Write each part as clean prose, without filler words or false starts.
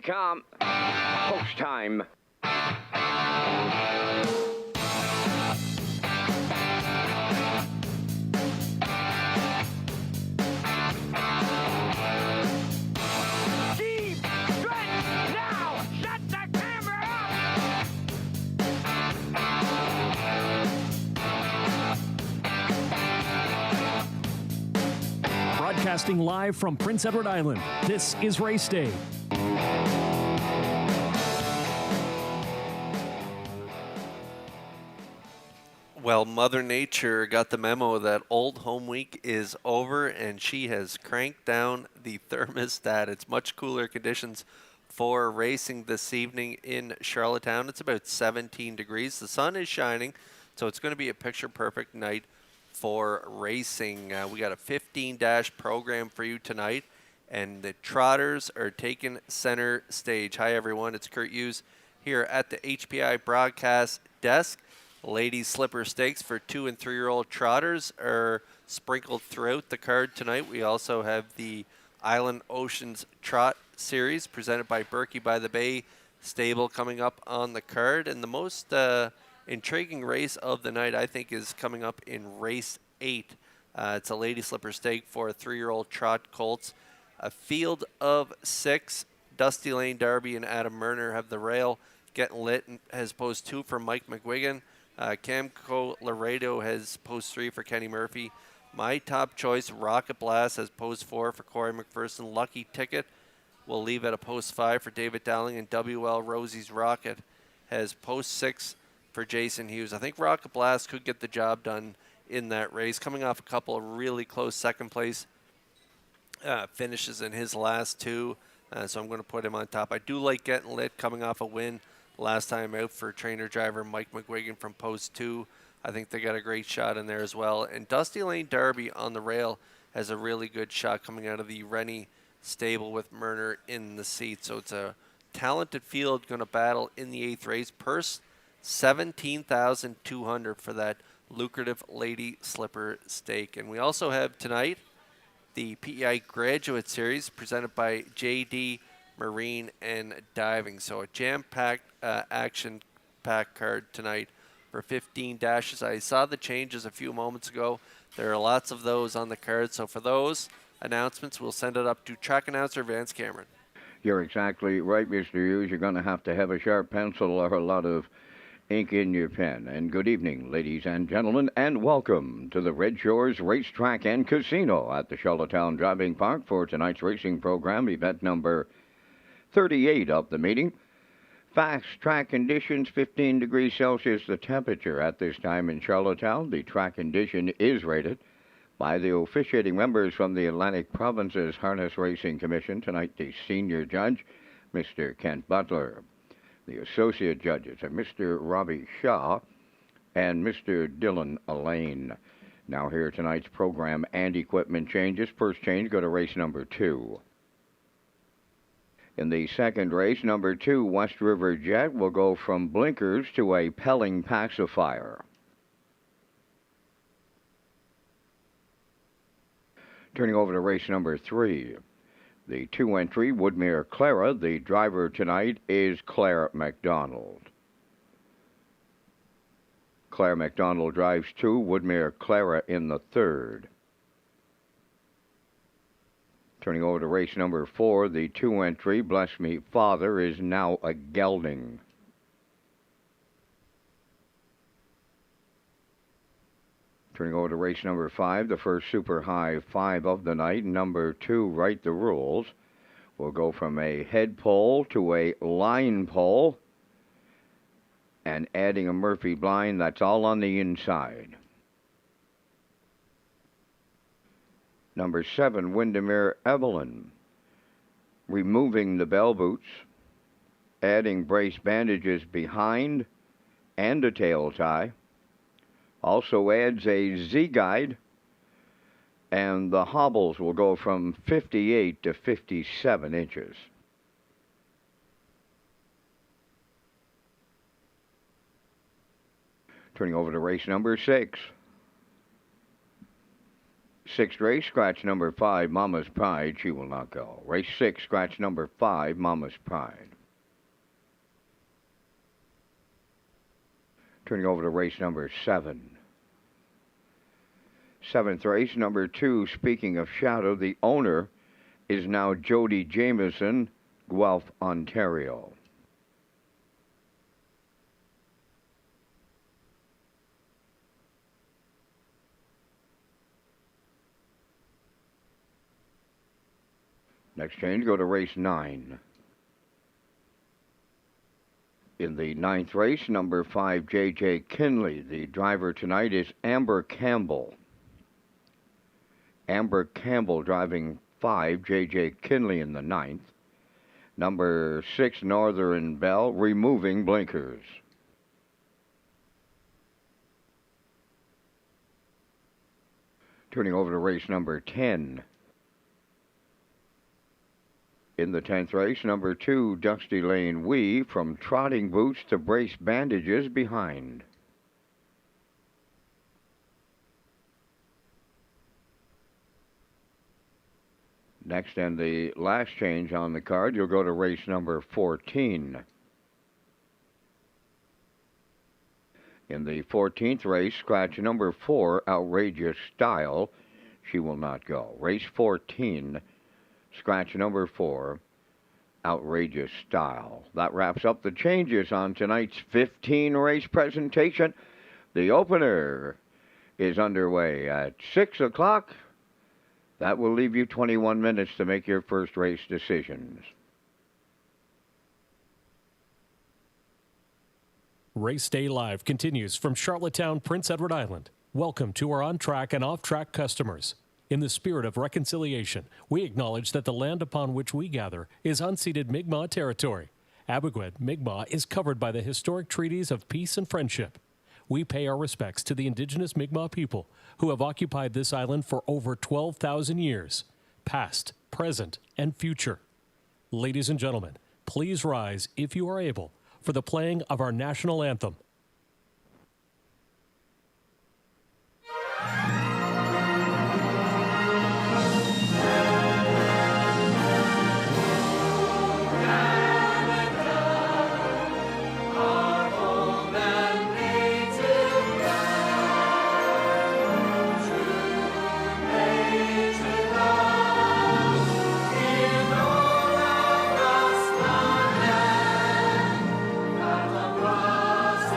come. Post time. Keep straight now. Shut the camera off. Broadcasting live from Prince Edward Island, this is Race Day. Well, Mother Nature got the memo that Old Home Week is over, and she has cranked down the thermostat. It's much cooler conditions for racing this evening in Charlottetown. It's about 17 degrees. The sun is shining, so it's going to be a picture-perfect night for racing. We got a 15-dash program for you tonight, and the Trotters are taking center stage. Hi, everyone. It's Kurt Hughes here at the HPI broadcast desk. Ladies Slipper Stakes for 2- and 3-year-old trotters are sprinkled throughout the card tonight. We also have the Island Oceans Trot Series presented by Berkey by the Bay stable coming up on the card. And the most intriguing race of the night, I think, is coming up in race 8. It's a Lady Slipper Stake for a 3-year-old trot colts. A field of 6. Dusty Lane Darby and Adam Murner have the rail getting lit and has posed 2 for Mike McGuigan. Camco Laredo has posed 3 for Kenny Murphy. My top choice, Rocket Blast, has posed 4 for Corey McPherson. Lucky Ticket will leave at a post 5 for David Dowling, and WL Rosie's Rocket has post 6 for Jason Hughes. I think Rocket Blast could get the job done in that race, coming off a couple of really close second place finishes in his last 2, so I'm going to put him on top. I do like Getting Lit coming off a win last time out for trainer driver Mike McGuigan from post 2. I think they got a great shot in there as well. And Dusty Lane Derby on the rail has a really good shot coming out of the Rennie stable with Murner in the seat. So it's a talented field going to battle in the 8th race. Purse $17,200 for that lucrative Lady Slipper stake. And we also have tonight the PEI Graduate Series presented by JD Marine and Diving. So a jam-packed, action-packed card tonight for 15 dashes. I saw the changes a few moments ago. There are lots of those on the card. So for those announcements, we'll send it up to track announcer Vance Cameron. You're exactly right, Mr. Hughes. You're going to have a sharp pencil or a lot of ink in your pen. And good evening, ladies and gentlemen, and welcome to the Red Shores Racetrack and Casino at the Charlottetown Driving Park for tonight's racing program, event number 38 of the meeting. Fast track conditions, 15 degrees Celsius the temperature at this time in Charlottetown. The track condition is rated by the officiating members from the Atlantic Provinces Harness Racing Commission. Tonight, the senior judge, Mr. Kent Butler. The associate judges are Mr. Robbie Shaw and Mr. Dylan Elaine. Now here tonight's program and equipment changes. First change, go to race number 2. In the second race, number 2, West River Jet, will go from blinkers to a Pelling pacifier. Turning over to race number 3, the 2-entry Woodmere Clara. The driver tonight is Claire McDonald. Claire McDonald drives 2, Woodmere Clara in the 3rd. Turning over to race number 4, the 2-entry Bless Me Father is now a gelding. Turning over to race number 5, the first Super High 5 of the night, number 2, Right the Rules, will go from a head pole to a line pole, and adding a Murphy blind, that's all on the inside. Number 7, Windermere Evelyn, removing the bell boots, adding brace bandages behind and a tail tie. Also adds a Z-guide, and the hobbles will go from 58 to 57 inches. Turning over to race number 6. Sixth race, scratch number 5, Mama's Pride. She will not go. Race 6, scratch number 5, Mama's Pride. Turning over to race number 7. Seventh race, number 2, Speaking of Shadow, the owner is now Jody Jameson, Guelph, Ontario. Next change, go to race 9. In the 9th race, number 5, J.J. Kinley. The driver tonight is Amber Campbell. Amber Campbell driving 5, J.J. Kinley in the 9th. Number 6, Northern Bell, removing blinkers. Turning over to race number 10. In the 10th race, number 2, Dusty Lane Wee, from trotting boots to brace bandages behind. Next, and the last change on the card, you'll go to race number 14. In the 14th race, scratch number 4, Outrageous Style. She will not go. Race 14. Scratch number 4, Outrageous Style. That wraps up the changes on tonight's 15-race presentation. The opener is underway at 6 o'clock. That will leave you 21 minutes to make your first race decisions. Race Day Live continues from Charlottetown, Prince Edward Island. Welcome to our on-track and off-track customers. In the spirit of reconciliation, we acknowledge that the land upon which we gather is unceded Mi'kmaq territory. Abogwed, Mi'kmaq is covered by the historic treaties of peace and friendship. We pay our respects to the indigenous Mi'kmaq people who have occupied this island for over 12,000 years, past, present, and future. Ladies and gentlemen, please rise, if you are able, for the playing of our national anthem. Across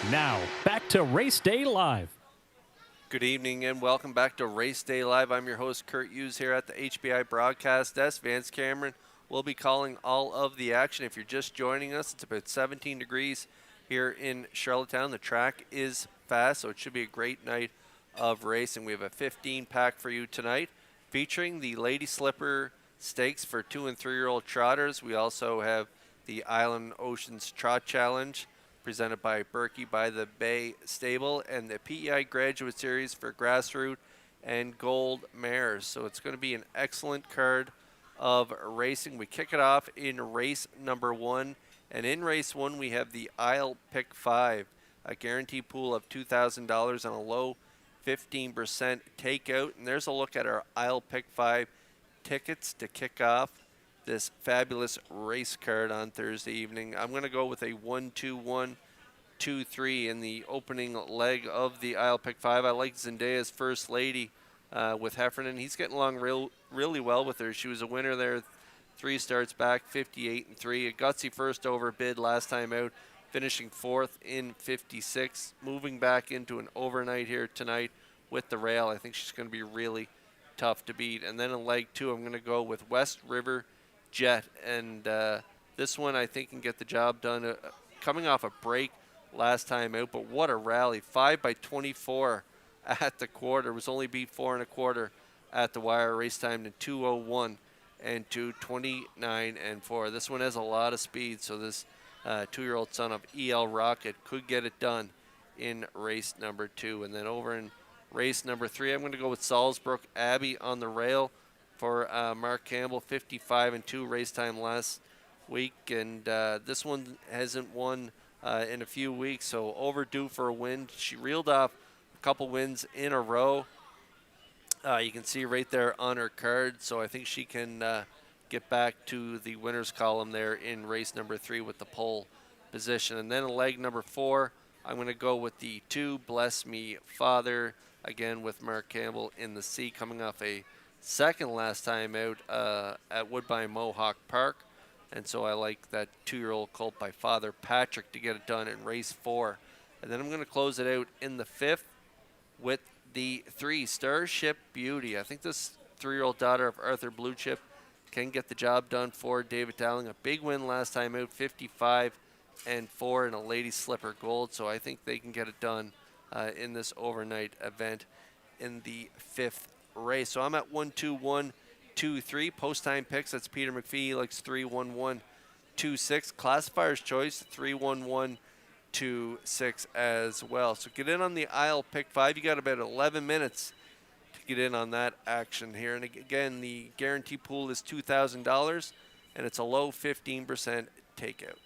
Now, back to Race Day Live. Good evening and welcome back to Race Day Live. I'm your host, Kurt Hughes, here at the HBI broadcast desk. Vance Cameron will be calling all of the action. If you're just joining us, it's about 17 degrees here in Charlottetown. The track is fast, so it should be a great night of racing. We have a 15-pack for you tonight, featuring the Lady Slipper Stakes for 2- and 3-year-old trotters. We also have the Island Oceans Trot Challenge, presented by Berkey by the Bay Stable, and the PEI Graduate Series for grassroots and gold mares. So it's going to be an excellent card of racing. We kick it off in race number 1, and in race 1 we have the Isle Pick 5, a guarantee pool of $2,000 and a low 15% takeout. And there's a look at our Isle Pick 5 tickets to kick off this fabulous race card on Thursday evening. I'm going to go with a 1-2-1-2-3 in the opening leg of the Isle Pick 5. I like Zendaya's First Lady with Heffernan. He's getting along really well with her. She was a winner there 3 starts back, 58-3. A gutsy first over bid last time out, finishing 4th in 56. Moving back into an overnight here tonight with the rail. I think she's going to be really tough to beat. And then in leg 2, I'm going to go with West River Jet, and this one I think can get the job done. Coming off a break last time out, but what a rally. 5 by 24 at the quarter. Was only beat 4 1/4 at the wire. Race time to 2:01 and 2:29 This one has a lot of speed, so this 2-year-old son of EL Rocket could get it done in race number 2. And then over in race number 3, I'm going to go with Salzbrook Abbey on the rail for Mark Campbell. 55-2 race time last week, and this one hasn't won in a few weeks, so overdue for a win. She reeled off a couple wins in a row. You can see right there on her card, so I think she can get back to the winner's column there in race number 3 with the pole position. And then in leg number 4, I'm going to go with the 2 Bless Me Father, again with Mark Campbell in the C, coming off a second last time out at Woodbine Mohawk Park. And so I like that 2-year-old colt by Father Patrick to get it done in race 4. And then I'm going to close it out in the 5th with the 3 Starship Beauty. I think this 3-year-old daughter of Arthur Blue Chip can get the job done for David Dowling. A big win last time out, 55-4 in a Lady Slipper Gold. So I think they can get it done in this overnight event in the 5th race. So I'm at 1-2-1-2-3. Post time picks, that's Peter McPhee. He likes 3-1-1-2-6. Classifier's choice, 3-1-1-2-6 as well. So get in on the Isle Pick 5. You got about 11 minutes to get in on that action here. And again, the guarantee pool is $2,000, and it's a low 15% takeout.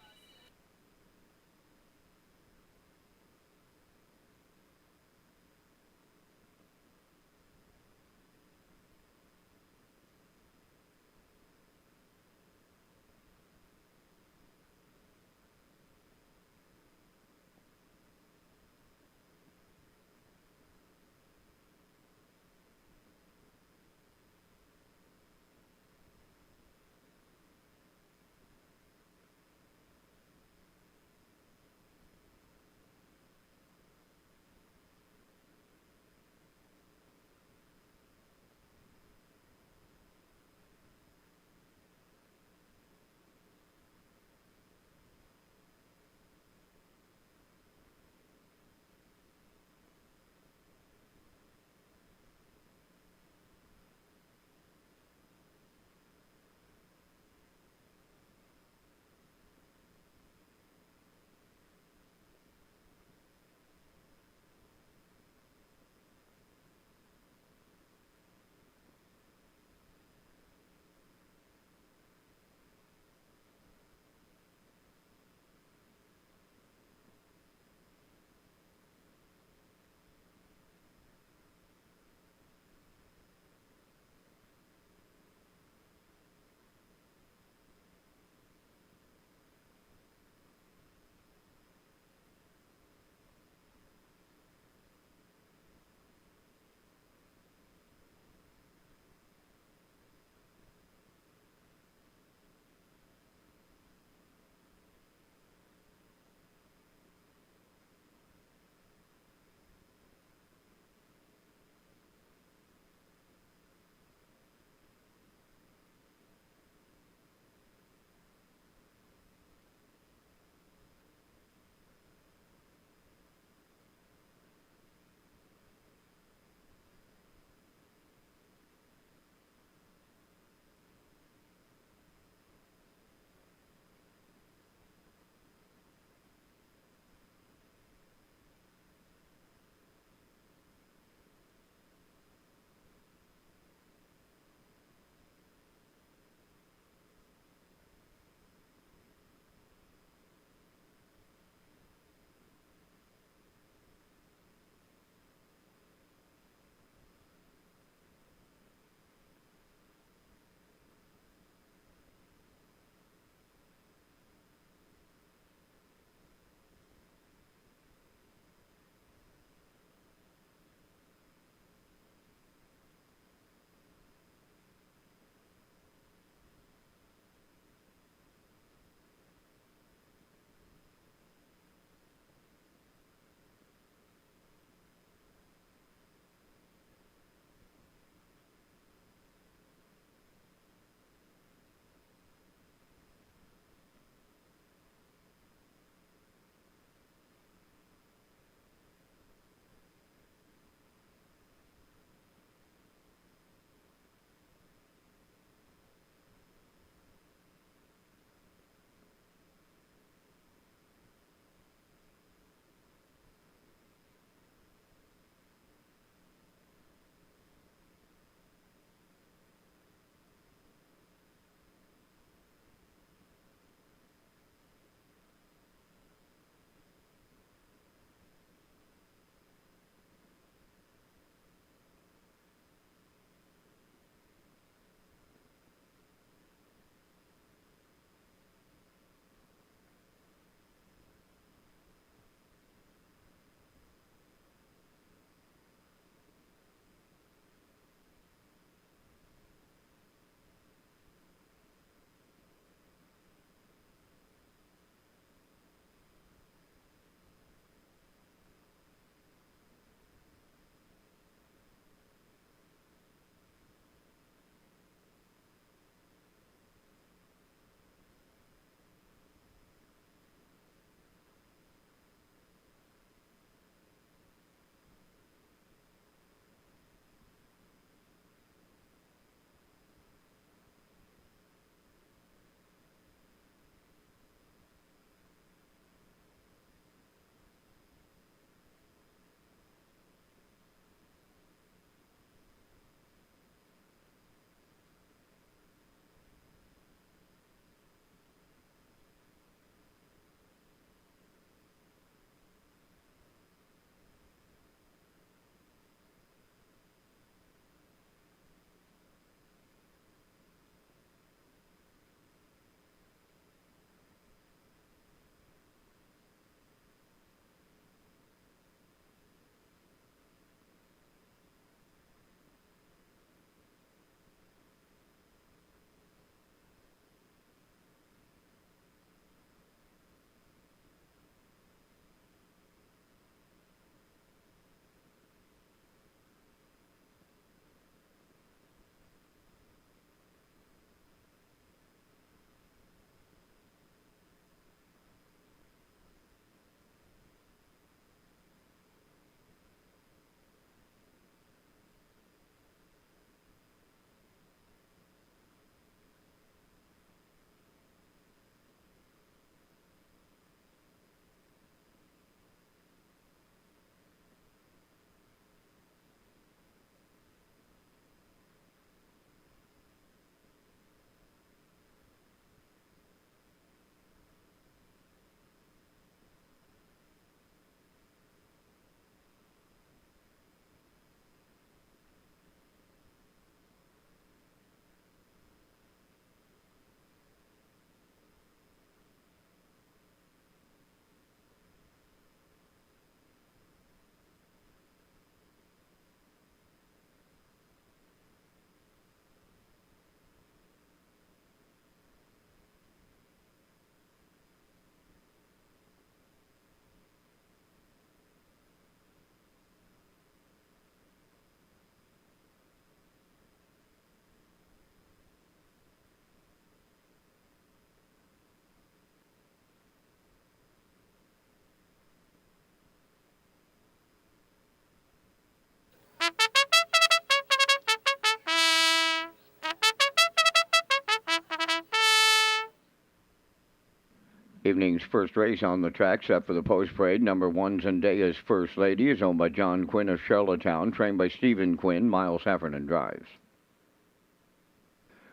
Evening's first race on the track, set for the post parade. Number 1, Zendaya's First Lady, is owned by John Quinn of Charlottetown, trained by Stephen Quinn. Miles Heffernan drives.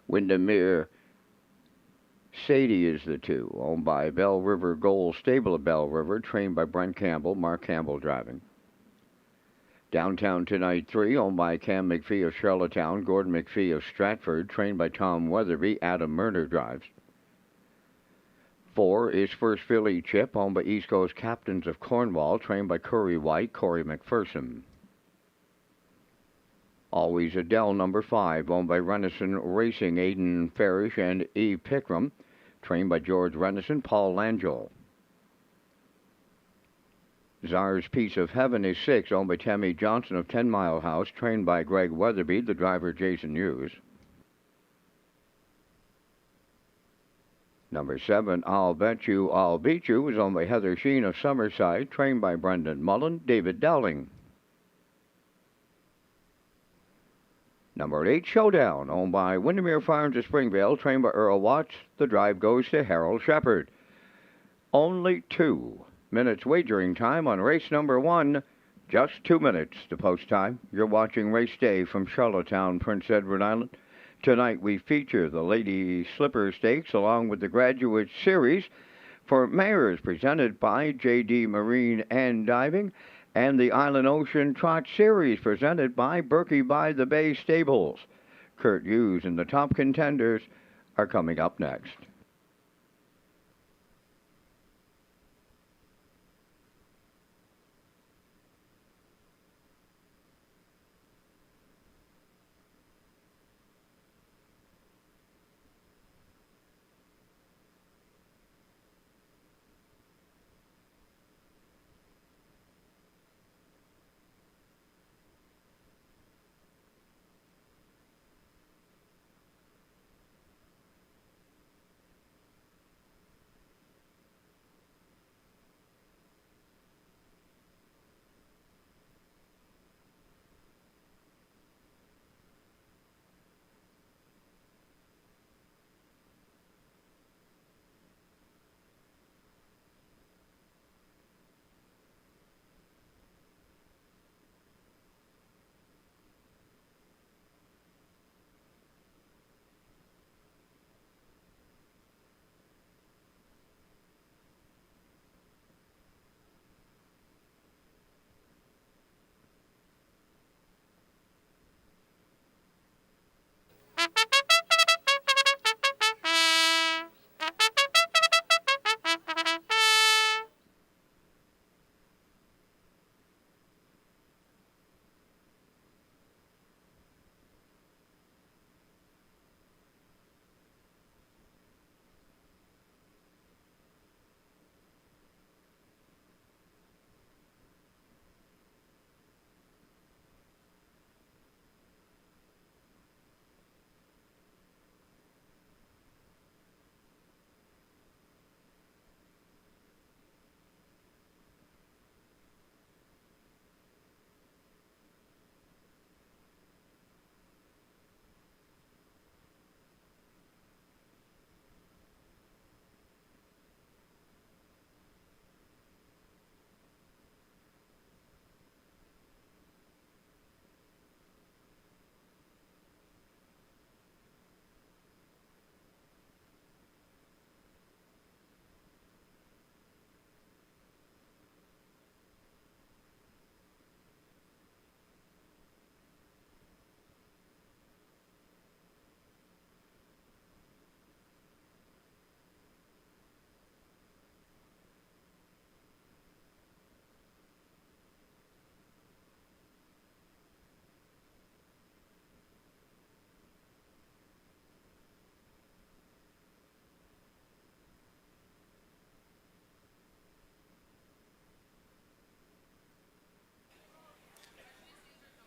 Windermere Sadie is the 2, owned by Bell River Gold Stable of Bell River, trained by Brent Campbell. Mark Campbell driving. Downtown Tonight 3, owned by Cam McPhee of Charlottetown, Gordon McPhee of Stratford, trained by Tom Weatherby. Adam Murner drives. 4 is First Philly Chip, owned by East Coast Captains of Cornwall, trained by Curry White, Corey McPherson. Always Adele, number 5, owned by Renison Racing, Aidan Farish and E. Pickram, trained by George Renison, Paul Langell. Czar's Piece of Heaven is 6, owned by Tammy Johnson of 10 Mile House, trained by Greg Weatherby, the driver Jason Hughes. Number 7, I'll Bet You, I'll Beat You, is owned by Heather Sheen of Summerside, trained by Brendan Mullen, David Dowling. Number 8, Showdown, owned by Windermere Farms of Springvale, trained by Earl Watts. The drive goes to Harold Shepard. Only 2 minutes wagering time on race number 1. Just 2 minutes to post time. You're watching Race Day from Charlottetown, Prince Edward Island. Tonight we feature the Lady Slipper Stakes along with the Graduate Series for mares presented by J.D. Marine and Diving, and the Island Ocean Trot Series presented by Berkey by the Bay Stables. Kurt Hughes and the top contenders are coming up next.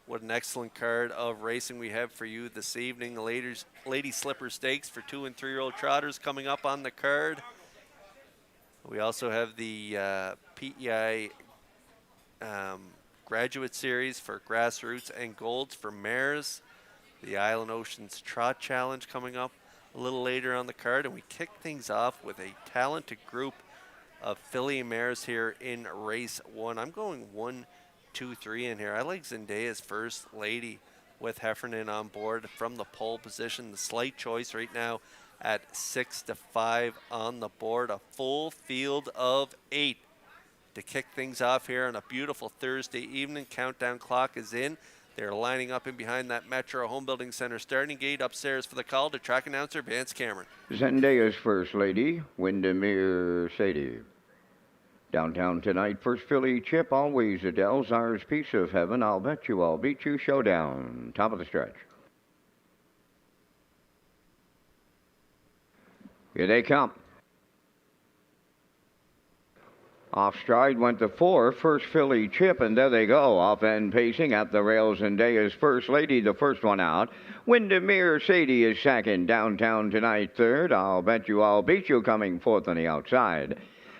What an excellent card of racing we have for you this evening. Lady Slipper Stakes for 2- and 3-year-old trotters coming up on the card. We also have the PEI Graduate Series for grassroots and golds for mares. The Island Oceans Trot Challenge coming up a little later on the card. And we kick things off with a talented group of filly mares here in race 1. I'm going 1, 2, 3 in here. I like Zendaya's First Lady with Heffernan on board from the pole position. The slight choice right now at 6-5 on the board. A full field of 8 to kick things off here on a beautiful Thursday evening. Countdown clock is in. They're lining up in behind that Metro Home Building Center starting gate. Upstairs for the call to track announcer Vance Cameron. Zendaya's First Lady, Windermere Sadie. Downtown tonight, First Filly Chip, always Adele, Czar's Piece of Heaven, I'll Bet You I'll Beat You, Showdown, top of the stretch. Here they come. Off stride went the 4, First Filly Chip, and there they go. Off end pacing at the rails. Zendaya's First Lady, the first one out. Windermere Sadie is second. Downtown tonight, third. I'll Bet You I'll Beat You coming fourth on the outside.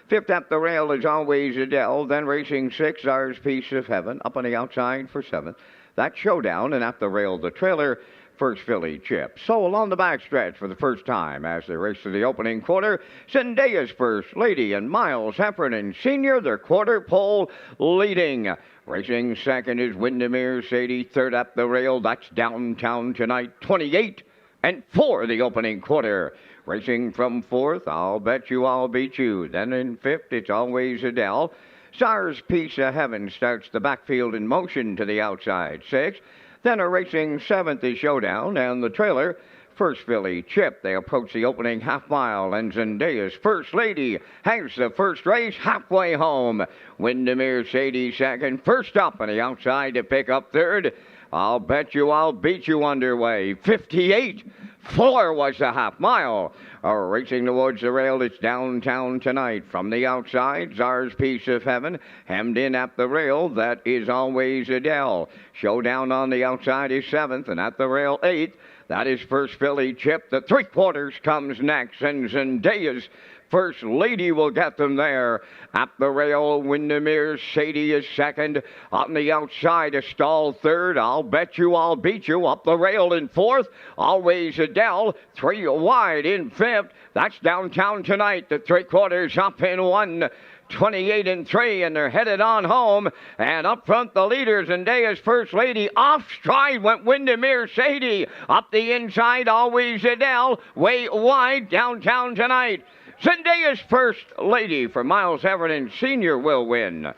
Fifth at the rail is always Adele. Then racing 6, Czar's Piece of Heaven. Up on the outside for seventh. That's Showdown, and at the rail, the trailer, First Filly Chip. So along the backstretch for the first time as they race to the opening quarter, Zendaya's First Lady and Miles Heffernan Sr., their quarter pole leading. Racing second is Windermere Sadie. Third at the rail, that's Downtown tonight, 28 and 4 the opening quarter. Racing from fourth, I'll Bet You I'll Beat You. Then in fifth, it's always Adele. Czar's Piece of Heaven starts the backfield in motion to the outside. Sixth. Then a racing seventh is Showdown, and the trailer, First Filly Chip. They approach the opening half mile, and Zendaya's First Lady has the first race halfway home. Windermere Sadie second. First up on the outside to pick up third. I'll Bet You I'll Beat You underway. 58-4 was the half mile. Racing towards the rail, it's Downtown tonight. From the outside, Czar's Piece of Heaven. Hemmed in at the rail, that is always Adele. Showdown on the outside is seventh, and at the rail, eighth. That is First Filly Chip. The three-quarters comes next, and Zendaya's First Lady will get them there. At the rail, Windermere Sadie is second. On the outside, a stall third. I'll Bet You I'll Beat You. Up the rail in fourth. Always Adele. 3 wide in fifth. That's Downtown tonight. The three-quarters up in 1. 28 and 3, and they're headed on home. And up front, the leaders, Zendaya's First Lady. Off stride went Windermere Sadie. Up the inside, always Adele. Way wide, Downtown tonight. Zendaya's First Lady for Miles Heffernan Sr. will win.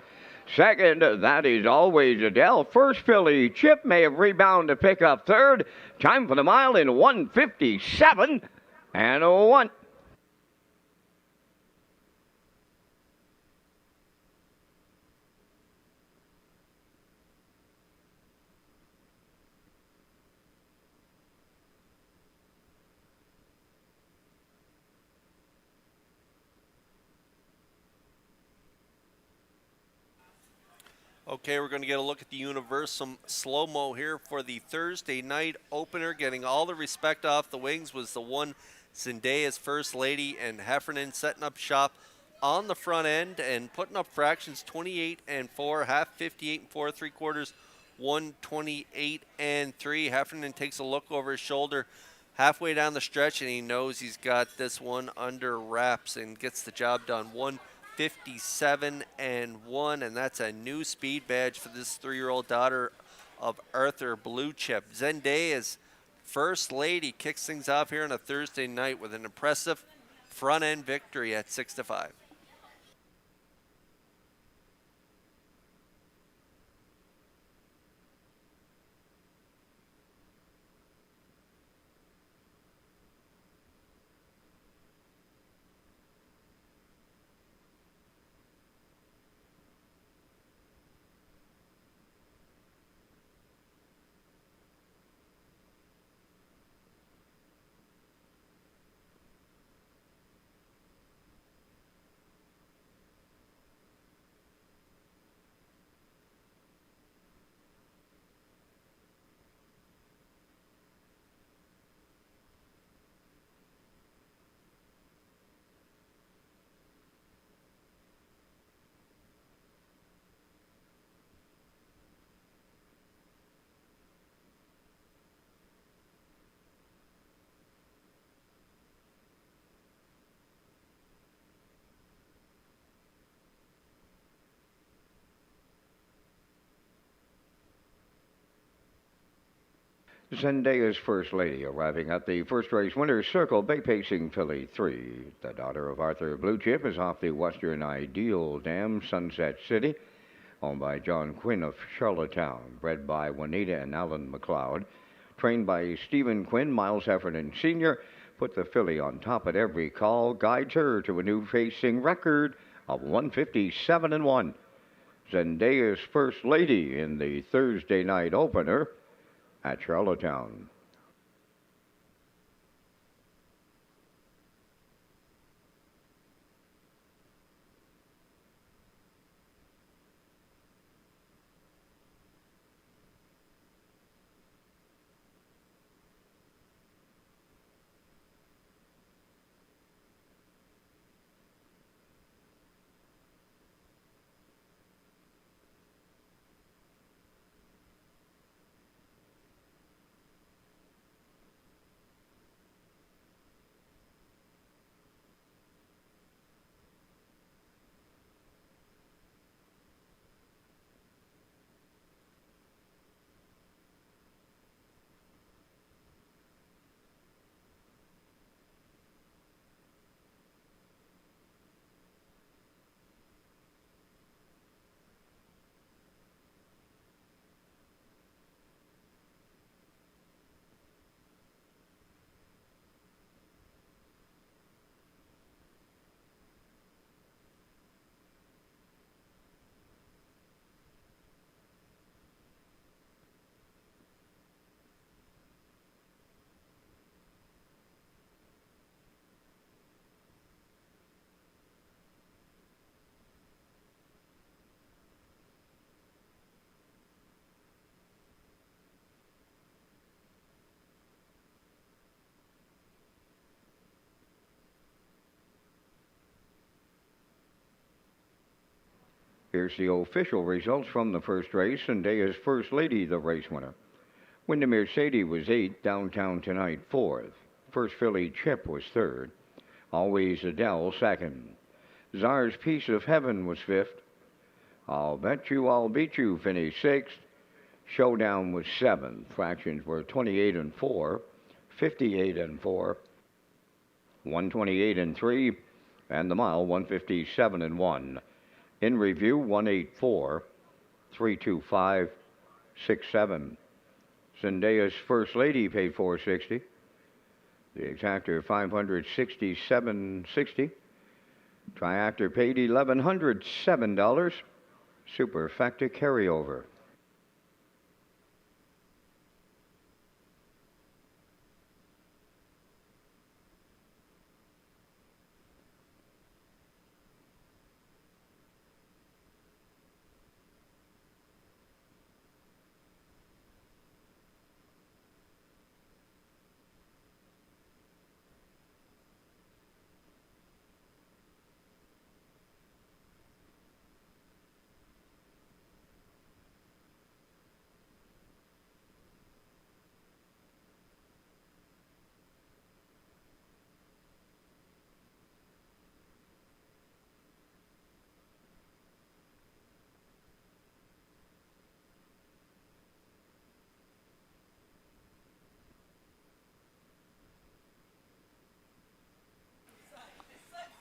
Second, that is always Adele. First Filly Chip may have rebounded to pick up third. Time for the mile in 1:57 and 1. Okay, we're going to get a look at the Universum slow-mo here for the Thursday night opener. Getting all the respect off the wings was the one Zendaya's First Lady, and Heffernan setting up shop on the front end and putting up fractions 28 and 4, half 58 and 4, three-quarters 128 and 3. Heffernan takes a look over his shoulder halfway down the stretch, and he knows he's got this one under wraps and gets the job done. 157 and 1, and that's a new speed badge for this 3-year-old daughter of Arthur Blue Chip. Zendaya's First Lady kicks things off here on a Thursday night with an impressive front end victory at 6-5. Zendaya's First Lady arriving at the first race winner's circle, Bay Pacing Filly 3. The daughter of Arthur Blue Chip is off the Western Ideal Dam, Sunset City, owned by John Quinn of Charlottetown, bred by Juanita and Alan McLeod, trained by Stephen Quinn, Miles Heffernan Sr., put the filly on top at every call, guides her to a new pacing record of 157-1. Zendaya's First Lady in the Thursday night opener at Charlottetown. Here's the official results from the first race, and Zendaya's First Lady, the race winner. Windermere Sadie was 8th, Downtown Tonight 4th. First Philly Chip was 3rd. Always Adele 2nd. Czar's Piece of Heaven was 5th. I'll Bet You I'll Beat You finished 6th. Showdown was 7th. Fractions were 28 and 4, 58 and 4, 128 and 3, and the mile 157 and 1. In review, 184, 325, 67. Zendaya's First Lady paid $460. The exactor $567.60. Triactor paid $1,107. Superfecta carryover.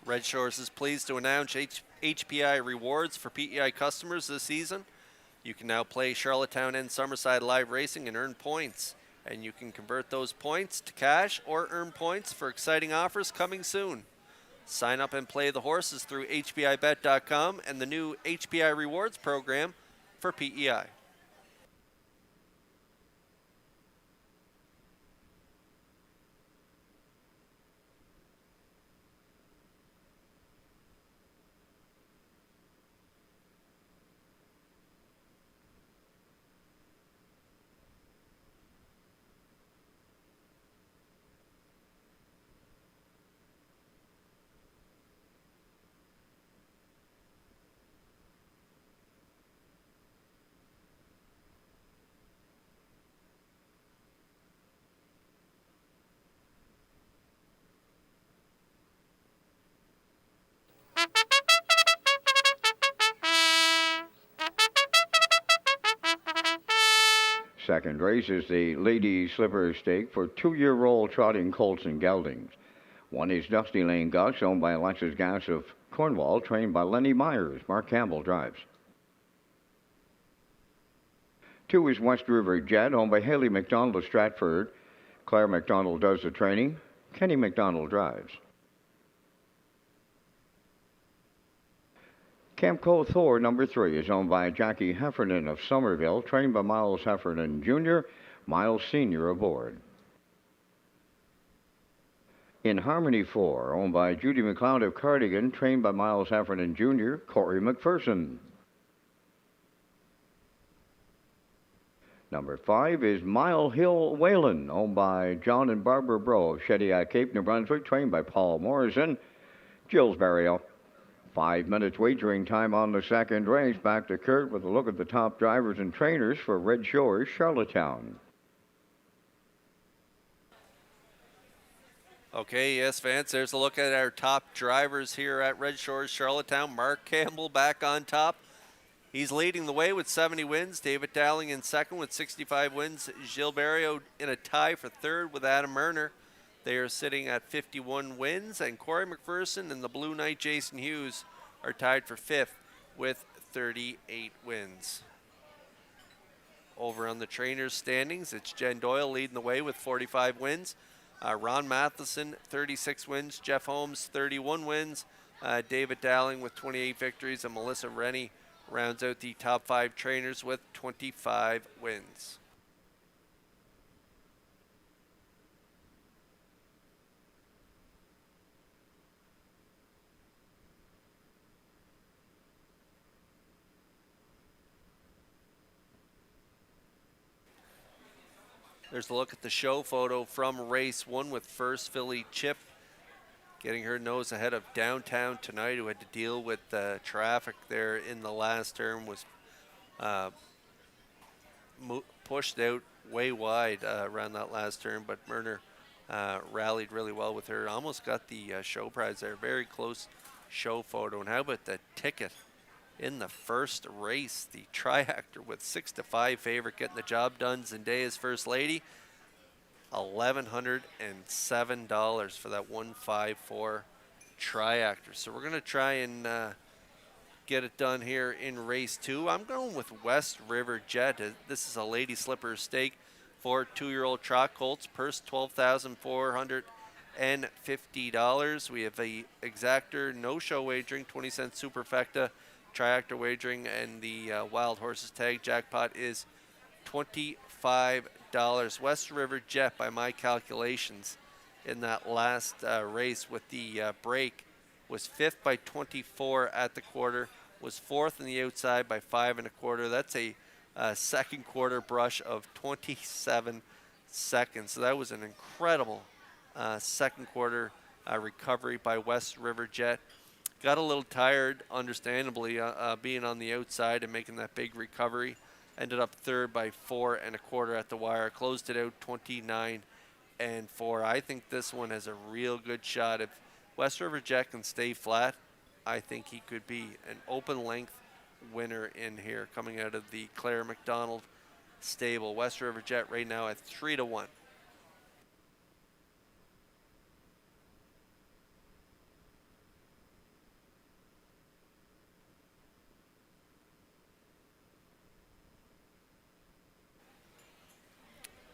Red Shores is pleased to announce HPI rewards for PEI customers this season. You can now play Charlottetown and Summerside live racing and earn points. And you can convert those points to cash or earn points for exciting offers coming soon. Sign up and play the horses through HPIBet.com and the new HPI rewards program for PEI. second race is the Lady Slipper Stake for 2-year-old trotting colts and geldings. One is Dusty Lane Gus, owned by Alexis Gass of Cornwall, trained by Lenny Myers. Mark Campbell drives. 2 is West River Jet, owned by Haley McDonald of Stratford. Claire McDonald does the training. Kenny McDonald drives. Camco Thor number 3 is owned by Jackie Heffernan of Somerville, trained by Miles Heffernan Jr., Miles Sr. aboard. In Harmony 4, owned by Judy McLeod of Cardigan, trained by Miles Heffernan Jr., Corey McPherson. Number 5 is Mile Hill Whalen, owned by John and Barbara Bro of Shediac Cape, New Brunswick, trained by Paul Morrison, Gillsbury. 5 minutes wagering time on the second race. Back to Kurt with a look at the top drivers and trainers for Red Shores, Charlottetown. Okay, yes, Vance, there's a look at our top drivers here at Red Shores, Charlottetown. Mark Campbell back on top. He's leading the way with 70 wins. David Dowling in second with 65 wins. Gilles Barrio in a tie for third with Adam Murner. They are sitting at 51 wins. And Corey McPherson and the Blue Knight Jason Hughes are tied for fifth with 38 wins. Over on the trainers' standings, it's Jen Doyle leading the way with 45 wins. Ron Matheson, 36 wins. Jeff Holmes, 31 wins. David Dowling with 28 victories. And Melissa Rennie rounds out the top 5 trainers with 25 wins. There's a look at the show photo from race 1 with First Philly Chip getting her nose ahead of Downtown Tonight, who had to deal with traffic there in the last turn, was pushed out way wide around that last turn, but Murner rallied really well with her. Almost got the show prize there. Very close show photo. And how about the ticket in the first race? The Triactor with 6-5 favorite getting the job done. Zendaya's First Lady. $1,107 for that 154 Triactor. So we're going to try and get it done here in race 2. I'm going with West River Jet. This is a Lady Slipper stake for 2-year-old trot colts. Purse $12,450. We have a exactor, no show wagering, 20-cent superfecta, Triactor wagering, and the Wild Horses tag jackpot is $25. West River Jet, by my calculations, in that last race with the break, was 5th by 24 at the quarter, was 4th in the outside by 5 1/4. That's a second quarter brush of 27 seconds. So that was an incredible second quarter recovery by West River Jet. Got a little tired, understandably, being on the outside and making that big recovery. Ended up third by 4 1/4 at the wire. Closed it out 29-4. I think this one has a real good shot. If West River Jet can stay flat, I think he could be an open length winner in here coming out of the Claire McDonald stable. West River Jet right now at 3-1.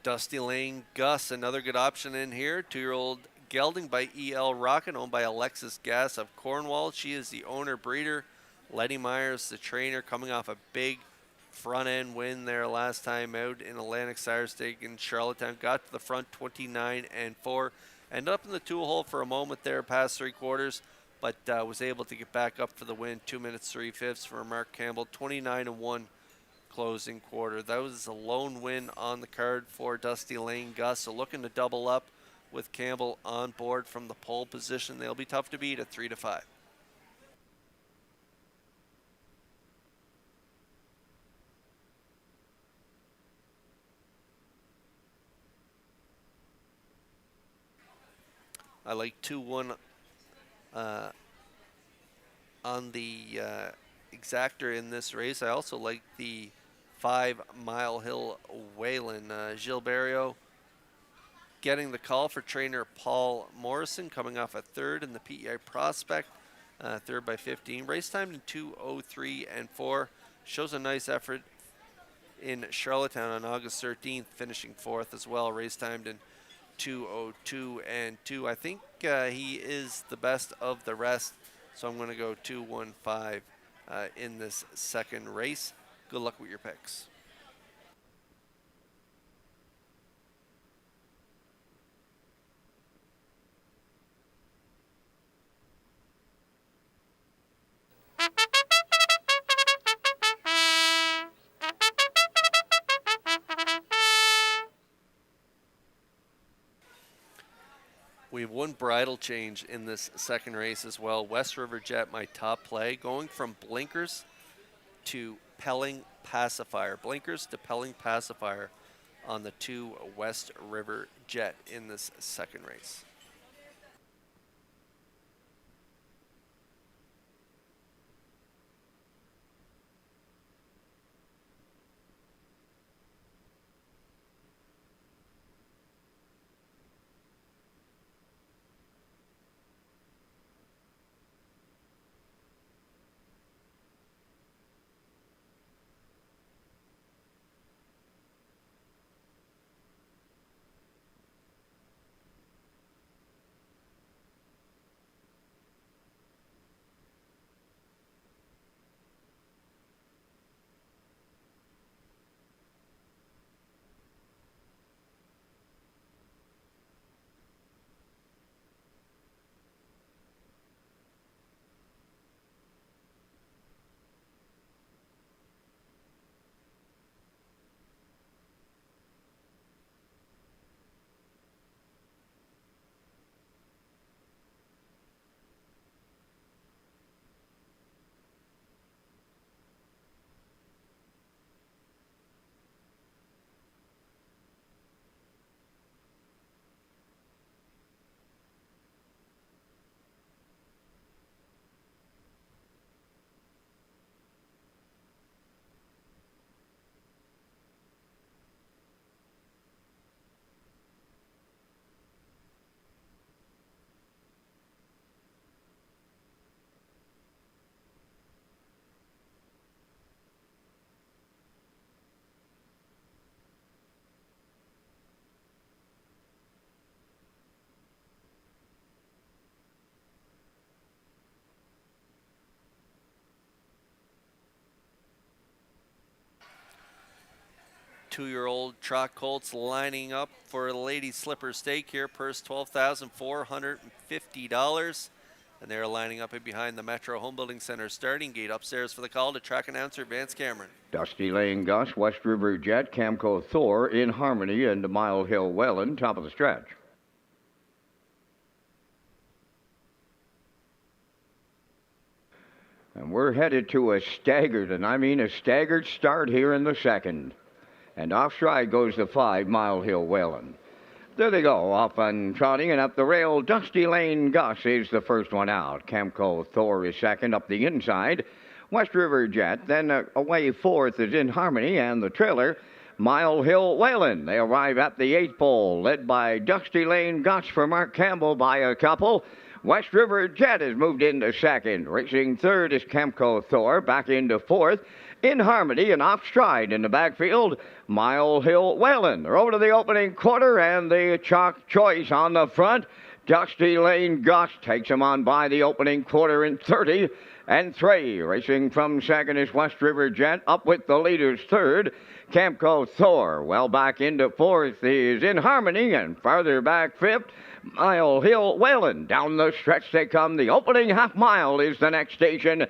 Dusty Lane Gus, another good option in here. 2-year-old gelding by E.L. Rocket, owned by Alexis Gass of Cornwall. She is the owner breeder. Letty Myers, the trainer, coming off a big front-end win there last time out in Atlantic Sire Stake in Charlottetown. Got to the front 29-4. Ended up in the tool hole for a moment there past 3 quarters, but was able to get back up for the win. 2 minutes 3/5 for Mark Campbell. 29-1 closing quarter. That was a lone win on the card for Dusty Lane Gus. So looking to double up with Campbell on board from the pole position. They'll be tough to beat at 3-5. I like 2-1 on the exactor in this race. I also like the 5 Mile Hill Whalen. Gilberto getting the call for trainer Paul Morrison, coming off a third in the PEI Prospect, third by 15. Race time in 2:03 and 4. Shows a nice effort in Charlottetown on August 13th, finishing fourth as well. Race timed in 2:02 and 2. I think he is the best of the rest, so I'm going to go 2:15 in this second race. Good luck with your picks. We have one bridle change in this second race as well. West River Jet, my top play, going from blinkers to Pelling Pacifier. Blinkers to Pelling Pacifier on the 2 West River Jet in this second race. Two-year-old Trot Colts lining up for the Lady Slipper Stake here. Purse $12,450. And they're lining up in behind the Metro Home Building Center starting gate. Upstairs for the call to track announcer Vance Cameron. Dusty Lane Gus, West River Jet, Camco Thor, In Harmony, and Mile Hill Wellen, top of the stretch. And we're headed to a staggered, and I mean a staggered start here in the second. And off stride goes the 5 Mile Hill Whalen. There they go, off and trotting and up the rail. Dusty Lane Gus is the first one out. Camco Thor is second up the inside. West River Jet, then away fourth is In Harmony, and the trailer, Mile Hill Whalen. They arrive at the 8th pole, led by Dusty Lane Gus for Mark Campbell by a couple. West River Jet has moved into second. Racing third is Camco Thor, back into fourth. In Harmony and off stride in the backfield, Mile Hill Whalen. They're over to the opening quarter, and the chalk choice on the front. Dusty Lane Gus takes him on by the opening quarter in 30 and 3. Racing from second is West River Jet, up with the leaders third. Camco Thor, well back into fourth is In Harmony, and farther back fifth, Mile Hill Whalen. Down the stretch they come. The opening half mile is the next station.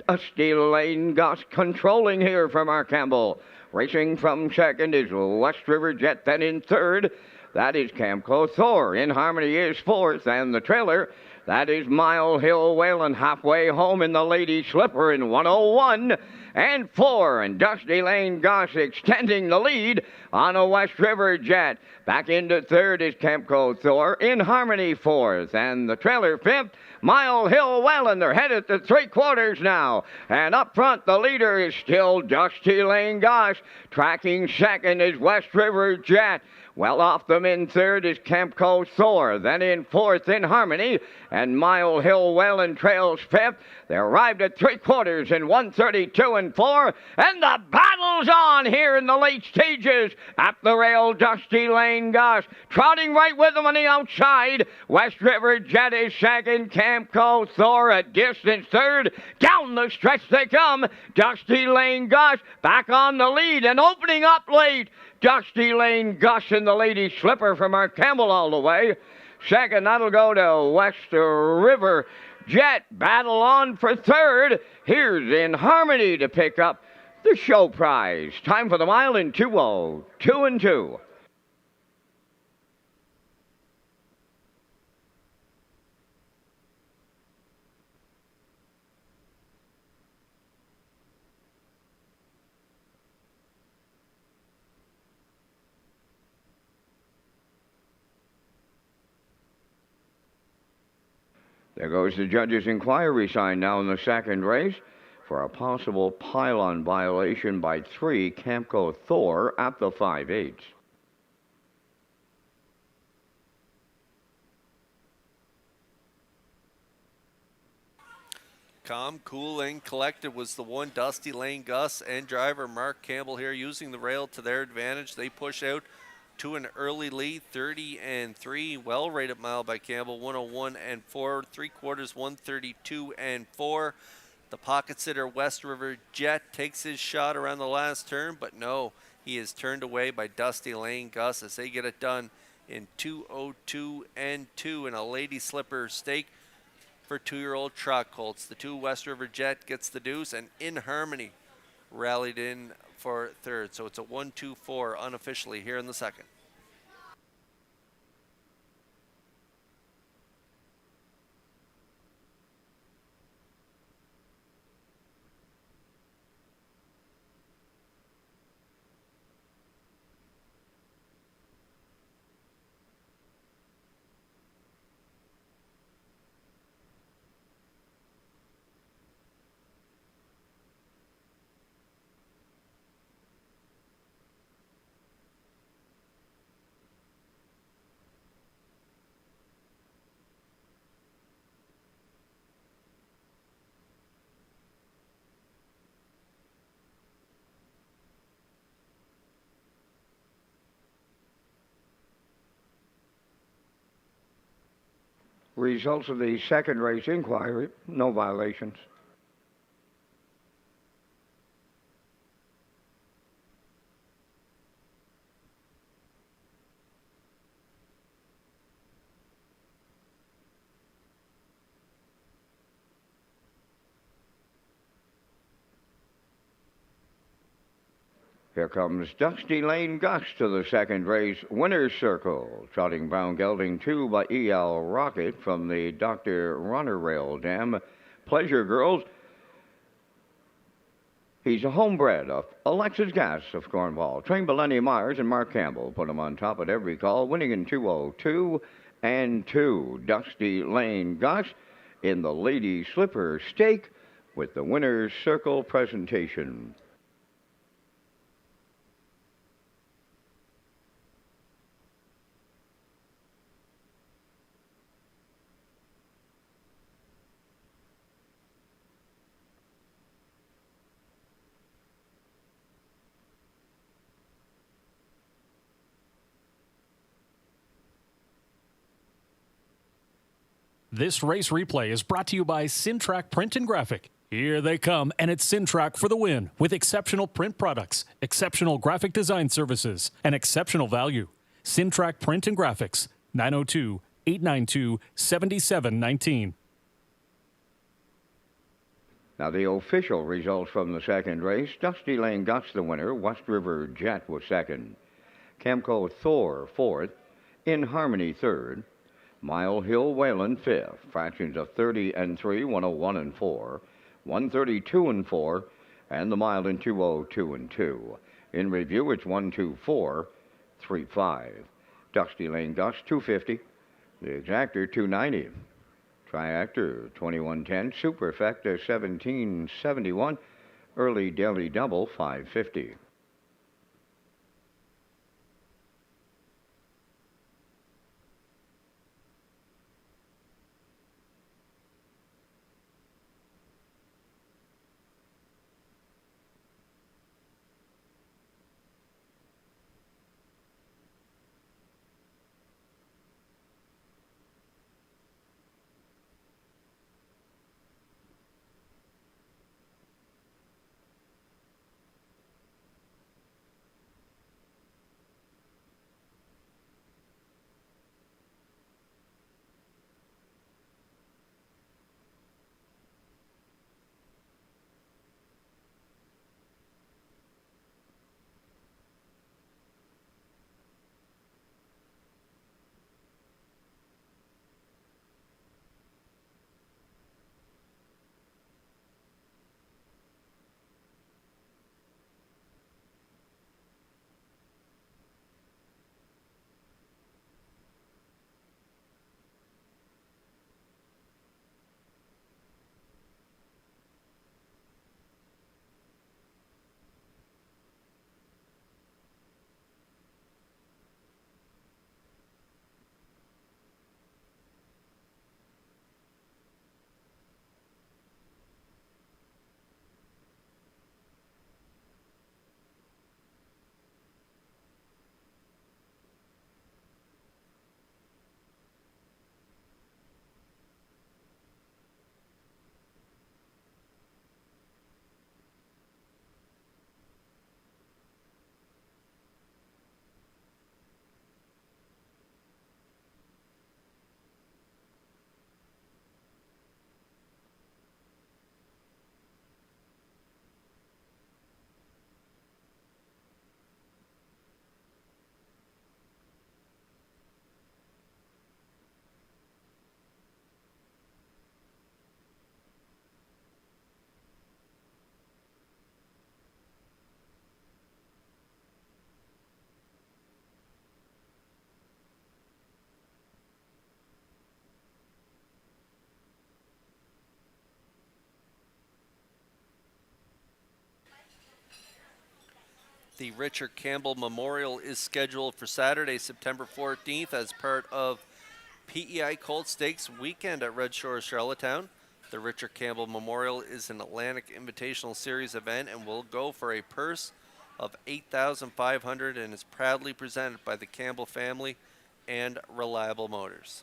Dusty Lane Gus controlling here from Mark Campbell. Racing from second is West River Jet, then in third. That is Camco Thor. In Harmony is fourth, and the trailer, That is Mile Hill Whalen halfway home in the Lady Slipper in 101 and 4. And Dusty Lane Goss extending the lead on a West River Jet. Back into third is Kempco Thor. In Harmony fourth. And the trailer fifth, Mile Hill Whalen. They're headed to 3/4 now. And up front, the leader is still Dusty Lane Goss. Tracking second is West River Jet. Well off them in third is Kempco Thor. Then in fourth in Harmony. And Mile Hill Whalen trails fifth. They arrived at 3/4 in 1:32 and 4. And the battle's on here in the late stages. At the rail, Dusty Lane Goss trotting right with them on the outside. West River Jet is second. Kempco Thor a distance third. Down the stretch they come. Dusty Lane Goss back on the lead and opening up late. Dusty Lane Goss in the Lady Slipper from Mark Campbell all the way. Second, that'll go to West River Jet. Battle on for third. Here's In Harmony to pick up the show prize. Time for the mile in 2:02 and 2. There goes the judge's inquiry sign now in the second race for a possible pylon violation by 3, Kempco Thor at the 5/8. Calm, cool, and collected was the one. Dusty Lane Goss and driver Mark Campbell here using the rail to their advantage. They push out to an early lead, 30 and 3. Well rated mile by Campbell, 101 and 4. 3/4, 132 and 4. The pocket sitter West River Jet takes his shot around the last turn, but no, he is turned away by Dusty Lane Goss as they get it done in 2:02 and 2 in a Lady Slipper stake for 2-year-old truck colts. The 2 West River Jet gets the deuce, and In Harmony rallied in for third. So it's a 1-2-4 unofficially here in the second. Results of the second race inquiry, no violations. Here comes Dusty Lane Goss to the second race winner's circle. Trotting Brown Gelding 2 by E.L. Rocket from the Dr. Runner Rail Dam. Pleasure Girls. He's a homebred of Alexis Gass of Cornwall. Trained by Lenny Myers and Mark Campbell. Put him on top at every call, winning in 2:02 and 2. Dusty Lane Goss in the Lady Slipper stake with the winner's circle presentation. This race replay is brought to you by Sintrack Print and Graphic. Here they come, and it's Sintrack for the win with exceptional print products, exceptional graphic design services, and exceptional value. Sintrack Print and Graphics, 902-892-7719. Now the official results from the second race. Dusty Lane Goss the winner. West River Jet was second. Kempco Thor fourth. In Harmony third. Mile Hill Wayland 5th. Fractions of 30 and 3, 101 and 4, 132 and 4, and the mile in 202 and 2. In review, it's 124.35. Dusty Lane Dust 250. The Exactor 290. Triactor 2110. Superfecta 1771. Early Daily Double 550. The Richard Campbell Memorial is scheduled for Saturday, September 14th as part of PEI Colt Stakes weekend at Red Shores, Charlottetown. The Richard Campbell Memorial is an Atlantic Invitational Series event and will go for a purse of $8,500 and is proudly presented by the Campbell family and Reliable Motors.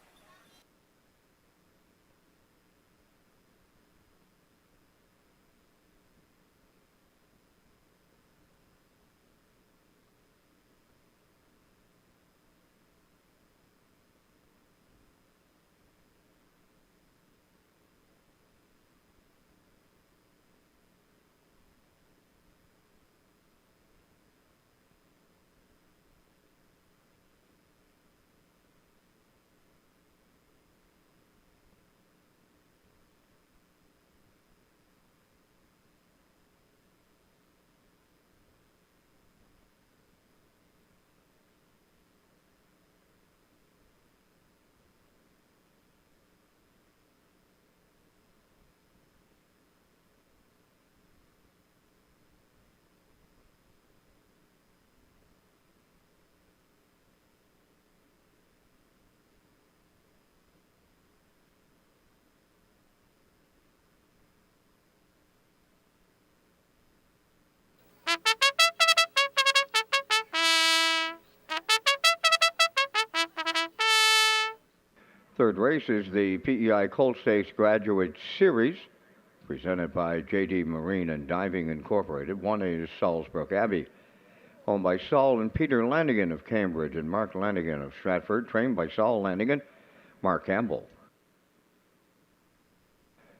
Third race is the PEI Colt Stakes Graduate Series, presented by J.D. Marine and Diving Incorporated. One is Salisbrook Abbey, owned by Saul and Peter Lanigan of Cambridge and Mark Lanigan of Stratford, trained by Saul Lanigan, Mark Campbell.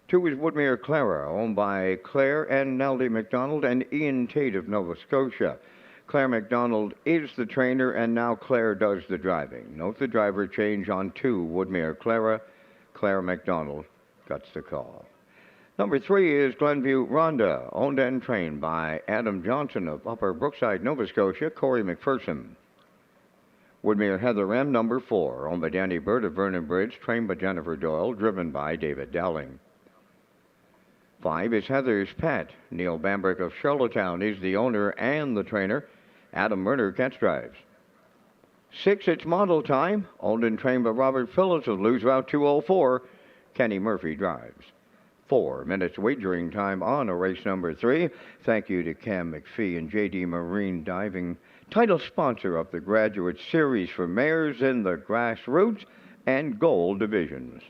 Two is Woodmere Clara, owned by Claire and Nellie McDonald and Ian Tate of Nova Scotia. Claire McDonald is the trainer, and now Claire does the driving. Note the driver change on 2, Woodmere Clara. Claire McDonald gets the call. Number 3 is Glenview Rhonda, owned and trained by Adam Johnson of Upper Brookside, Nova Scotia, Corey McPherson. Woodmere Heather M, number 4, owned by Danny Bird of Vernon Bridge, trained by Jennifer Doyle, driven by David Dowling. 5 is Heather's Pet. Neil Bambrick of Charlottetown is the owner and the trainer. Adam Murner catch drives. 6, it's Model Time, owned and trained by Robert Phillips of Lose Route 204. Kenny Murphy drives. 4 minutes wagering time on race number 3. Thank you to Cam McPhee and JD Marine Diving, title sponsor of the Graduate Series for mares in the grassroots and gold divisions.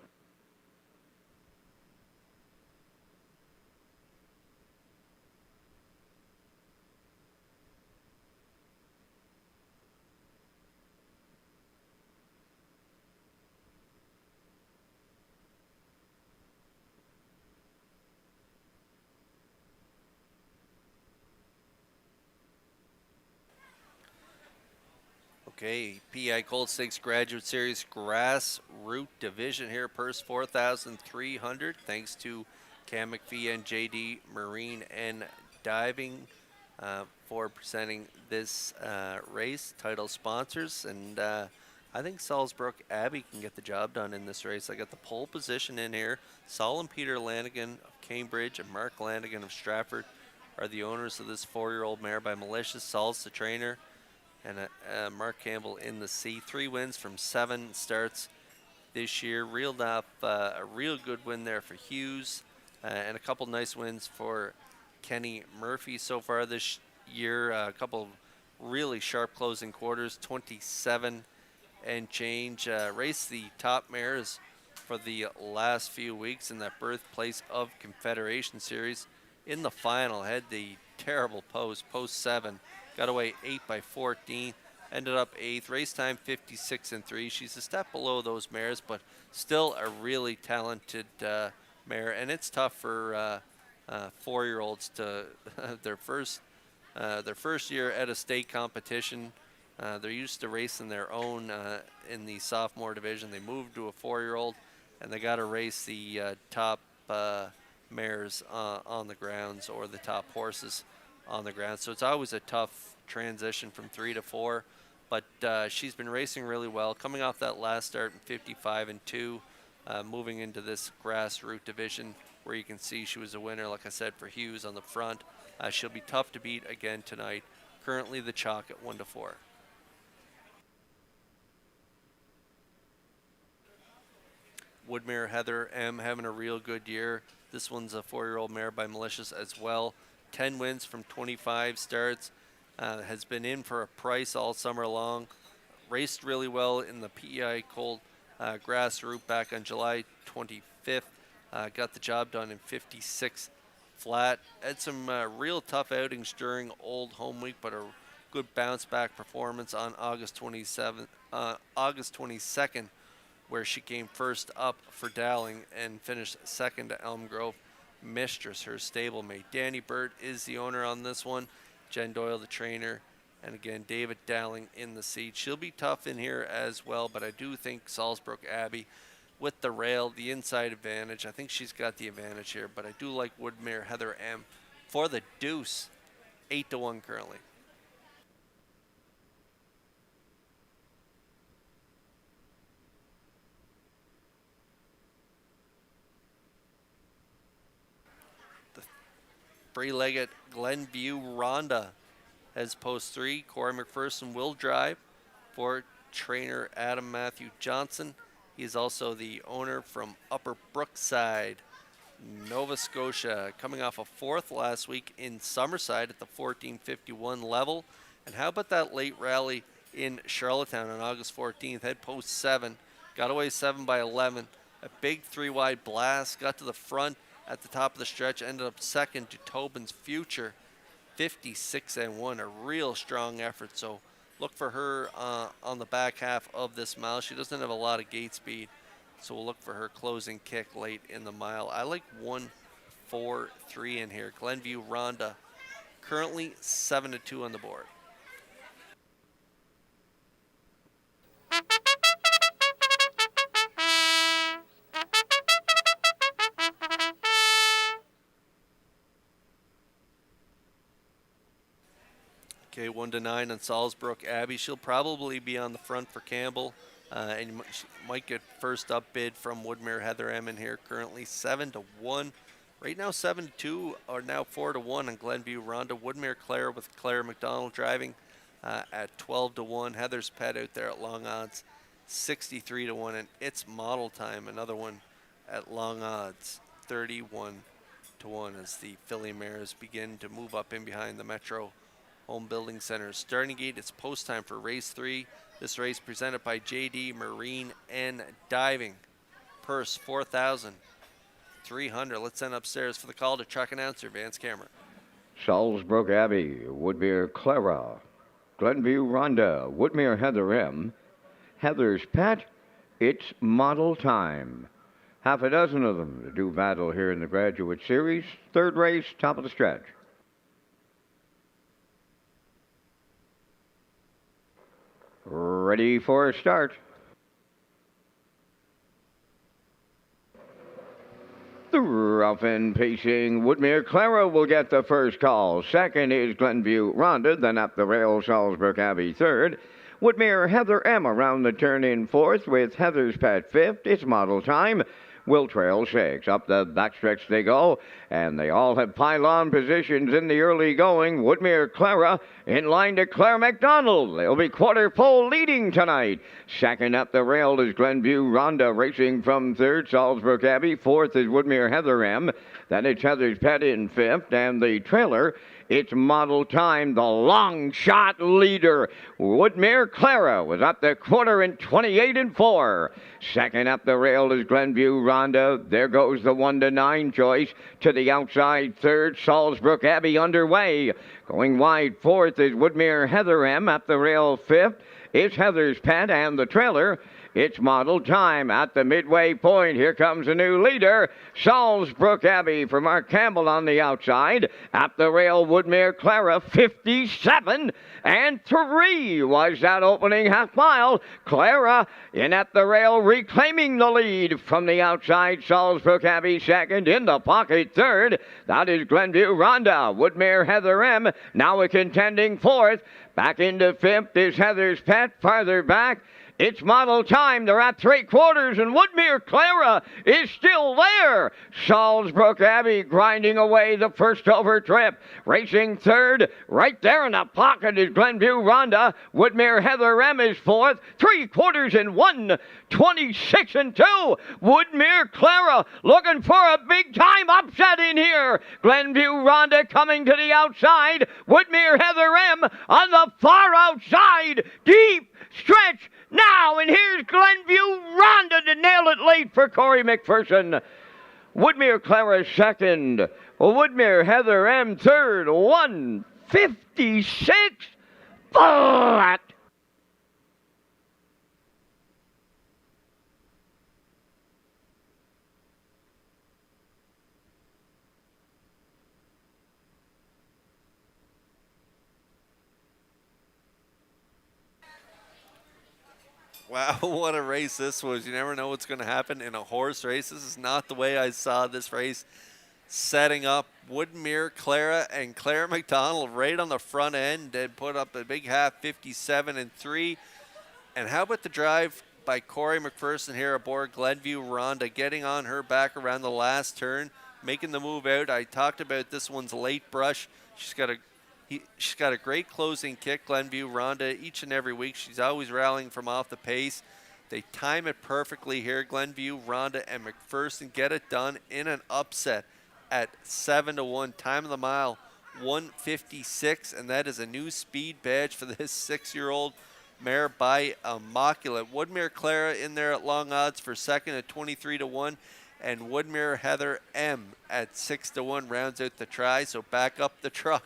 Okay, PI Colt Stakes Graduate Series Grassroot Division here, purse 4,300. Thanks to Cam McPhee and JD Marine and Diving for presenting this race. Title sponsors, and I think Salzbrook Abbey can get the job done in this race. I got the pole position in here. Saul and Peter Lanigan of Cambridge and Mark Lanigan of Stratford are the owners of this 4-year-old mare by Malicious. Saul's the trainer, and Mark Campbell in the C. 3 wins from 7 starts this year. Reeled off a real good win there for Hughes, and a couple nice wins for Kenny Murphy so far this year. A couple of really sharp closing quarters, 27 and change. Raced the top mares for the last few weeks in that birthplace of Confederation Series. In the final, had the terrible post 7. Got away 8 by 14, ended up 8th. Race time 56 and 3. She's a step below those mares, but still a really talented mare. And it's tough for 4-year-olds to their first year at a state competition. They're used to racing their own in the sophomore division. They moved to a 4-year-old, and they got to race the top mares on the grounds, or the top horses on the ground. So it's always a tough transition from 3 to 4, but she's been racing really well, coming off that last start in 55 and 2, moving into this grassroots division where you can see she was a winner, like I said, for Hughes on the front. She'll be tough to beat again tonight. Currently the chalk at 1 to 4. Woodmere Heather M having a real good year. This one's a 4-year-old mare by Malicious as well. 10 wins from 25 starts. Has been in for a price all summer long. Raced really well in the PEI Colt Grassroot back on July 25th. Got the job done in 56 flat. Had some real tough outings during Old Home Week, but a good bounce back performance on August 22nd, where she came first up for Dowling and finished second to Elm Grove Mistress, her stablemate. Danny Burt is the owner on this one. Jen Doyle, the trainer. And again, David Dowling in the seat. She'll be tough in here as well, but I do think Salzbrook Abbey, with the rail, the inside advantage, I think she's got the advantage here, but I do like Woodmere Heather M for the deuce, 8 to 1 currently. Three-legged Glenview Rhonda has post 3. Corey McPherson will drive for trainer Adam Matthew Johnson. He is also the owner from Upper Brookside, Nova Scotia, coming off a 4th last week in Summerside at the 1451 level. And how about that late rally in Charlottetown on August 14th? Had post 7, got away 7 by 11. A big 3-wide blast, got to the front at the top of the stretch, ended up second to Tobin's Future, 56 and 1, a real strong effort. So look for her on the back half of this mile. She doesn't have a lot of gate speed, so we'll look for her closing kick late in the mile. I like 1, 4, 3 in here. Glenview Rhonda, currently 7 to 2 on the board. Okay, 1-9 on Salzbrook Abbey. She'll probably be on the front for Campbell, and she might get first up bid from Woodmere Heather Emmon here. Currently 7-1. Right now 7-2, or now 4-1 on Glenview Ronda. Woodmere Clare with Claire McDonald driving at 12-1. Heather's Pet out there at long odds, 63-1, and It's Model Time, another one at long odds, 31-1, as the filly mares begin to move up in behind the Metro Home Building Center. Starting gate, it's post time for race 3. This race presented by JD Marine and Diving. Purse $4,300. Let's send upstairs for the call to track announcer Vance Cameron. Salzbrook Abbey, Woodmere Clara, Glenview Ronda, Woodmere Heather M, Heather's Pet, It's Model Time. Half a dozen of them to do battle here in the Graduate Series. Third race, top of the stretch. Ready for a start. The rough and pacing Woodmere Clara will get the first call. Second is Glenview Ronda, then up the rail Salzbrook Abbey third. Woodmere Heather M around the turn in fourth with Heather's Pet fifth. It's Model Time. Will trail six. Up the backstretch they go, and they all have pylon positions in the early going. Woodmere Clara in line to Claire McDonald. They'll be quarter pole leading tonight. Second up the rail is Glenview Ronda racing from third. Salzbrook Abbey. Fourth is Woodmere Heather M. Then it's Heather's Pet in fifth, and the trailer, It's Model Time, the long shot leader. Woodmere Clara was up the quarter in 28-4. Second up the rail is Glenview Ronda. There goes the 1-9 choice. To the outside third, Salzbrook Abbey underway. Going wide fourth is Woodmere Heather M. Up the rail fifth. It's Heather's Pet and the trailer. It's Model Time at the midway point. Here comes a new leader. Salzbrook Abbey for Mark Campbell on the outside. Up the rail, Woodmere Clara, 57-3 was that opening half mile. Clara in at the rail, reclaiming the lead from the outside. Salzbrook Abbey second, in the pocket third. That is Glenview Ronda. Woodmere Heather M now a contending fourth. Back into fifth is Heather's Pet. Farther back, It's Model Time. They're at three quarters, and Woodmere Clara is still there. Salzbrook Abbey grinding away the first over trip. Racing third, right there in the pocket is Glenview Ronda. Woodmere Heather M is fourth. 3/4 and 1, 26-2. Woodmere Clara looking for a big-time upset in here. Glenview Ronda coming to the outside. Woodmere Heather M on the far outside. Deep stretch now, and here's Glenview Ronda to nail it late for Corey McPherson. Woodmere Clara second. Woodmere Heather M third. 156 flat. Wow, what a race this was. You never know what's going to happen in a horse race. This is not the way I saw this race setting up. Woodmere Clara and Claire McDonald right on the front end and put up a big half, 57-3. And how about the drive by Corey McPherson here aboard Glenview Ronda, getting on her back around the last turn, making the move out. I talked about this one's late brush. She's got a great closing kick, Glenview Ronda, each and every week. She's always rallying from off the pace. They time it perfectly here. Glenview Ronda and McPherson get it done in an upset at 7-1. Time of the mile, 1:56, and that is a new speed badge for this 6-year-old mare by Immaculate. Woodmere Clara in there at long odds for second at 23-1. And Woodmere Heather M at 6-1 rounds out the try. So back up the truck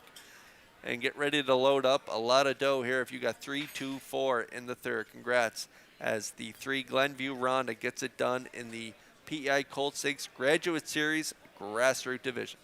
and get ready to load up a lot of dough here if you got 3, 2, 4 in the third. Congrats, as the 3 Glenview Ronda gets it done in the PEI Colt Stakes Graduate Series Grassroots Division.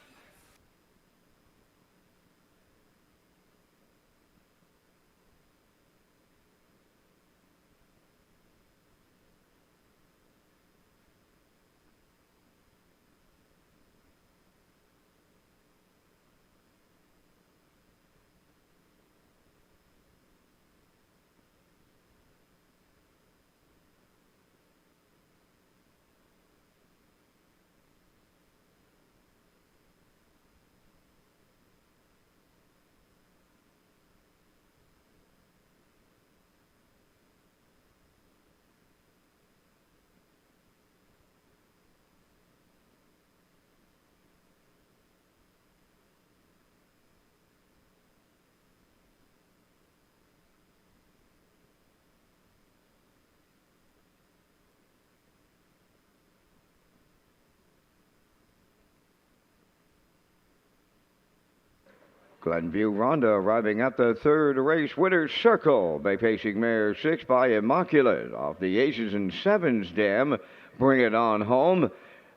Glenview Ronda arriving at the third race winner's circle by pacing mare 6 by Immaculate off the Aces and Sevens dam. Bring It On Home.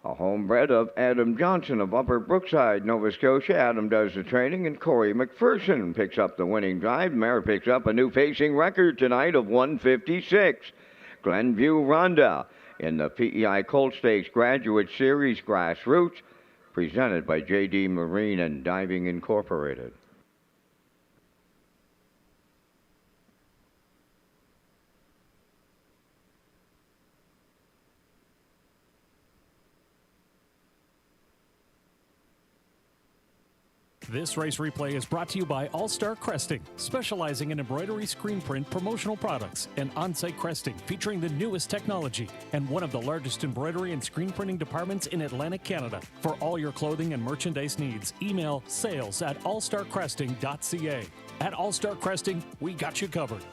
A homebred of Adam Johnson of Upper Brookside, Nova Scotia. Adam does the training, and Corey McPherson picks up the winning drive. Mare picks up a new pacing record tonight of 156. Glenview Ronda in the PEI Colt Stakes Graduate Series Grassroots, presented by J.D. Marine and Diving Incorporated. This race replay is brought to you by All Star Cresting, specializing in embroidery, screen print, promotional products, and on-site cresting featuring the newest technology, and one of the largest embroidery and screen printing departments in Atlantic Canada. For all your clothing and merchandise needs, email sales@allstarcresting.ca. At All Star Cresting, we got you covered.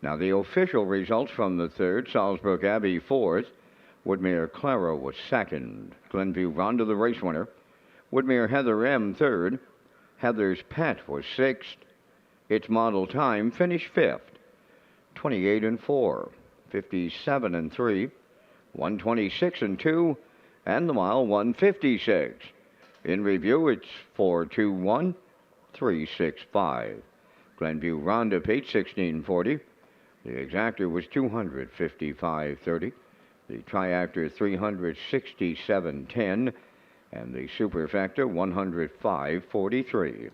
Now the official results from the third: Salzburg Abbey fourth, Woodmere Clara was second, Glenview Ronda the race winner, Woodmere Heather M third, Heather's Pet was sixth, its model time finished fifth, 28 and 4, 57 and 3, 126 and 2, and the mile 156. In review, it's 421, 365. Glenview Ronda paid $16.40. The exactor was $255.30. The triactor $367.10, and the superfecta $105.43.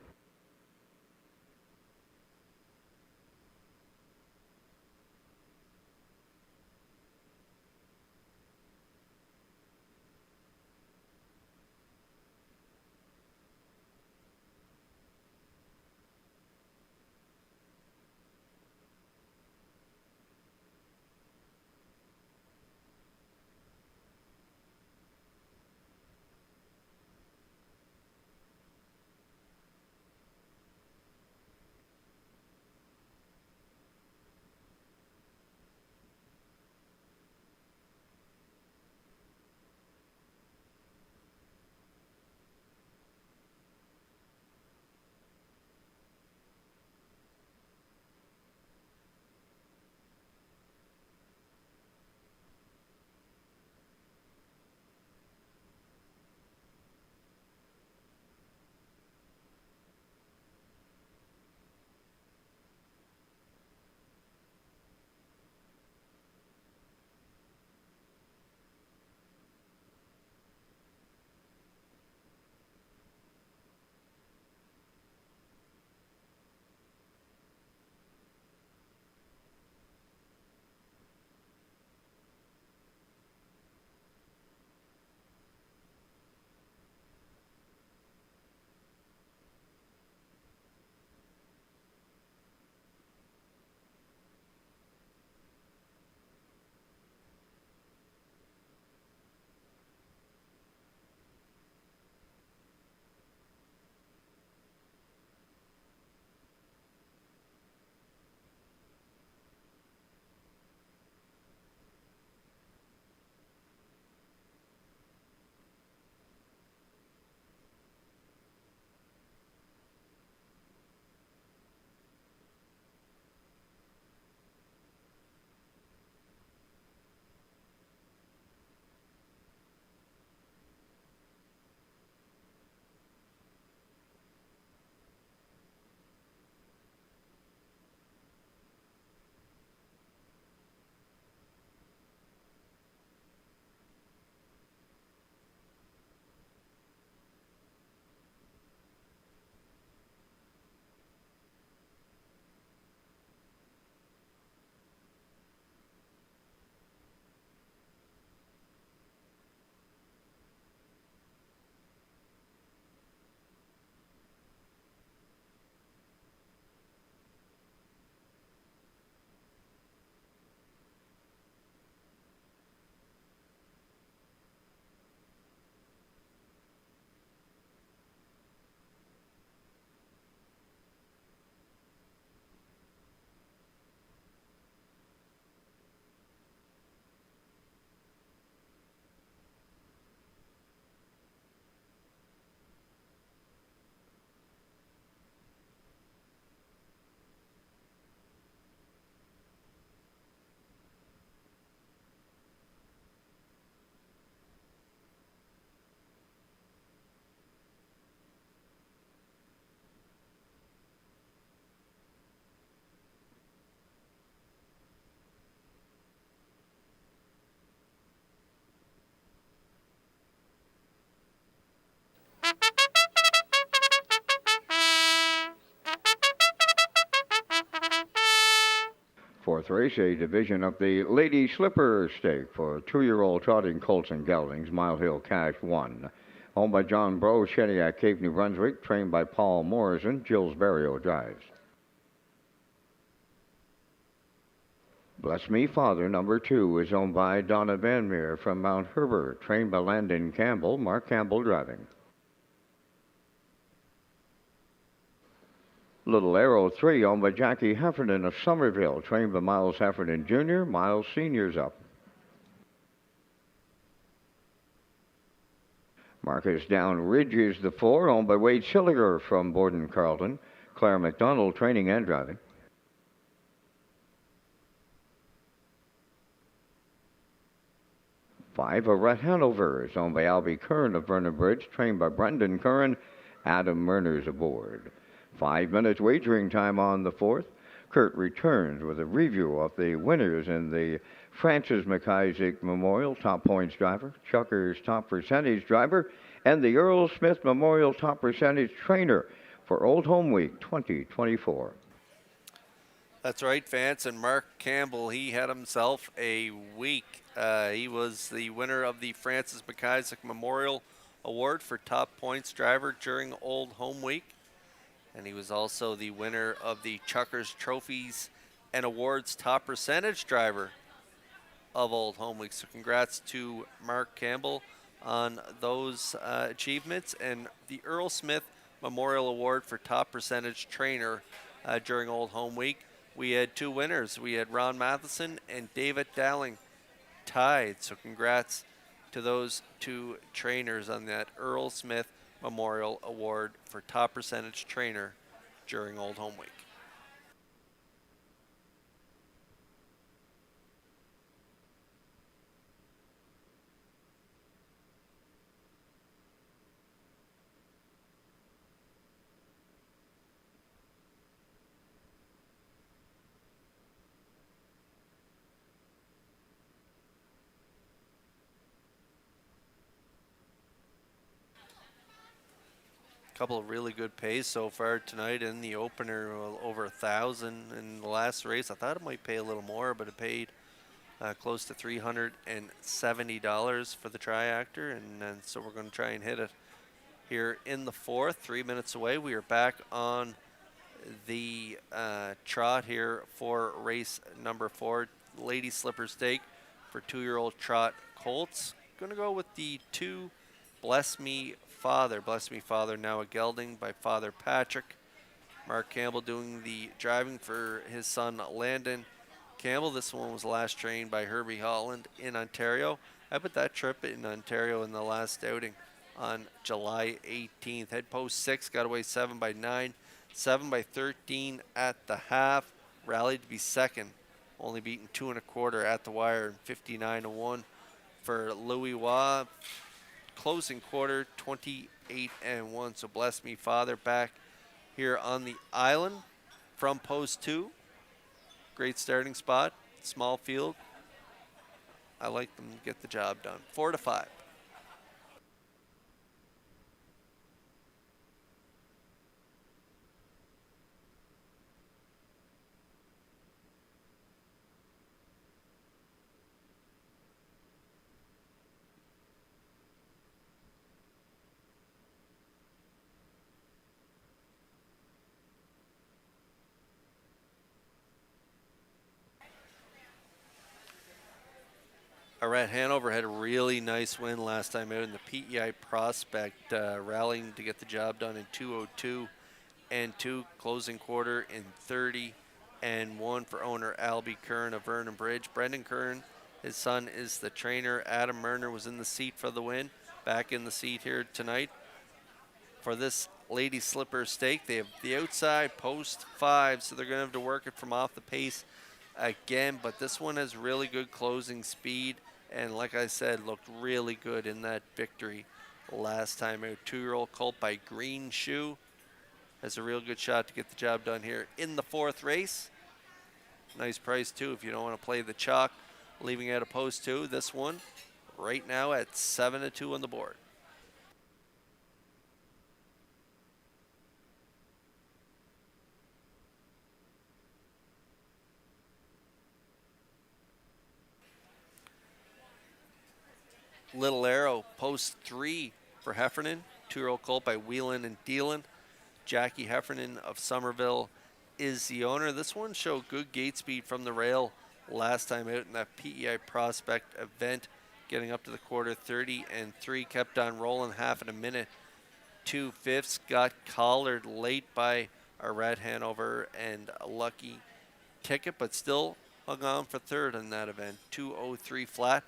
fourth race, a division of the Lady Slipper Stake for 2-year-old trotting colts and geldings. Mile Hill Cash 1. Owned by John Bro, Shediac, Cape, New Brunswick. Trained by Paul Morrison. Jill's Barrio drives. Bless Me Father, number 2, is owned by Donna Van Meer from Mount Herbert. Trained by Landon Campbell. Mark Campbell driving. Little Arrow 3, owned by Jackie Heffernan of Somerville. Trained by Miles Heffernan Jr. Miles Sr.'s up. Marcus Down Ridge is the 4, owned by Wade Silliger from Borden Carlton. Claire McDonald training and driving. Five, Arrett Hanover is owned by Albie Kern of Vernon Bridge. Trained by Brendan Curran. Adam Murners aboard. 5 minutes wagering time on the 4th. Kurt returns with a review of the winners in the Francis McIsaac Memorial Top Points Driver, Chucker's Top Percentage Driver, and the Earl Smith Memorial Top Percentage Trainer for Old Home Week 2024. That's right, Vance. And Mark Campbell, he had himself a week. He was the winner of the Francis McIsaac Memorial Award for Top Points Driver during Old Home Week. And he was also the winner of the Chuckers Trophies and Awards Top Percentage Driver of Old Home Week. So congrats to Mark Campbell on those achievements. And the Earl Smith Memorial Award for Top Percentage Trainer during Old Home Week. We had 2 winners. We had Ron Matheson and David Dowling tied. So congrats to those 2 trainers on that Earl Smith Memorial Award for Top Percentage Trainer during Old Home Week. Couple of really good pays so far tonight in the opener, over 1,000 in the last race. I thought it might pay a little more, but it paid close to $370 for the triactor, and so we're going to try and hit it here in the 4th. 3 minutes away. We are back on the trot here for race number 4, Lady Slipper Stake for 2-year-old trot colts. Going to go with the 2 Bless Me Father. Bless Me Father, now a gelding by Father Patrick. Mark Campbell doing the driving for his son Landon Campbell. This one was last trained by Herbie Holland in Ontario. I put that trip in Ontario in the last outing on July 18th. Head post 6, got away 7 by 9, 7 by 13 at the half. Rallied to be second, only beaten 2 1/4 at the wire, and 59-1 for Louis Waugh. Closing quarter 28-1. So Bless Me Father back here on the island from post 2. Great starting spot, small field. I like them to get the job done. 4-5. Arrett Hanover had a really nice win last time out in the PEI Prospect, rallying to get the job done in 2:02 and 2, closing quarter in 30-1 for owner Albie Kern of Vernon Bridge. Brendan Kern, his son, is the trainer. Adam Murner was in the seat for the win, back in the seat here tonight for this Lady Slipper Stake. They have the outside post 5, so they're going to have to work it from off the pace again, but this one has really good closing speed, and like I said, looked really good in that victory last time out. 2-year-old colt by Green Shoe has a real good shot to get the job done here in the 4th race. Nice price too if you don't want to play the chalk, leaving out a post 2. This one right now at 7-2 on the board. Little Arrow, post 3 for Heffernan. 2-year-old colt by Whelan and Dealin. Jackie Heffernan of Somerville is the owner. This one showed good gate speed from the rail last time out in that PEI Prospect event, getting up to the quarter. 30-3, kept on rolling half in a minute. 2/5 got collared late by a Red Hanover and a Lucky Ticket, but still hung on for third in that event. 2:03 flat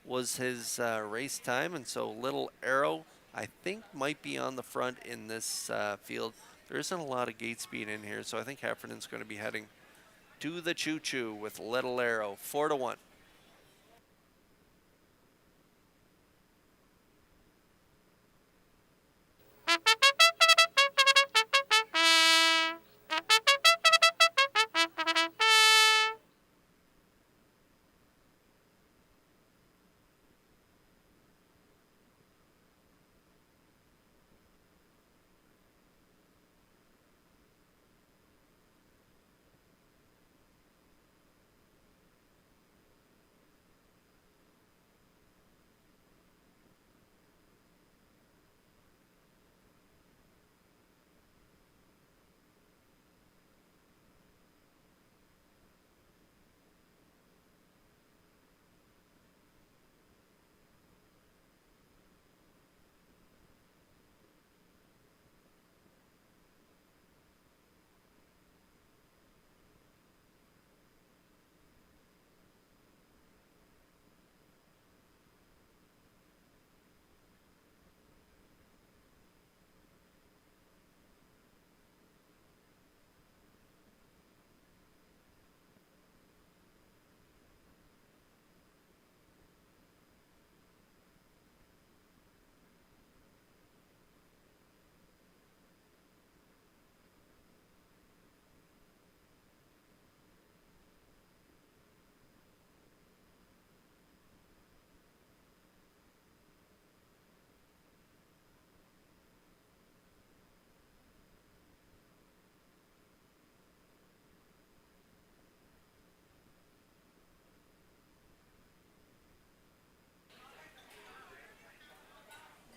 was his race time, and so Little Arrow, I think, might be on the front in this field. There isn't a lot of gate speed in here, so I think Heffernan's going to be heading to the choo-choo with Little Arrow, 4-1.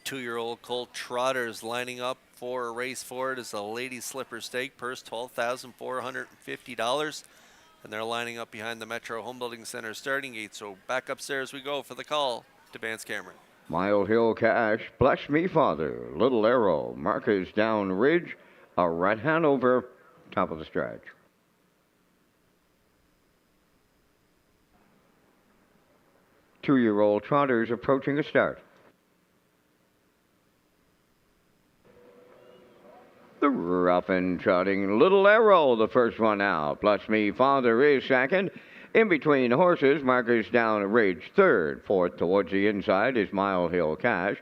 Two-year-old Colt Trotters lining up for a race for it is a Lady Slipper Stake, purse $12,450, and they're lining up behind the Metro Home Building Center starting gate. So back upstairs we go for the call to Vance Cameron. Mile Hill Cash, Bless Me Father, Little Arrow, Marcus Down Ridge, a Red Hanover, top of the stretch. Two-year-old Trotters approaching a start. The rough and trotting Little Arrow, the first one out. Bless Me Father is second. In between horses, Marcus Down Ridge third. Fourth towards the inside is Mile Hill Cash.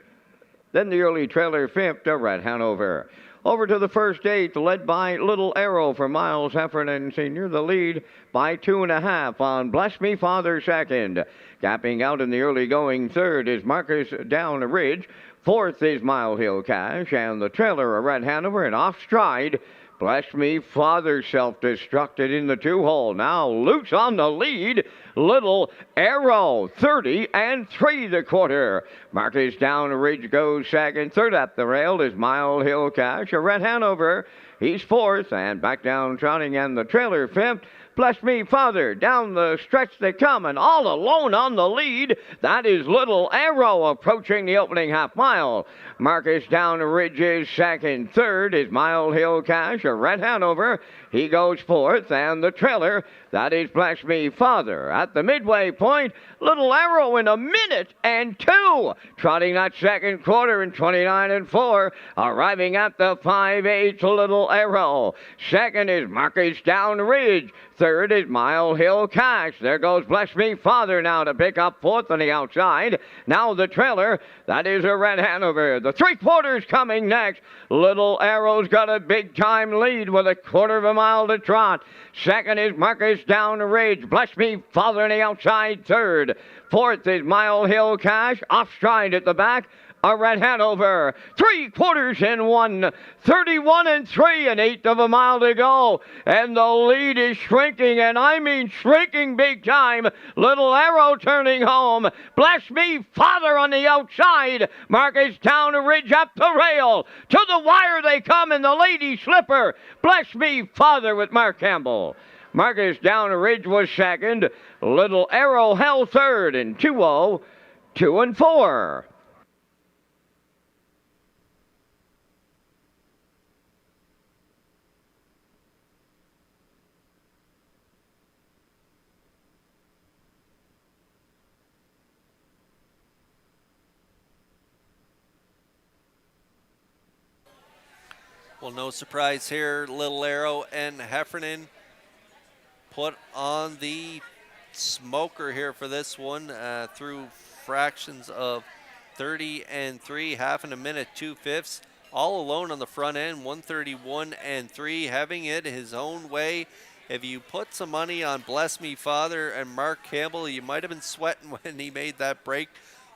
Then the early trailer fifth, a Red Hanover. Over to the first eighth, led by Little Arrow for Miles Heffernan Sr. The lead by 2.5 on Bless Me Father second. Gapping out in the early going third is Marcus Down Ridge. Fourth is Mile Hill Cash, and the trailer a Red Hanover, and off stride. Bless Me Father self-destructed in the two-hole. Now loose on the lead. Little Arrow, 30-3 the quarter. Marcus Down Ridge goes second. Third at the rail is Mile Hill Cash. A Red Hanover, he's fourth. And back down trotting and the trailer fifth. Bless Me Father, down the stretch they come, and all alone on the lead. That is Little Arrow approaching the opening half mile. Marcus Down Ridge is second. Third is Mile Hill Cash, a Red Hanover. He goes fourth, and the trailer, that is Bless Me Father. At the midway point, Little Arrow in 1:02. Trotting that second quarter in 29-4. Arriving at the 5/8, Little Arrow. Second is Marcus Down Ridge. Third is Mile Hill Cash. There goes Bless Me Father now to pick up fourth on the outside. Now the trailer, that is a Red Hanover. The three-quarters coming next. Little Arrow's got a big-time lead with a quarter of a mile to trot. Second is Marcus Down Ridge. Bless Me Father on the outside third. Fourth is Mile Hill Cash. Off stride at the back. are at Hanover. 3/4 in 1, 31 and 3, an eighth of a mile to go. And the lead is shrinking, and I mean shrinking big time. Little Arrow turning home. Bless me, Father on the outside. Marcus down a ridge up the rail. To the wire they come in the Lady Slipper. Bless me, Father with Mark Campbell. Marcus down a ridge was second. Little Arrow held third in 2-0, 2 and 4. Well, no surprise here. Little Arrow and Heffernan put on the smoker here for this one through fractions of 30 and 3, half in a minute, 2/5, all alone on the front end, 131 and 3, having it his own way. If you put some money on Bless Me Father and Mark Campbell, you might have been sweating when he made that break.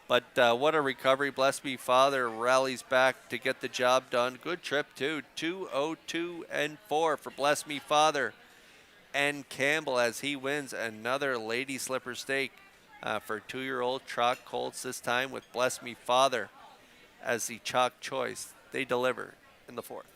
But what a recovery. Bless Me Father rallies back to get the job done. Good trip, too. 2:02 and 4 for Bless Me Father and Campbell as he wins another Lady Slipper stake for 2-year-old Chalk Colts, this time with Bless Me Father as the chalk choice. They deliver in the fourth.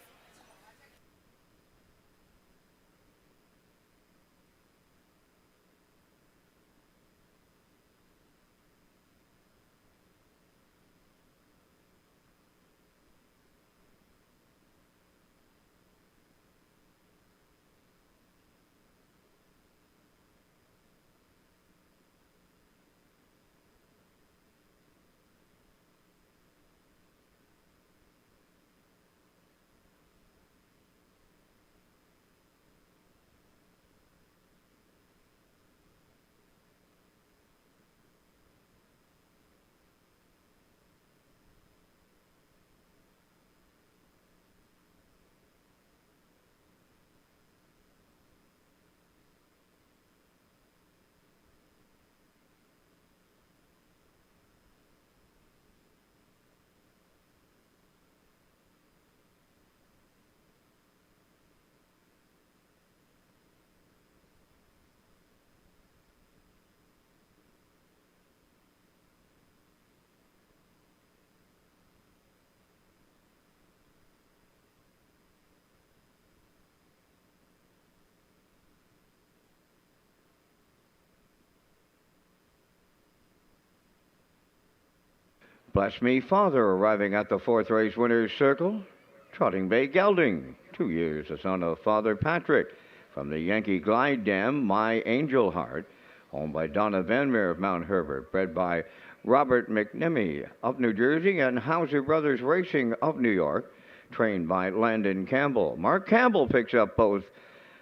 Bless Me Father arriving at the fourth race winner's circle. Trotting Bay Gelding, 2 years, the son of Father Patrick. From the Yankee Glide Dam, My Angel Heart, owned by Donna Vanmere of Mount Herbert, bred by Robert McNimmy of New Jersey and Hauser Brothers Racing of New York, trained by Landon Campbell. Mark Campbell picks up both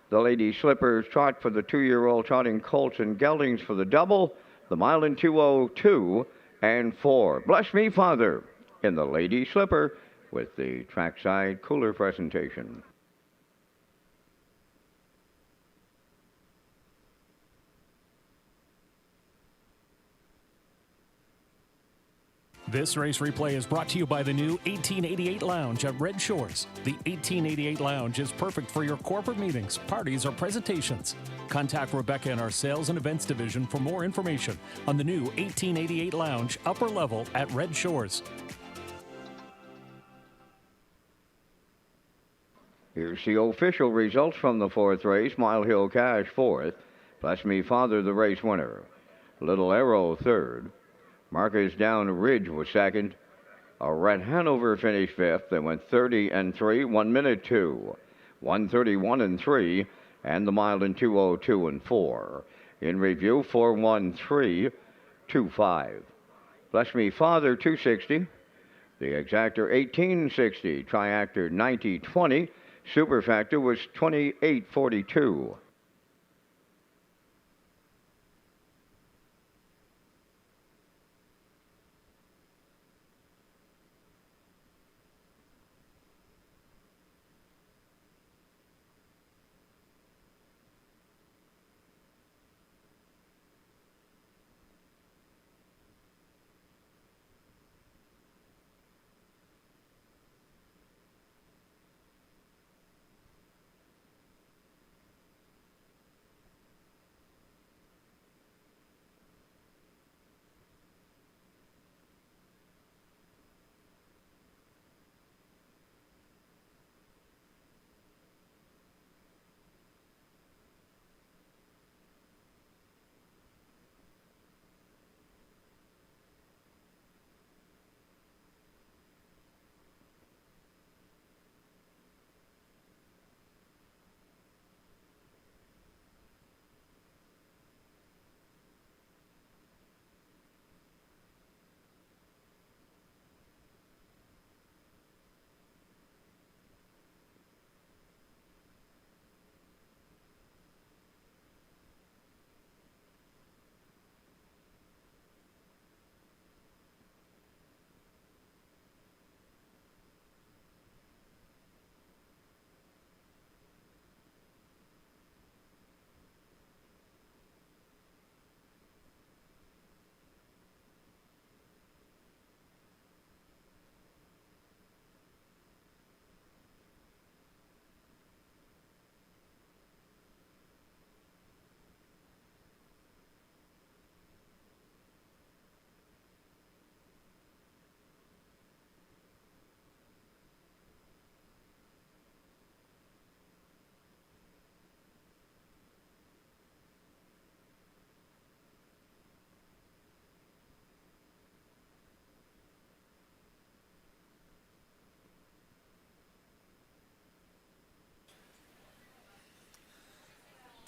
the Lady Slippers trot for the 2-year-old trotting colts and geldings for the double, the mile in 2:02 and 4. Bless Me Father in the Lady Slipper with the trackside cooler presentation. This race replay is brought to you by the new 1888 Lounge at Red Shores. The 1888 Lounge is perfect for your corporate meetings, parties, or presentations. Contact Rebecca in our Sales and Events Division for more information on the new 1888 Lounge upper level at Red Shores. Here's the official results from the fourth race. Mile Hill Cash fourth. Bless Me Father the race winner. Little Arrow third. Marcus Down Ridge was second. Red Hanover finished fifth. They went 30 and 3, 1 minute 2, 131 and 3, and the mile in 2:02 and 4. In review, 41325. Bless Me Father 260. The exactor 1860. Triactor 9020. Superfactor was 2842.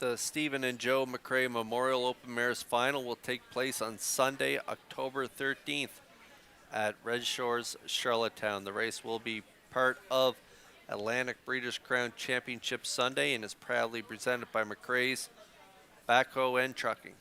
The Stephen and Joe McRae Memorial Open Mares Final will take place on Sunday, October 13th at Redshores, Charlottetown. The race will be part of Atlantic Breeders' Crown Championship Sunday and is proudly presented by McRae's Backhoe and Trucking.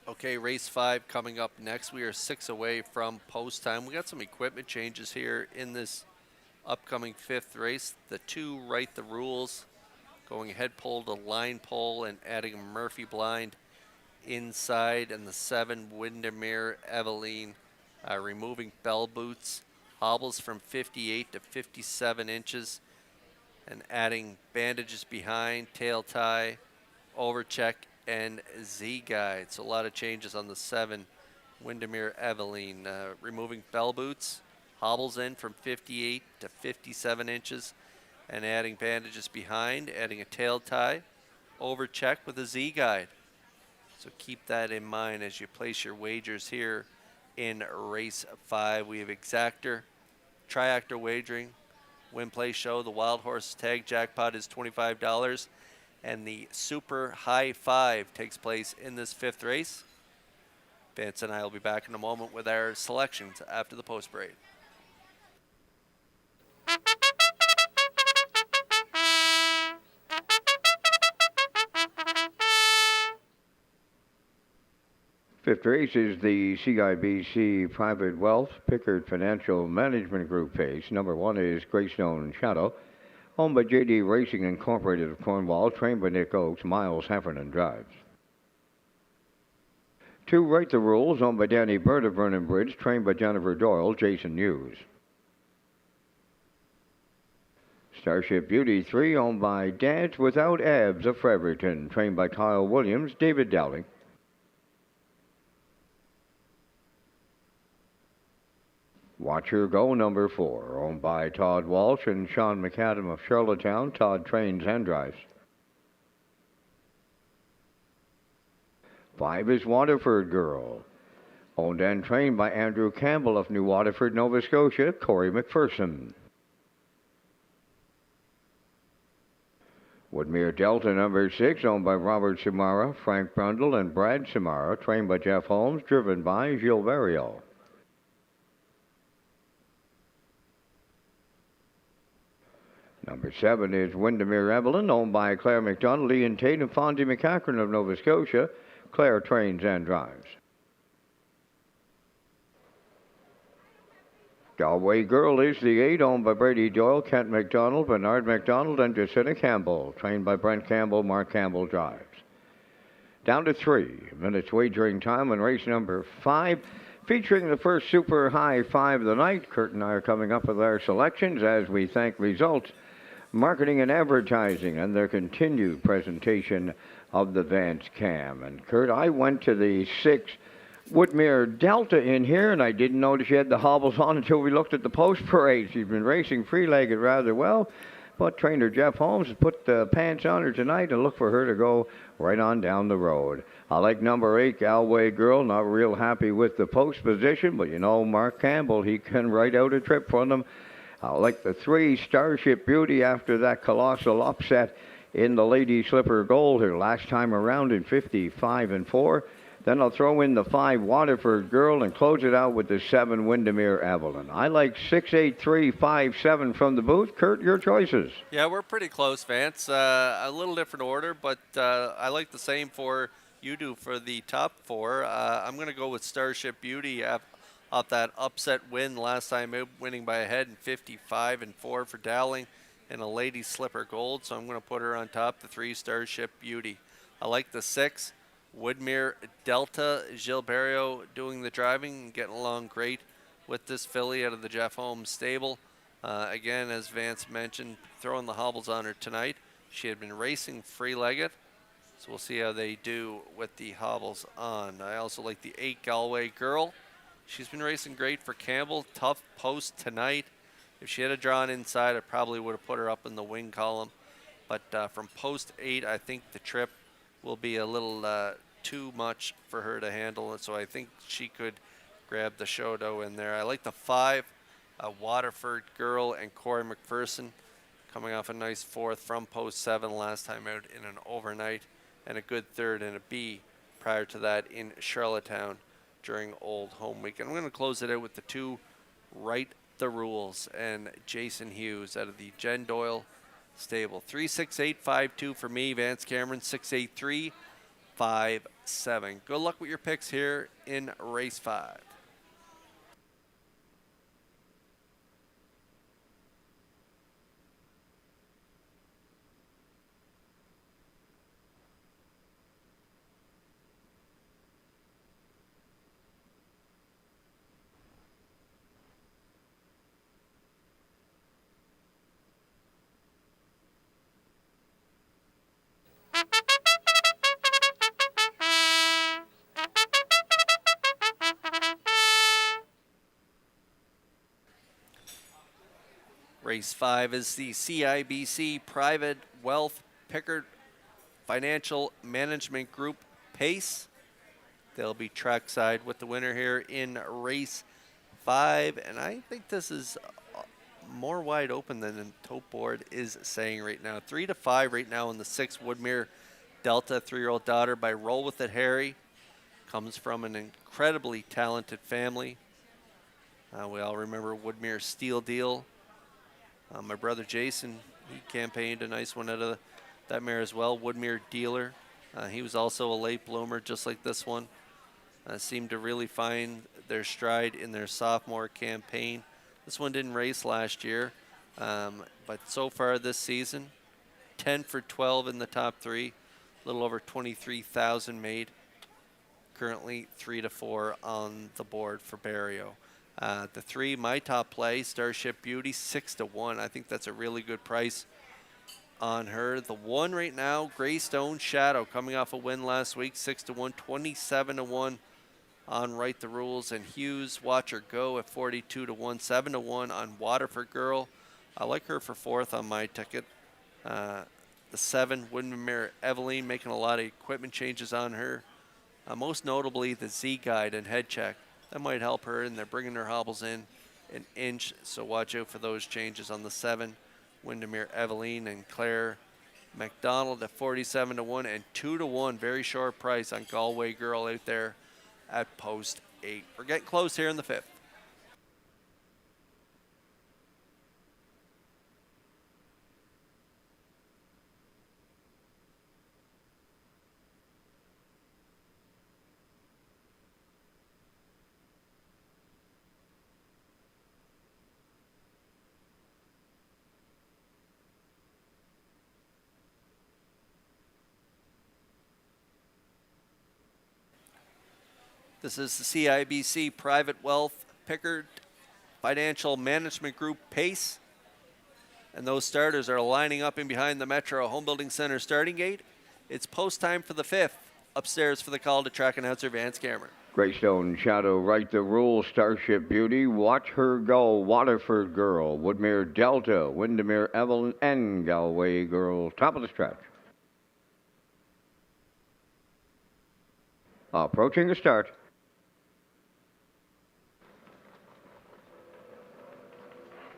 Okay, race 5 coming up next. We are 6 away from post time. We got some equipment changes here in this upcoming 5th race. The 2 Right the Rules going head pole to line pole and adding a Murphy blind inside, and the 7 Windermere Eveline removing bell boots, hobbles from 58 to 57 inches, and adding bandages behind, tail tie, overcheck, and Z-guide. So a lot of changes on the 7 Windermere Eveline, removing bell boots, hobbles in from 58 to 57 inches, and adding bandages behind, adding a tail tie, overcheck with a Z-guide. So keep that in mind as you place your wagers here in race 5. We have exactor, triactor wagering, win play show. The Wild Horse Tag Jackpot is $25, and the Super High Five takes place in this 5th race. Vance and I will be back in a moment with our selections after the post break. Fifth race is the CIBC Private Wealth Pickard Financial Management Group pace. Number 1 is Greystone Shadow, owned by JD Racing Incorporated of Cornwall, trained by Nick Oakes. Miles Heffernan drives. 2 Right the Rules, owned by Danny Bird of Vernon Bridge, trained by Jennifer Doyle. Jason Hughes. Starship Beauty 3, owned by Dance Without Abs of Fredericton, trained by Kyle Williams. David Dowling. Watch Her Go, number 4, owned by Todd Walsh and Sean McAdam of Charlottetown. Todd trains and drives. 5 is Waterford Girl, owned and trained by Andrew Campbell of New Waterford, Nova Scotia. Corey McPherson. Woodmere Delta, number 6, owned by Robert Samara, Frank Brundle, and Brad Samara, trained by Jeff Holmes, driven by Gilles Barrio. Number 7 is Windermere Evelyn, owned by Claire McDonald, Ian Tate, and Fonzie McCachran of Nova Scotia. Claire trains and drives. Galway Girl is the 8, owned by Brady Doyle, Kent McDonald, Bernard McDonald, and Jacinta Campbell, trained by Brent Campbell. Mark Campbell drives. Down to 3 minutes wagering time on race number 5, featuring the first Super High 5 of the night. Kurt and I are coming up with our selections as we thank Results Marketing and Advertising and their continued presentation of the Vance Cam. And Kurt, I went to the 6 Woodmere Delta in here, and I didn't notice she had the hobbles on until we looked at the post parade. She's been racing free-legged rather well, but trainer Jeff Holmes has put the pants on her tonight and look for her to go right on down the road. I like number 8, Galway Girl. Not real happy with the post position, but you know Mark Campbell, he can write out a trip for them. I like the 3, Starship Beauty, after that colossal upset in the Lady Slipper Gold her last time around in 55-4. Then I'll throw in the 5, Waterford Girl, and close it out with the 7, Windermere Evelyn. I like 6, 8, 3, 5, 7 from the booth. Kurt, your choices. Yeah, we're pretty close, Vance. A little different order, but I like the same for you do for the top 4. I'm going to go with Starship Beauty off that upset win last time out, winning by a head, and 55-4 for Dowling, and a Lady Slipper Gold. So I'm going to put her on top, the 3 Starship Beauty. I like the 6 Woodmere Delta. Gilberto doing the driving and getting along great with this filly out of the Jeff Holmes stable. Again, as Vance mentioned, throwing the hobbles on her tonight. She had been racing free-legged, so we'll see how they do with the hobbles on. I also like the 8 Galway Girl. She's been racing great for Campbell. Tough post tonight. If she had a drawn inside, I probably would have put her up in the wing column. But from post 8, I think the trip will be a little too much for her to handle. And so I think she could grab the show dough in there. I like the 5 Waterford Girl and Corey McPherson, coming off a nice 4th from post 7 last time out in an overnight, and a good 3rd and a B prior to that in Charlottetown during Old Home Week. And I'm going to close it out with the 2 Right the Rules and Jason Hughes out of the Jen Doyle stable. 36852 for me, Vance Cameron 68357. Good luck with your picks here in race 5. Race 5 is the CIBC Private Wealth Pickard Financial Management Group Pace. They'll be trackside with the winner here in race 5. And I think this is more wide open than the tote board is saying right now. 3-5 right now in the 6 Woodmere Delta, 3-year-old daughter by Roll With It Harry. Comes from an incredibly talented family. We all remember Woodmere Steel Deal. My brother Jason, he campaigned a nice one out of that mare as well. Woodmere Dealer. He was also a late bloomer, just like this one. Seemed to really find their stride in their sophomore campaign. This one didn't race last year, but so far this season, 10 for 12 in the top 3, a little over 23,000 made. Currently 3-4 on the board for Barrio. The 3, my top play, Starship Beauty, 6-1. I think that's a really good price on her. The 1 right now, Greystone Shadow, coming off a win last week, 6-1, 27-1 on Right the Rules. And Hughes, Watch Her Go at 42-1, 7-1 on Waterford Girl. I like her for 4th on my ticket. The 7, Woodmere Eveline, making a lot of equipment changes on her. Most notably, the Z Guide and Head Check. That might help her, and they're bringing her hobbles in an inch, so watch out for those changes on the 7. Windermere Eveline and Claire McDonald at 47-1 and 2-1, very short price on Galway Girl out there at post 8. We're getting close here in the 5th. This is the CIBC Private Wealth Pickard Financial Management Group Pace. And those starters are lining up in behind the Metro Home Building Center starting gate. It's post time for the 5th. Upstairs for the call to track announcer Vance Cameron. Greystone Shadow, Right the Rules, Starship Beauty, Watch Her Go, Waterford Girl, Woodmere Delta, Windermere Evelyn, and Galway Girl. Top of the stretch. Approaching the start.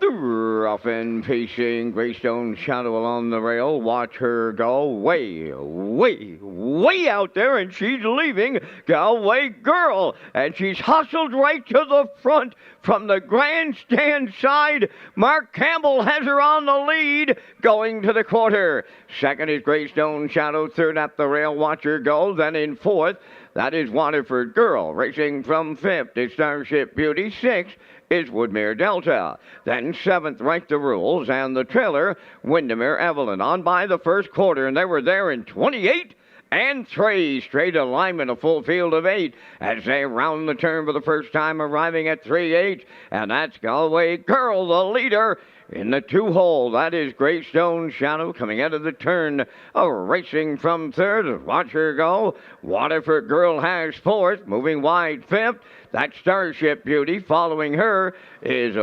The rough and pacing Greystone Shadow along the rail. Watch her go way, way, way out there, and she's leaving Galway Girl. And she's hustled right to the front from the grandstand side. Mark Campbell has her on the lead going to the quarter. Second is Greystone Shadow. Third at the rail. Watch her go. Then in 4th, That is Waterford Girl. Racing from 5th is Starship Beauty. 6th is Woodmere Delta. Then 7th, Right the Rules, and the trailer, Windermere Evelyn. On by the first quarter, and they were there in 28 and 3. Straight alignment, a full field of 8 as they round the turn for the first time, arriving at 3-8. And that's Galway Girl, the leader. In the 2-hole, that is Greystone Shadow coming out of the turn, racing from 3rd. Watch her go. Waterford Girl has 4th, moving wide 5th. That's Starship Beauty. Following her is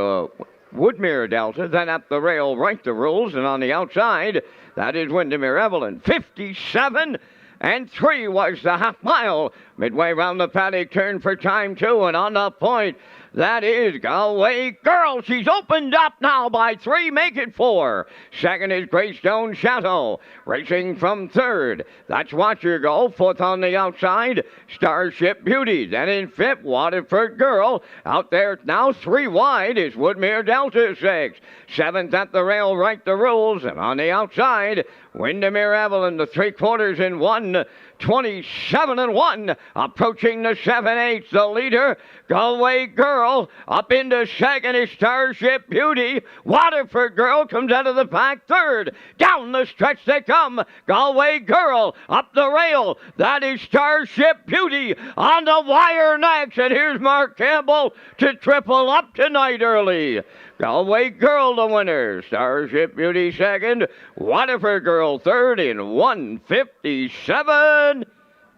Woodmere Delta. Then up the rail, Right the Rules, and on the outside, that is Windermere Evelyn. 57 and 3 was the half mile. Midway round the paddock, turn for time 2, and on the point, that is Galway Girl. She's opened up now by 3, make it 4. Second is Greystone Shadow, racing from 3rd. That's Watch Her Go. 4th on the outside, Starship Beauty. Then in 5th, Waterford Girl. Out there now 3 wide is Woodmere Delta 6. 7th at the rail, Right the Rules. And on the outside, Windermere Evelyn, the 3/4 in 1. 27 and 1, approaching the 7/8. The leader, Galway Girl. Up into second is Starship Beauty. Waterford Girl comes out of the pack 3rd. Down the stretch they come. Galway Girl up the rail. That is Starship Beauty on the wire next. And here's Mark Campbell to triple up tonight early. Galway Girl the winner. Starship Beauty second. Waterford Girl third in 157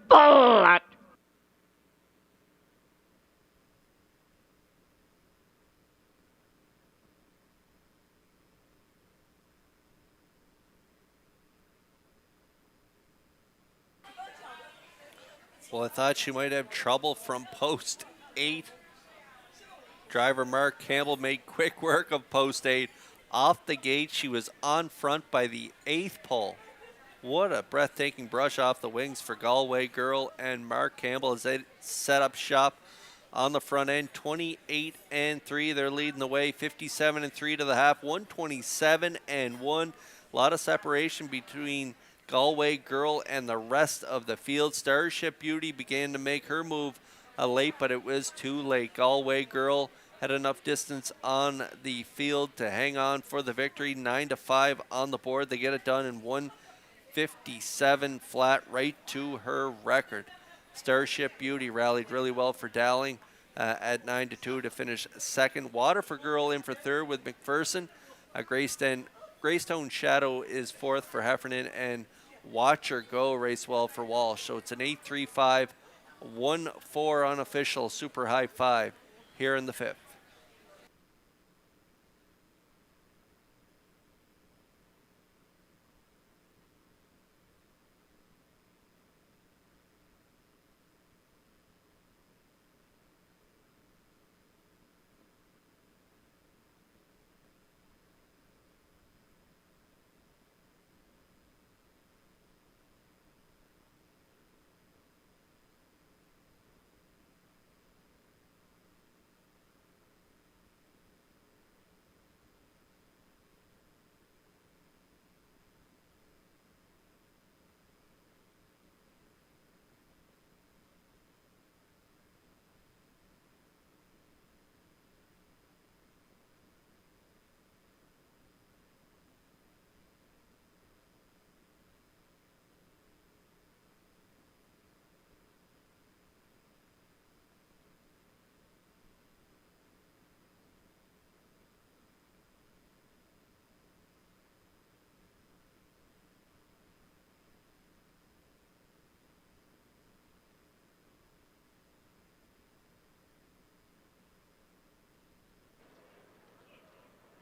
flat. Well, I thought she might have trouble from post 8. Driver Mark Campbell made quick work of post 8. Off the gate, she was on front by the 8th pole. What a breathtaking brush off the wings for Galway Girl and Mark Campbell as they set up shop on the front end. 28 and 3, they're leading the way. 57 and 3 to the half. 127 and 1. A lot of separation between Galway Girl and the rest of the field. Starship Beauty began to make her move late, but it was too late. Galway Girl had enough distance on the field to hang on for the victory. 9-5 on the board. They get it done in 1:57 flat, right to her record. Starship Beauty rallied really well for Dowling at 9-2 to finish second. Waterford Girl in for third with McPherson. Greystone Shadow is fourth for Heffernan, and Watch Her Go race well for Walsh. So it's an 8-3-5, 1-4 unofficial super high 5 here in the fifth.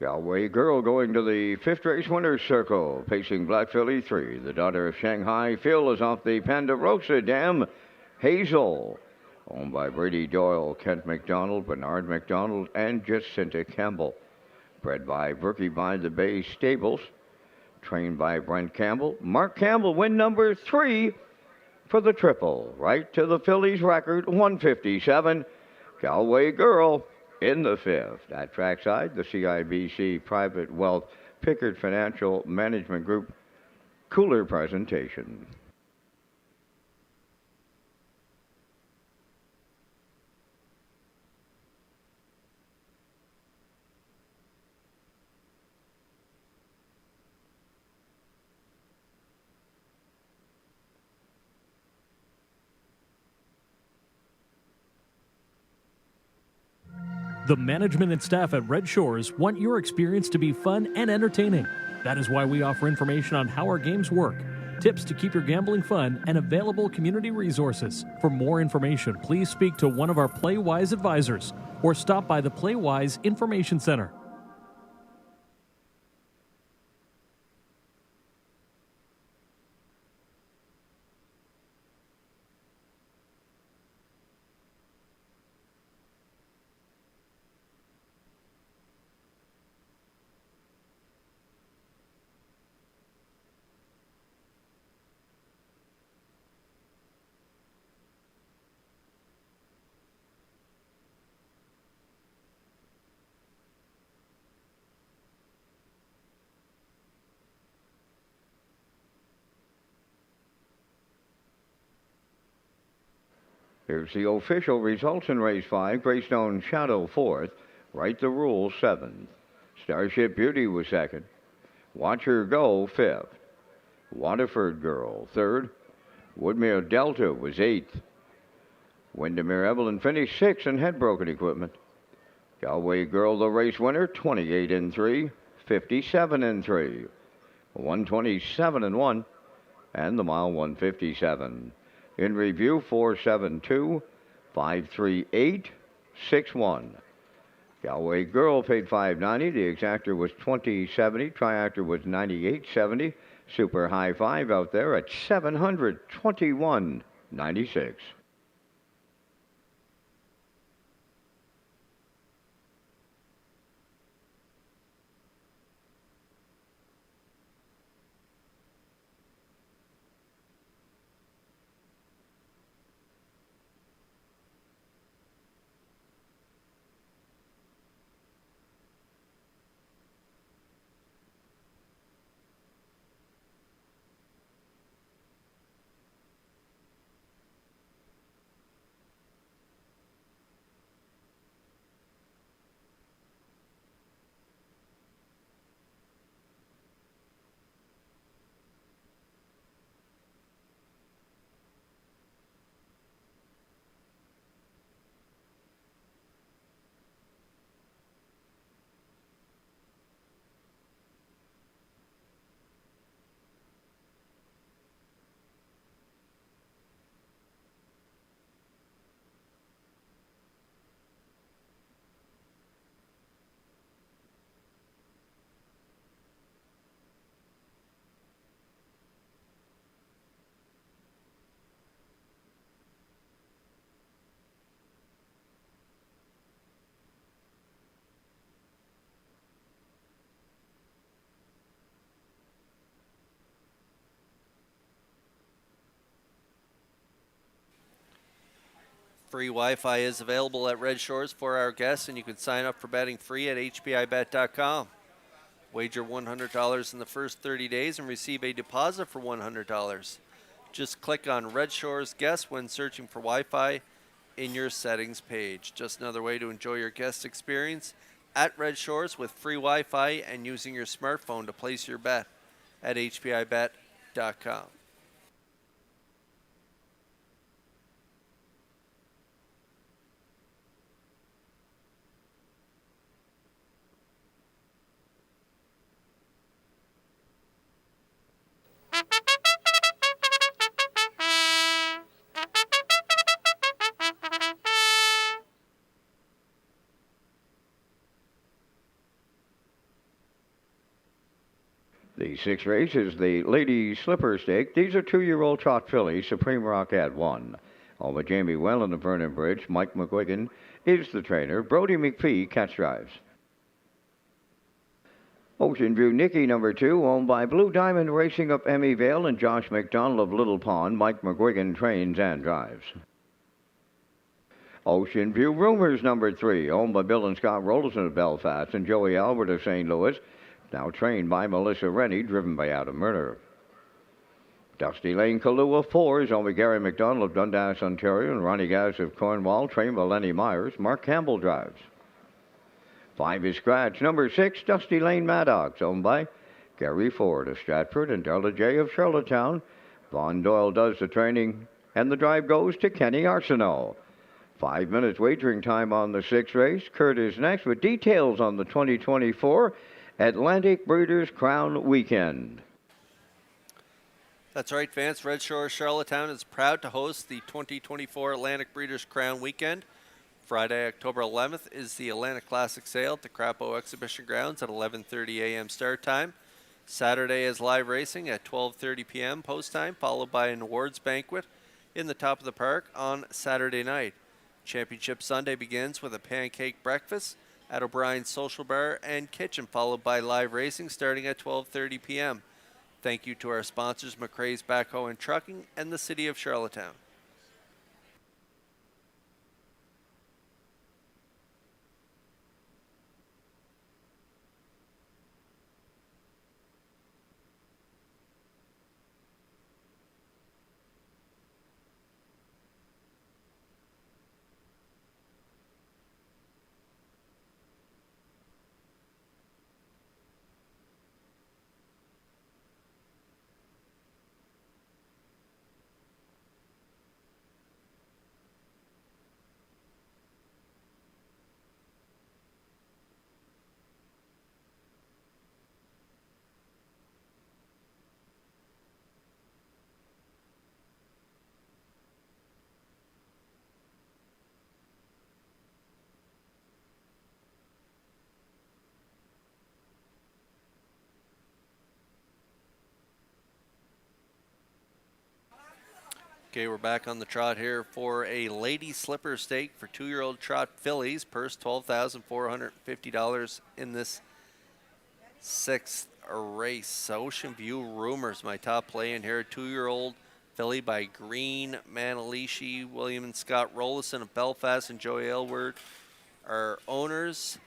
Galway Girl going to the fifth race winner's circle, pacing Black Filly 3. The daughter of Shanghai Phil is off the Ponderosa Dam. Hazel, owned by Brady Doyle, Kent McDonald, Bernard McDonald, and Jacinta Campbell. Bred by Berkey by the Bay Stables. Trained by Brent Campbell. Mark Campbell, win number 3 for the triple. Right to the Phillies record, 157. Galway Girl in the fifth. At trackside, the CIBC Private Wealth Pickard Financial Management Group cooler presentation. The management and staff at Red Shores want your experience to be fun and entertaining. That is why we offer information on how our games work, tips to keep your gambling fun, and available community resources. For more information, please speak to one of our PlayWise advisors or stop by the PlayWise Information Center. Here's the official results in Race 5. Greystone Shadow 4th. Right the Rule 7th. Starship Beauty was 2nd. Watch Her Go 5th. Waterford Girl 3rd. Woodmere Delta was 8th. Windermere Evelyn finished 6th and had broken equipment. Galway Girl, the race winner, 28 and 3, 57 and 3, 127 and 1, and the mile 157. In review, 472, 538, 61. Galway Girl paid $5.90. The exactor was $20.70. Triactor was $98.70. Super High Five out there at $721.96. Free Wi-Fi is available at Red Shores for our guests, and you can sign up for betting free at hpibet.com. Wager $100 in the first 30 days and receive a deposit for $100. Just click on Red Shores Guest when searching for Wi-Fi in your settings page. Just another way to enjoy your guest experience at Red Shores with free Wi-Fi and using your smartphone to place your bet at hpibet.com. The sixth race is the Lady Slipper Stake. These are 2-year-old trot fillies. Supreme Rock at 1. All but Jamie Wellen of Vernon Bridge. Mike McGuigan is the trainer. Brody McPhee catch drives. Ocean View Nicky number 2, owned by Blue Diamond Racing up Emmy Vale and Josh McDonald of Little Pond. Mike McGuigan trains and drives. Ocean View Rumors number 3, owned by Bill and Scott Rollerson of Belfast and Joey Albert of St. Louis. Now trained by Melissa Rennie, driven by Adam Murner. Dusty Lane Kahlua 4 is owned by Gary McDonald of Dundas, Ontario, and Ronnie Gass of Cornwall, trained by Lenny Myers. Mark Campbell drives. 5 is Scratch. Number 6, Dusty Lane Maddox, owned by Gary Ford of Stratford and Darla J. of Charlottetown. Vaughn Doyle does the training, and the drive goes to Kenny Arsenault. 5 minutes wagering time on the sixth race. Kurt is next with details on the 2024 Atlantic Breeders' Crown Weekend. That's right, Vance. Red Shores Charlottetown is proud to host the 2024 Atlantic Breeders' Crown Weekend. Friday, October 11th is the Atlantic Classic Sale at the Crapo Exhibition Grounds at 11:30 a.m. start time. Saturday is live racing at 12:30 p.m. post time, followed by an awards banquet in the top of the park on Saturday night. Championship Sunday begins with a pancake breakfast at O'Brien's Social Bar and Kitchen, followed by live racing starting at 12:30 p.m. Thank you to our sponsors, McRae's Backhoe and Trucking and the City of Charlottetown. Okay, we're back on the trot here for a Lady Slipper stake for 2-year-old trot fillies. Purse $12,450 in this sixth race. Ocean View Rumors, my top play in here. 2-year-old filly by Green Manalishi. William and Scott Rollison of Belfast and Joey Aylward are owners.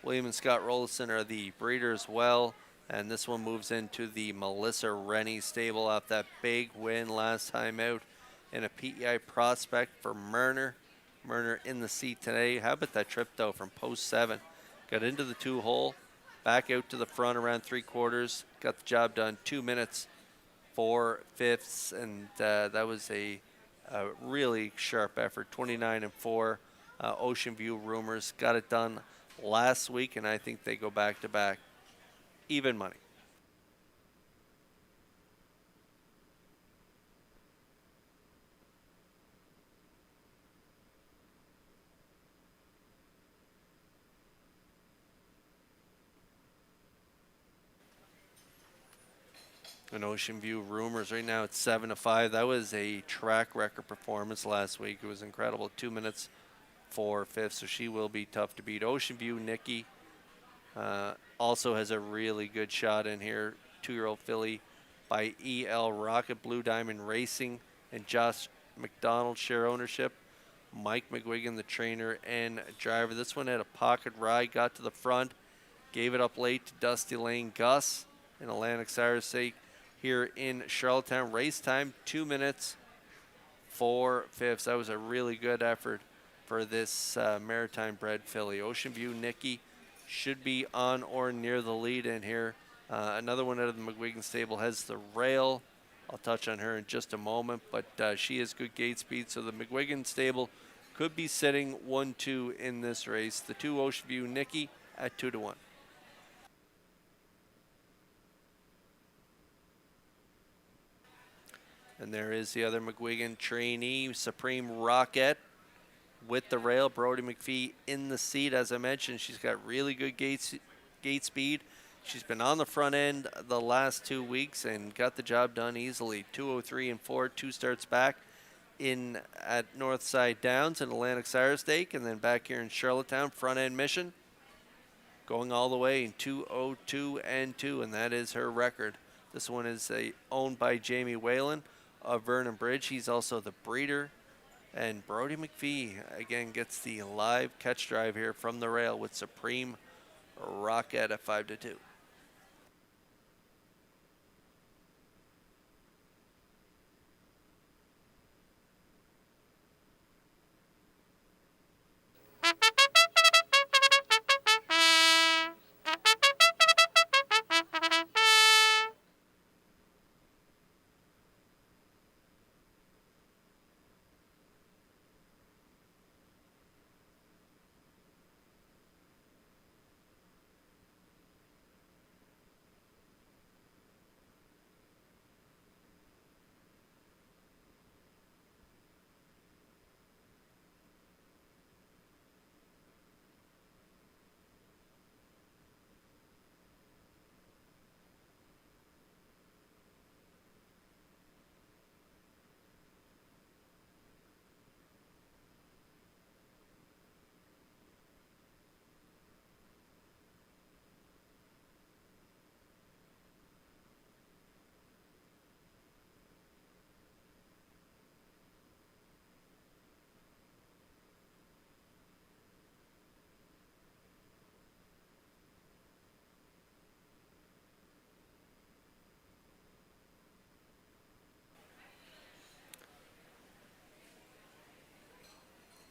William and Scott Rollison are the breeder as well. And this one moves into the Melissa Rennie stable off that big win last time out in a PEI prospect for Murner. Murner in the seat today. How about that trip, though, from post 7? Got into the 2-hole, back out to the front around 3/4. Got the job done. 2 minutes, 4/5, and that was a really sharp effort. 29-4. Ocean View Rumors got it done last week, and I think they go back-to-back. Even money. And Ocean View Rumors right now it's 7-5. That was a track record performance last week. It was incredible. 2 minutes, 4/5. So she will be tough to beat. Ocean View Nikki also has a really good shot in here. 2-year-old filly by E.L. Rocket. Blue Diamond Racing and Josh McDonald share ownership. Mike McGuigan, the trainer and driver. This one had a pocket ride, got to the front, gave it up late to Dusty Lane Gus in Atlantic Cyrus sake here in Charlottetown. Race time, 2 minutes, 4/5. That was a really good effort for this maritime bred filly. Ocean View Nikki should be on or near the lead in here. Another one out of the McGuigan stable has the rail. I'll touch on her in just a moment, but she has good gate speed, so the McGuigan stable could be sitting 1-2 in this race. The 2 Ocean View Nikki at 2-1. And there is the other McGuigan trainee, Supreme Rocket, with the rail. Brody McPhee in the seat. As I mentioned, she's got really good gate speed. She's been on the front end the last 2 weeks and got the job done easily. 2:03-4, 2 starts back in at Northside Downs and Atlantic Cyrus Stake, and then back here in Charlottetown, front end mission, going all the way in 2:02-2, and that is her record. This one is owned by Jamie Whalen of Vernon Bridge. He's also the breeder. And Brody McPhee, again, gets the live catch drive here from the rail with Supreme Rocket at 5-2.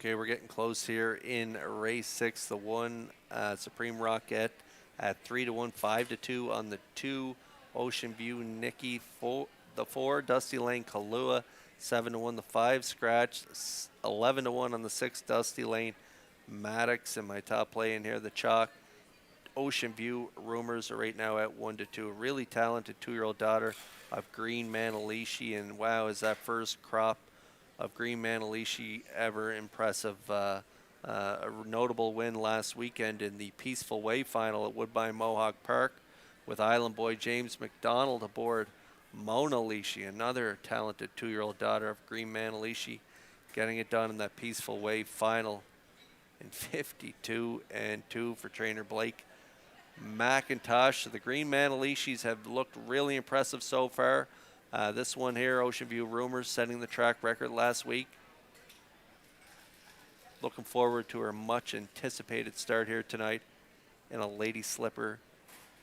Okay, we're getting close here in race 6. The 1 Supreme Rocket at 3-1, 5-2 on the 2 Ocean View Nikki. The 4 Dusty Lane Kahlua, 7-1. The 5 Scratch, 11-1 on the 6 Dusty Lane Maddox. And my top play in here, the chalk Ocean View Rumors are right now at 1-2. A really talented 2-year-old daughter of Green Manalishi, and wow, is that first crop of Green Manalishi ever impressive. A notable win last weekend in the Peaceful Way final at Woodbine Mohawk Park with Island Boy James McDonald aboard Mona Lishi, another talented 2-year-old daughter of Green Manalishi, getting it done in that Peaceful Way final in 52-2 for trainer Blake McIntosh. So the Green Manalishis have looked really impressive so far. This one here, Ocean View Rumors, setting the track record last week. Looking forward to her much anticipated start here tonight in a Lady Slipper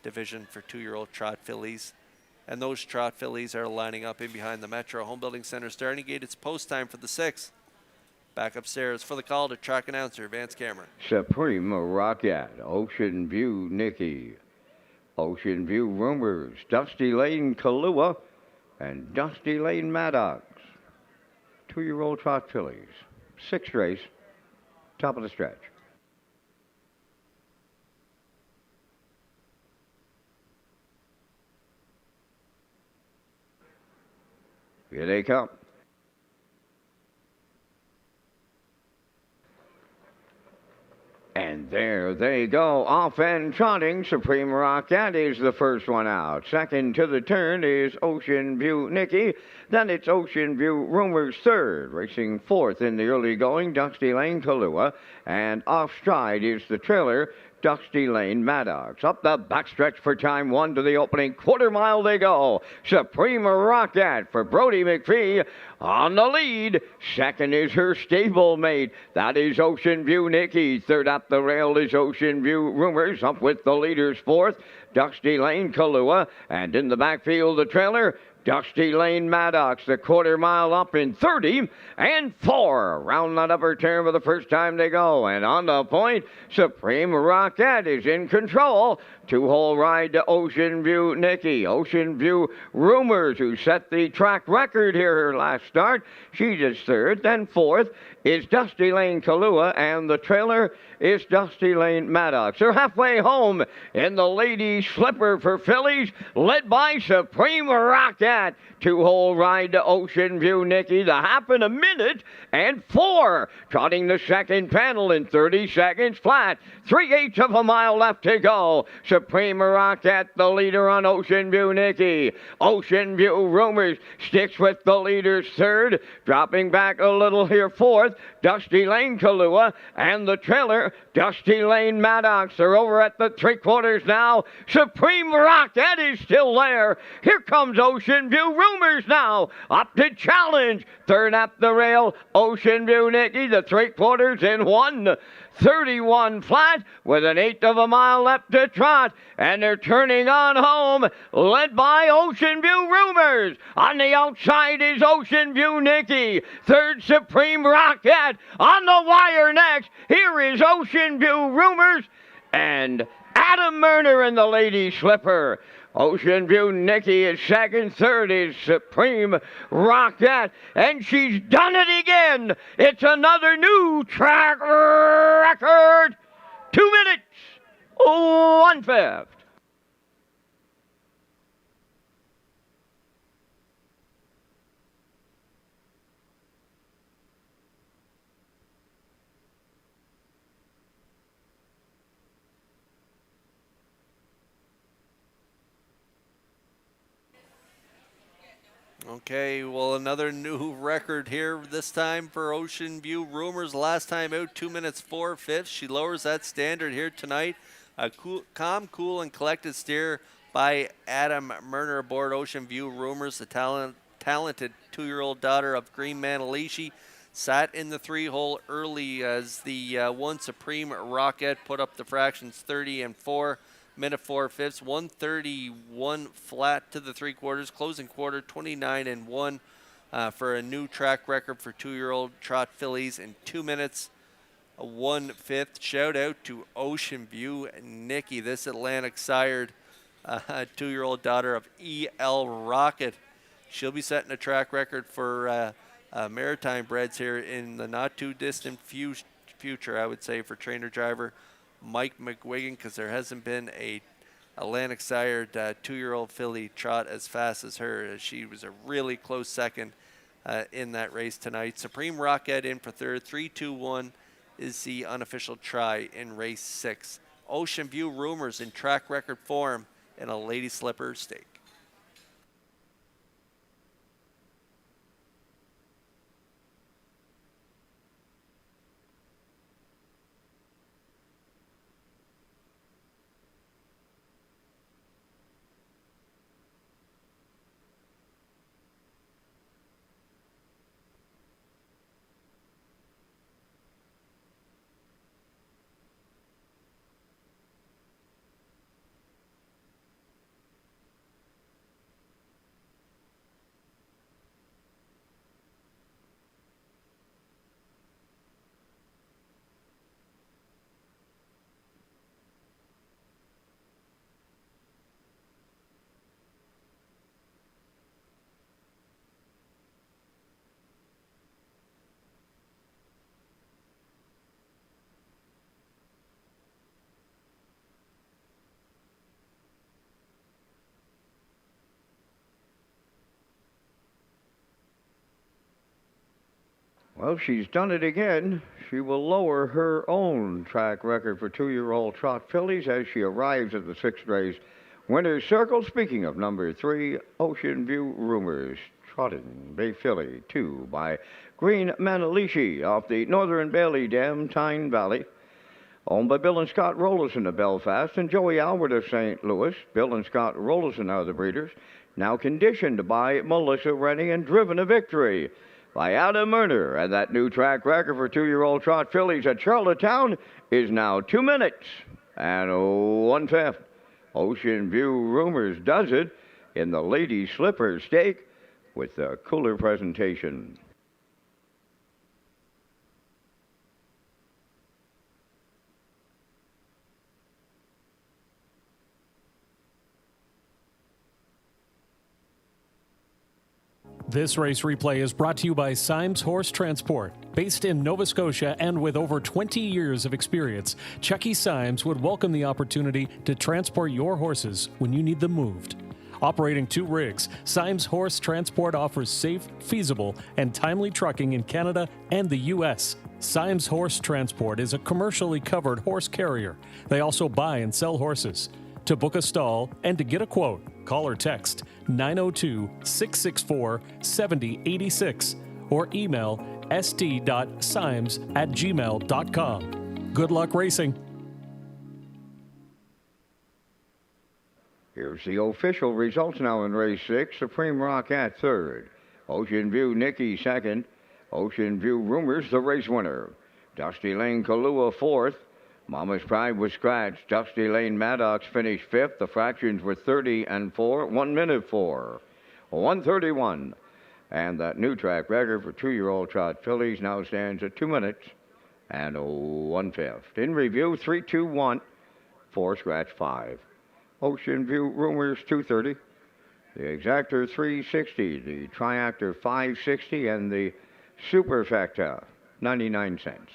division for 2-year-old trot fillies. And those trot fillies are lining up in behind the Metro Home Building Center starting gate. It's post time for the 6th. Back upstairs for the call to track announcer Vance Cameron. Supreme Rocket, Ocean View Nikki, Ocean View Rumors, Dusty Lane Kahlua, and Dusty Lane Maddox. 2-year-old trot fillies. 6th race, top of the stretch. Here they come. And there they go, off and trotting. Supreme Rocket is the first one out. Second to the turn is Ocean View Nikki. Then it's Ocean View Rumors third. Racing fourth in the early going, Dusty Lane Kahlua. And off stride is the trailer, Dusty Lane Maddox. Up the backstretch for time 1 to the opening quarter mile they go. Supreme Rocket for Brody McPhee on the lead. Second is her stablemate. That is Ocean View Nikki. Third up the rail is Ocean View Rumors. Up with the leaders fourth, Dusty Lane Kahlua. And in the backfield, the trailer, Dusty Lane Maddox, the quarter mile up in 30-4. Around that upper turn for the first time they go. And on the point, Supreme Rocket is in control. 2-hole ride to Ocean View Nikki. Ocean View Rumors, who set the track record here her last start. She's is third. Then fourth is Dusty Lane Kahlua, and the trailer is Dusty Lane Maddox. They're halfway home in the Lady Slipper for fillies, led by Supreme Rocket. 2-hole ride to Ocean View Nikki. The half in a minute and 4. Trotting the second panel in 30 seconds flat. 3/8 of a mile left to go. Supreme Rocket, the leader on Ocean View Nikki. Ocean View Rumors sticks with the leaders third. Dropping back a little here fourth, Dusty Lane Kahlua, and the trailer, Dusty Lane Maddox. They're over at the 3/4 now. Supreme Rocket is still there. Here comes Ocean View Rumors now. Up to challenge. Third up the rail, Ocean View Nikki, the 3/4 in 1:31 flat with an 1/8 of a mile left to trot. And they're turning on home, led by Ocean View Rumors. On the outside is Ocean View Nikki. Third, Supreme Rocket. On the wire next, here is Ocean View Rumors and Adam Murner in the Lady Slipper. Ocean View Nikki is second. Third is Supreme Rocket. And she's done it again. It's another new track record. 2 minutes, 1/5. Okay, well, another new record here this time for Ocean View Rumors. Last time out, 2 minutes 4/5. She lowers that standard here tonight. A calm, cool, and collected steer by Adam Murner aboard Ocean View Rumors. The talented 2-year-old daughter of Green Manalishi sat in the 3-hole early as the 1 Supreme Rocket put up the fractions 30 and 4. Minute 4/5, 131 flat to the 3/4, closing quarter 29 and 1 for a new track record for 2-year-old trot fillies in 2 minutes, 1/5. Shout out to Ocean View Nikki, this Atlantic sired 2-year-old daughter of E.L. Rocket. She'll be setting a track record for maritime breds here in the not too distant future, I would say, for trainer driver Mike McGuigan, because there hasn't been a Atlantic sired 2-year-old filly trot as fast as her. She was a really close second in that race tonight. Supreme Rocket in for third. 3-2-1 is the unofficial try in race 6. Ocean View Rumors in track record form in a Lady Slipper stake. Well, she's done it again. She will lower her own track record for 2-year-old trot fillies as she arrives at the 6th race winner's circle. Speaking of number 3, Ocean View Rumors, trotting Bay Filly 2 by Green Manalishi off the Northern Bailey Dam, Tyne Valley. Owned by Bill and Scott Rollison of Belfast and Joey Albert of St. Louis. Bill and Scott Rollison are the breeders. Now conditioned by Melissa Rennie and driven to victory by Adam Murner. And that new track record for 2-year-old trot fillies at Charlottetown is now 2 minutes and 1/5. Ocean View Rumors does it in the Lady Slipper stake with a cooler presentation. This race replay is brought to you by Symes Horse Transport. Based in Nova Scotia and with over 20 years of experience, Chucky Symes would welcome the opportunity to transport your horses when you need them moved. Operating 2 rigs, Symes Horse Transport offers safe, feasible, and timely trucking in Canada and the U.S. Symes Horse Transport is a commercially covered horse carrier. They also buy and sell horses. To book a stall and to get a quote, call or text 902-664-7086 or email st.symes@gmail.com. Good luck racing. Here's the official results now in race 6. Supreme Rocket 3rd. Ocean View Nikki 2nd. Ocean View Rumors the race winner. Dusty Lane Kahlua 4th. Mama's Pride was scratched. Dusty Lane Maddox finished 5th. The fractions were 30 and 4, 1 minute 4, 1:31. And that new track record for 2-year-old trot fillies now stands at 2 minutes and 1/5. In review, 3-2-1, 4 scratch 5. Ocean View Rumors 230. The Exactor 360. The Triactor 560 and the Superfecta 99 cents.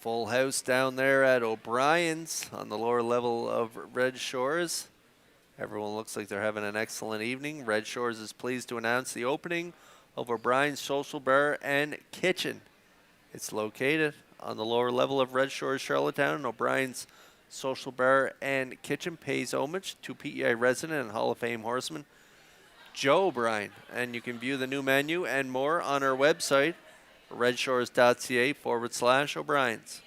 Full house down there at O'Brien's on the lower level of Red Shores. Everyone looks like they're having an excellent evening. Red Shores is pleased to announce the opening of O'Brien's Social Bar and Kitchen. It's located on the lower level of Red Shores, Charlottetown, and O'Brien's Social Bar and Kitchen pays homage to PEI resident and Hall of Fame horseman Joe O'Brien. And you can view the new menu and more on our website, Redshores.ca/O'Brien's.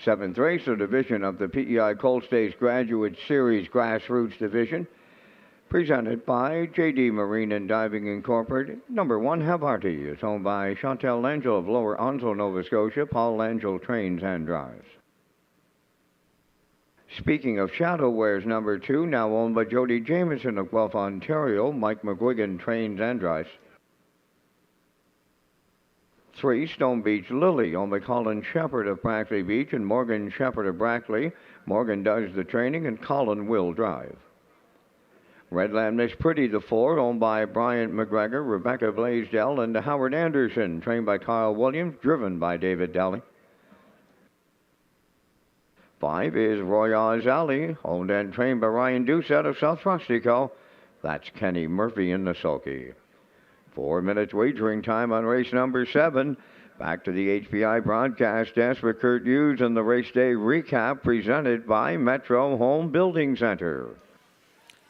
Seventh race, a division of the PEI Colt Stakes Graduate Series Grassroots Division, presented by J.D. Marine and Diving Incorporated. Number 1, Havarti, is owned by Chantel Langell of Lower Onslow, Nova Scotia. Paul Langell trains and drives. Speaking of Shadow Wares, number 2, now owned by Jody Jameson of Guelph, Ontario. Mike McGuigan trains and drives. 3, Stone Beach Lily, owned by Colin Shepard of Brackley Beach and Morgan Shepard of Brackley. Morgan does the training and Colin will drive. Redland Miss Pretty, the 4, owned by Brian McGregor, Rebecca Blaisdell, and Howard Anderson, trained by Kyle Williams, driven by David Daly. 5 is Royale's Alley, owned and trained by Ryan Doucette of South Rustico. That's Kenny Murphy in the sulky. 4 minutes wagering time on race number 7. Back to the HPI broadcast desk for Kurt Hughes and the race day recap presented by Metro Home Building Center.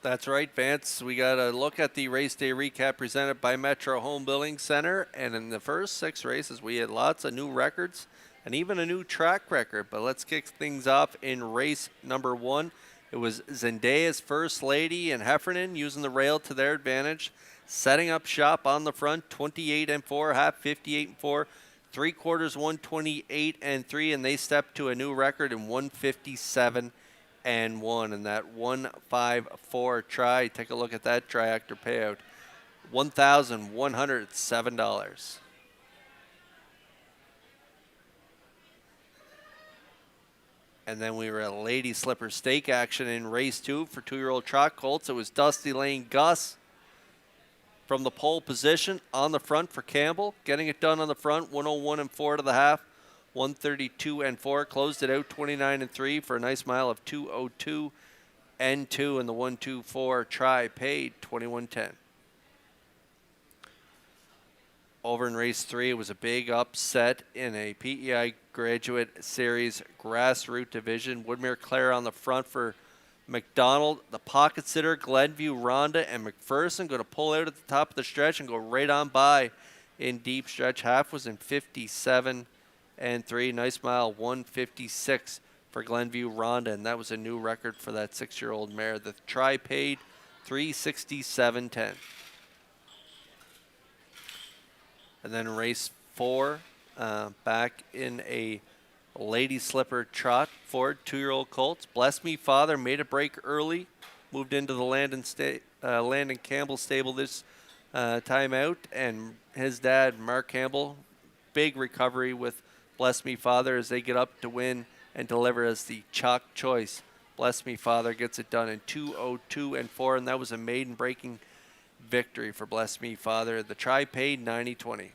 That's right, Vance. We got a look at the race day recap presented by Metro Home Building Center. And in the first 6 races, we had lots of new records and even a new track record. But let's kick things off in race number 1. It was Zendaya's First Lady and Heffernan using the rail to their advantage, setting up shop on the front, 28-4, half 58-4, 3/4 128-3, and they stepped to a new record in 157-1, and that 154 try. Take a look at that triactor payout, $1,107. And then we were at Lady Slipper Stake action in race 2 for 2-year-old trot colts. It was Dusty Lane Gus from the pole position on the front for Campbell, getting it done on the front, 101-4 to the half, 132-4, closed it out 29-3 for a nice mile of 202-2, and the 124 try paid $21.10. Over in race 3, it was a big upset in a PEI Graduate Series Grassroots Division. Woodmere Clare on the front for McDonald, the pocket sitter, Glenview, Rhonda, and McPherson going to pull out at the top of the stretch and go right on by in deep stretch. Half was in 57-3. Nice mile, 156 for Glenview, Rhonda, and that was a new record for that 6-year-old mare. The try paid $367.10. And then race 4, back in a Lady Slipper trot for 2-year-old colts. Bless Me Father made a break early, moved into the Landon Campbell stable this time out, and his dad, Mark Campbell, big recovery with Bless Me Father as they get up to win and deliver as the chalk choice. Bless Me Father gets it done in 202-4, and that was a maiden breaking victory for Bless Me Father. The try paid $90.20.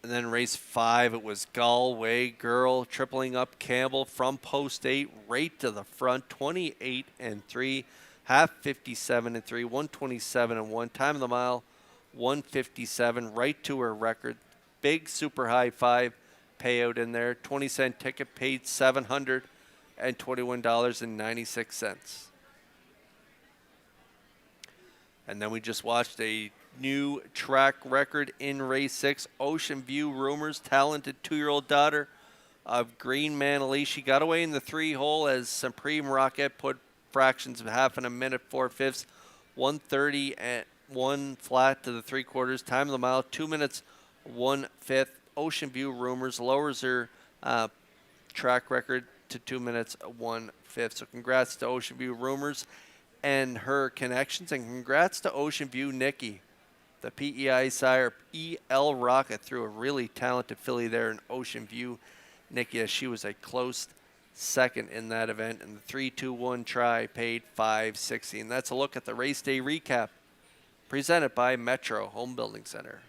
And then race 5, it was Galway Girl tripling up Campbell from post 8 right to the front, 28-3, half 57-3, 127-1, time of the mile 157, right to her record. Big super high 5 payout in there. 20-cent ticket paid $721.96. And then we just watched a new track record in race 6. Ocean View Rumors, talented 2-year-old daughter of Green Manali. She got away in the 3-hole as Supreme Rocket put fractions of half in a minute, 4/5, 130-1 flat to the 3/4. Time of the mile, 2 minutes, 1/5. Ocean View Rumors lowers her track record to 2 minutes, 1/5. So congrats to Ocean View Rumors and her connections, and congrats to Ocean View Nikki. The PEI sire E.L. Rocket threw a really talented filly there in Ocean View. Nikia, she was a close second in that event, and the 3-2-1 try paid $5.60. And that's a look at the race day recap presented by Metro Home Building Center.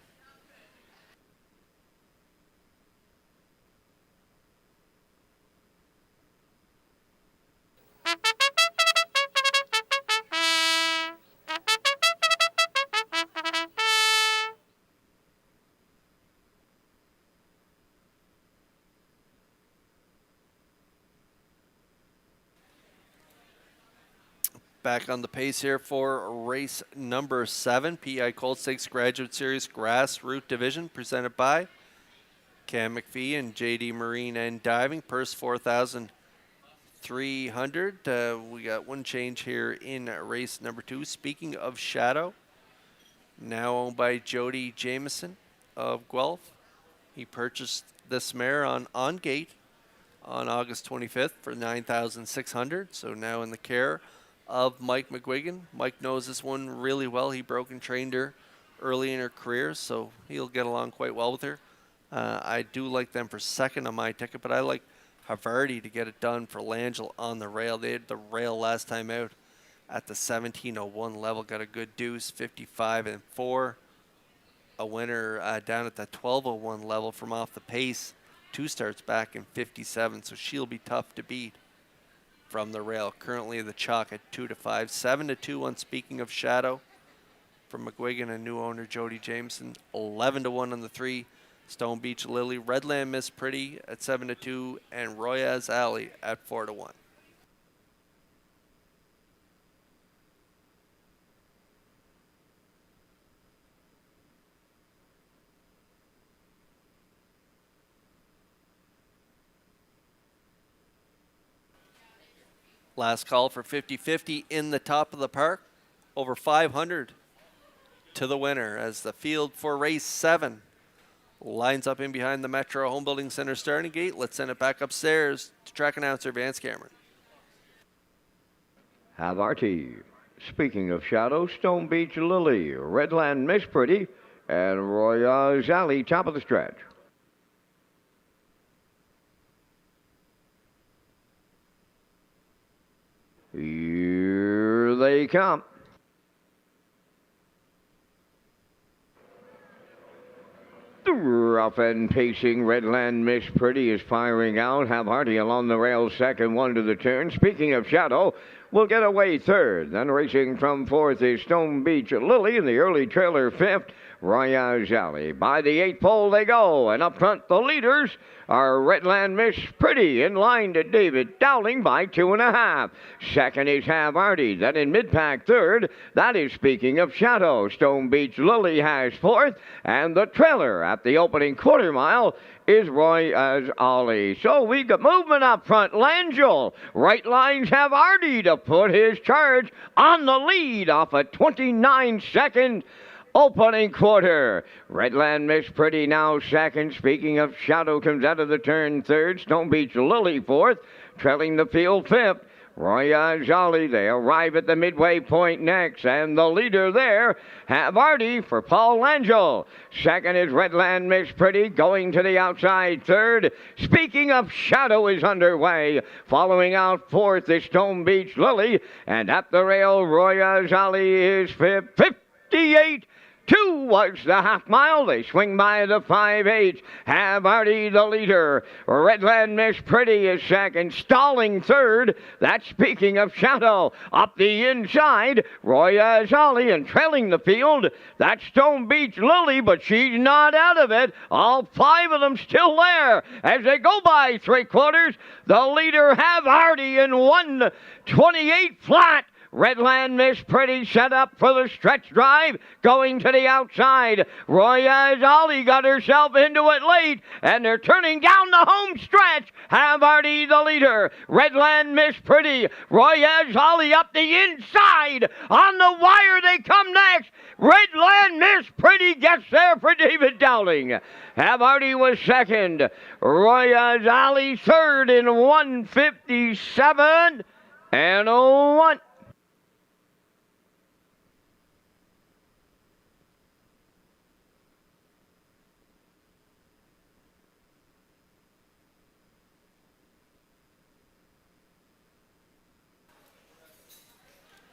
Back on the pace here for race number 7, PI Colt Stakes Graduate Series Grassroots Division, presented by Cam McPhee and JD Marine and Diving. Purse $4,300. We got one change here in race number 2. Speaking of Shadow, now owned by Jody Jameson of Guelph. He purchased this mare on gate on August 25th for $9,600. So now in the care of Mike McGuigan. Mike knows this one really well. He broke and trained her early in her career, so he'll get along quite well with her. I do like them for second on my ticket, but I like Havarti to get it done for Langell on the rail. They had the rail last time out at the 1701 level, got a good deuce, 55-4. A winner down at the 1201 level from off the pace, 2 starts back in 57, so she'll be tough to beat from the rail. Currently the chalk at 2-5, 7-2 on Speaking of Shadow from McGuigan and new owner Jody Jameson, 11-1 on the 3. Stone Beach Lily, Redland Miss Pretty at 7-2, and Royaz Alley at 4-1. Last call for 50-50 in the top of the park. Over 500 to the winner as the field for race 7 lines up in behind the Metro Home Building Center starting gate. Let's send it back upstairs to track announcer Vance Cameron. Havarti. Speaking of Shadow, Stone Beach Lily, Redland Miss Pretty, and Royaz Alley, top of the stretch. Here they come. The rough and pacing Redland Miss Pretty is firing out. Havarti along the rail, second, one to the turn. Speaking of Shadow, will get away third. Then racing from fourth is Stone Beach Lily in the early trailer, fifth. Royaz Alley. By the 8th pole they go, and up front the leaders are Redland Miss Pretty in line to David Dowling by 2.5. Second is Havarti. Then in mid-pack third, that is Speaking of Shadow. Stone Beach Lily has fourth, and the trailer at the opening quarter mile is Royaz Alley. So we got movement up front. Langell. Right lines Havarti to put his charge on the lead off a 29-second opening quarter. Redland Miss Pretty now second. Speaking of Shadow comes out of the turn third. Stone Beach Lily fourth. Trailing the field fifth. Royaz Alley, they arrive at the midway point next, and the leader there, Havarti for Paul Langell. Second is Redland Miss Pretty, going to the outside third. Speaking of Shadow is underway. Following out fourth is Stone Beach Lily, and at the rail, Royaz Alley is fifth. 58 2 was the half mile. They swing by the 5-8. Havarti the leader. Redland Miss Pretty is second. Stalling third. That's Speaking of Shadow. Up the inside, Royaz Alley, and trailing the field, that's Stone Beach Lily, but she's not out of it. All 5 of them still there. As they go by 3/4, the leader Havarti in 1:28 flat. Redland Miss Pretty set up for the stretch drive, going to the outside. Royaz Alley got herself into it late, and they're turning down the home stretch. Havarti the leader. Redland Miss Pretty. Royaz Alley up the inside. On the wire they come next. Redland Miss Pretty gets there for David Dowling. Havarti was second. Royaz Alley third in 1:57 and 1.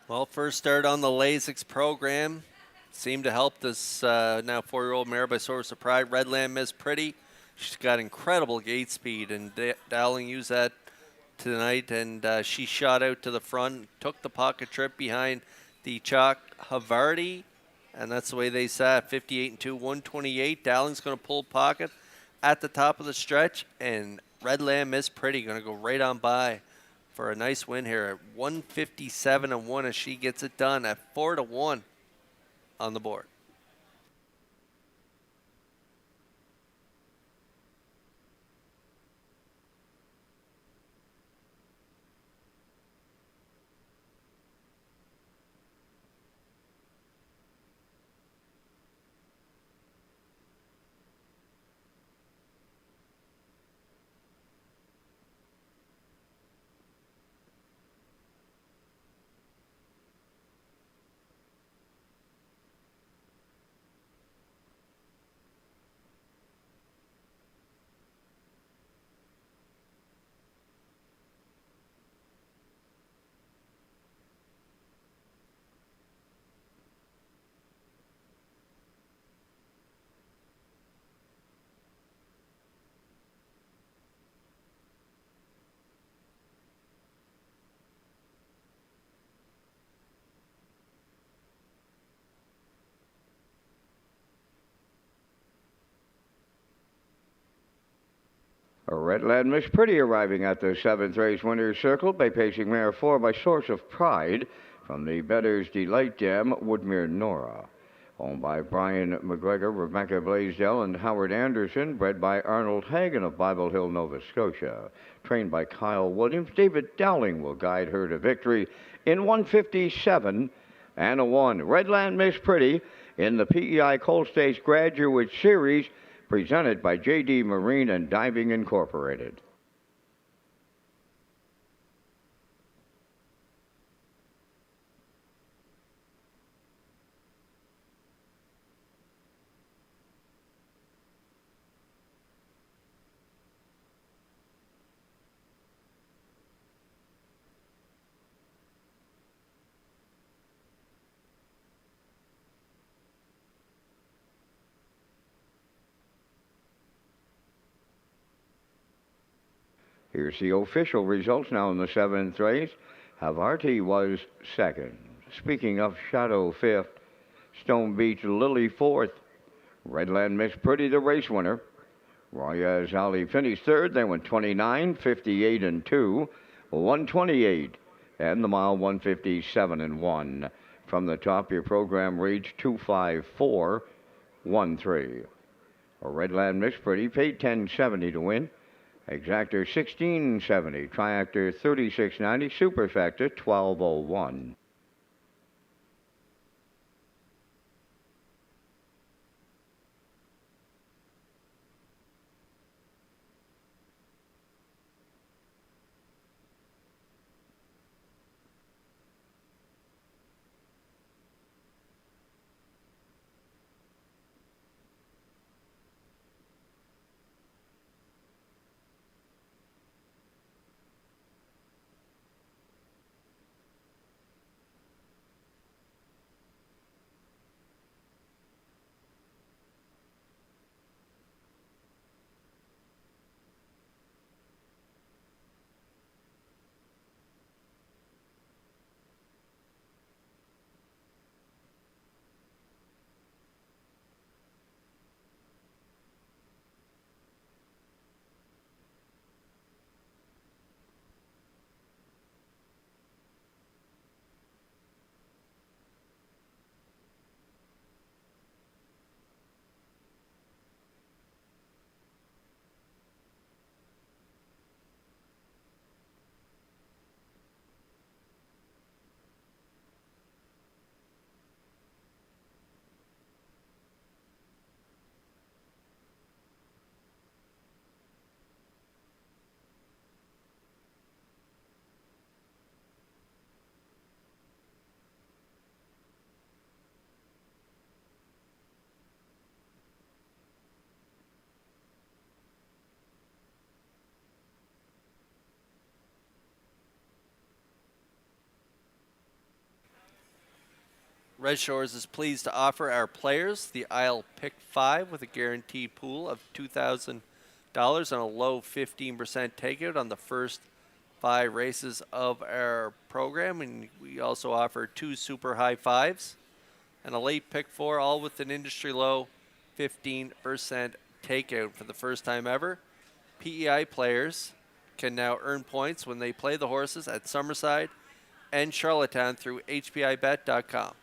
Well, first start on the Lasix program. Seemed to help this now 4-year-old mare by Source of Pride, Redland Miss Pretty. She's got incredible gate speed, and Dowling used that tonight, and she shot out to the front, took the pocket trip behind the Chalk Havarti, and that's the way they sat, 58-2, 128. Dowling's going to pull pocket at the top of the stretch, and Redland Miss Pretty going to go right on by for a nice win here at 157-1 as she gets it done at 4-1 on the board. Redland Miss Pretty arriving at the 7th race winner's circle by pacing mare 4 by Source of Pride from the Better's Delight Dam, Woodmere Nora. Owned by Brian McGregor, Rebecca Blaisdell, and Howard Anderson, bred by Arnold Hagen of Bible Hill, Nova Scotia. Trained by Kyle Williams, David Dowling will guide her to victory in 157-1. Redland Miss Pretty in the PEI Cold States Graduate Series, presented by J.D. Marine and Diving Incorporated. Here's the official results now in the 7th race. Havarti was 2nd. Speaking of Shadow 5th, Stone Beach Lily 4th. Redland Miss Pretty the race winner. Royaz Ali finished 3rd. They went 29, 58 and 2, 128, and the mile 157-1. From the top, your program reads 254-13. Redland Miss Pretty paid $10.70 to win. Exactor $16.70, Triactor $36.90, Superfactor $12.01. Red Shores is pleased to offer our players the Aisle Pick 5 with a guaranteed pool of $2,000 and a low 15% takeout on the first 5 races of our program. And we also offer 2 super high fives and a late pick 4, all with an industry low 15% takeout. For the first time ever, PEI players can now earn points when they play the horses at Summerside and Charlottetown through HPIBet.com.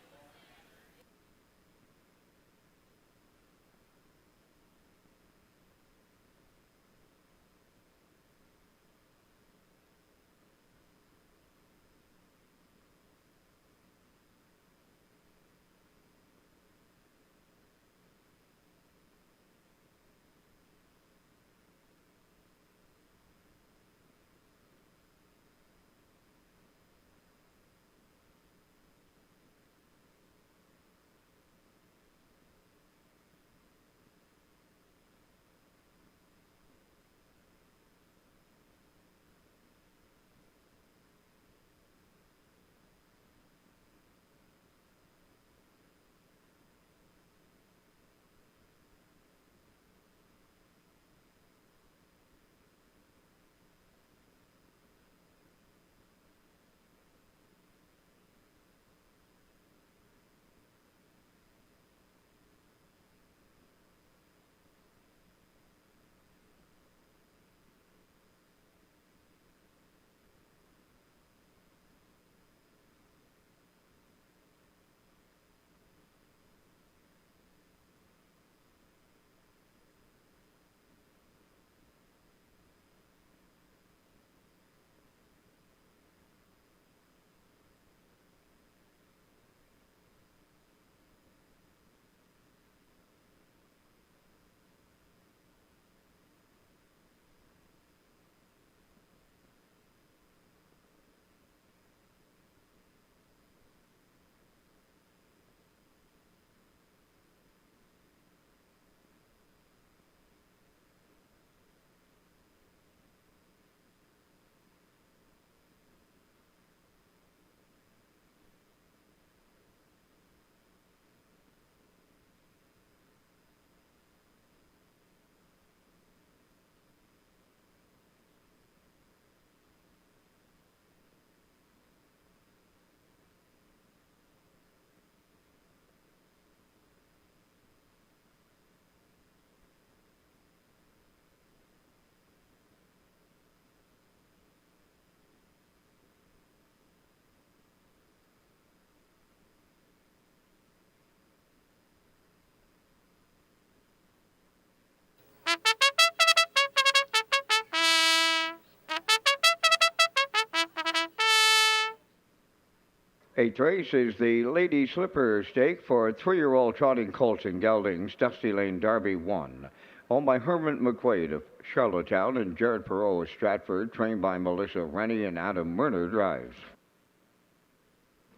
Eighth race is the Lady Slipper Stake for 3-year-old trotting colts and geldings, Dusty Lane Derby 1. Owned by Herman McQuaid of Charlottetown and Jared Perot of Stratford, trained by Melissa Rennie and Adam Murner drives.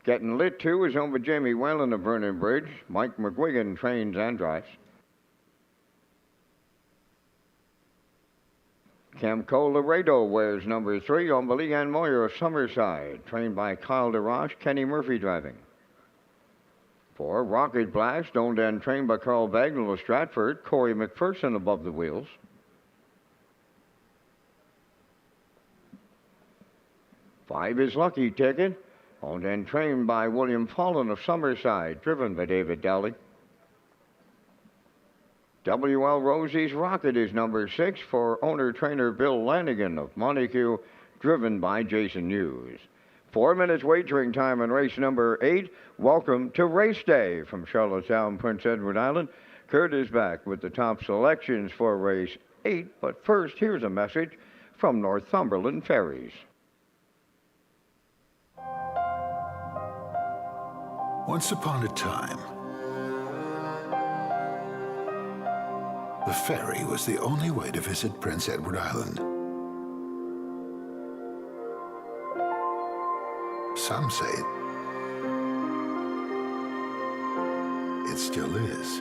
Getting Lit 2 is owned by Jamie Whalen of Vernon Bridge. Mike McGuigan trains and drives. Camco Laredo wears number 3 on Leanne Moyer of Summerside, trained by Kyle DeRoche, Kenny Murphy driving. 4, Rocket Blast, owned and trained by Carl Bagnall of Stratford, Corey McPherson above the wheels. 5 is Lucky Ticket, owned and trained by William Fallon of Summerside, driven by David Dowling. W.L. Rosie's Rocket is number 6 for owner-trainer Bill Lanigan of Montague, driven by Jason Hughes. 4 minutes wagering time on race number 8. Welcome to Race Day from Charlottetown, Prince Edward Island. Kurt is back with the top selections for race 8. But first, here's a message from Northumberland Ferries. Once upon a time, the ferry was the only way to visit Prince Edward Island. Some say it still is.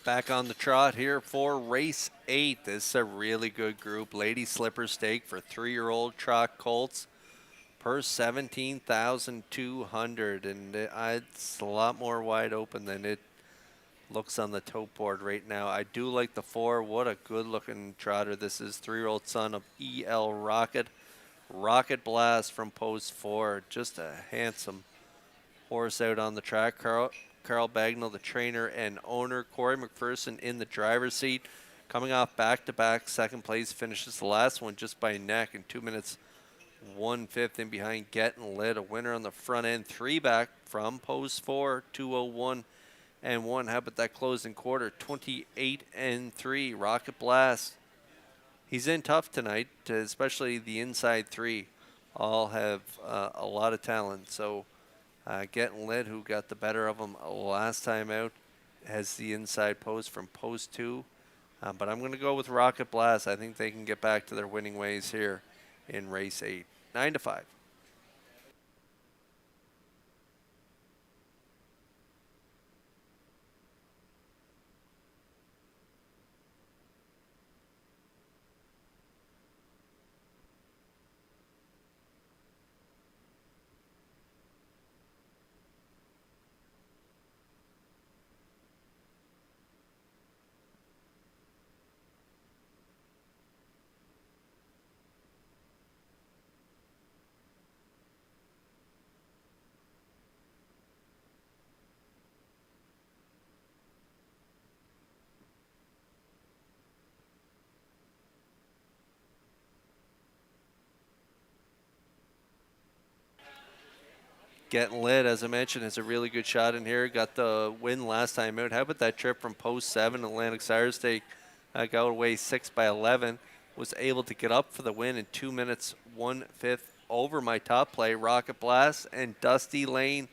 Back on the trot here for race 8. This is a really good group. Lady Slipper Stake for 3-year-old trot colts. Purse 17,200, and it's a lot more wide open than it looks on the tote board right now. I do like the 4. What a good looking trotter this is. 3-year-old son of EL Rocket. Rocket Blast from post 4. Just a handsome horse out on the track. Carl Bagnall, the trainer and owner. Corey McPherson in the driver's seat. Coming off back-to-back second place finishes the last one just by neck in 2 minutes 1/5 in behind Getting Lit. A winner on the front end. 3 back from post 4, 2:01 and 1. How about that closing quarter? 28 and 3. Rocket Blast. He's in tough tonight, especially the inside 3. All have a lot of talent. So Getting Lit, who got the better of him last time out, has the inside post from post 2. But I'm going to go with Rocket Blast. I think they can get back to their winning ways here in race 8. 9-5. Getting Lit, as I mentioned, has a really good shot in here. Got the win last time out. How about that trip from post 7, Atlantic Sire Stake? Got away 6 by 11. Was able to get up for the win in 2 minutes 1/5 over my top play, Rocket Blast and Dusty Lane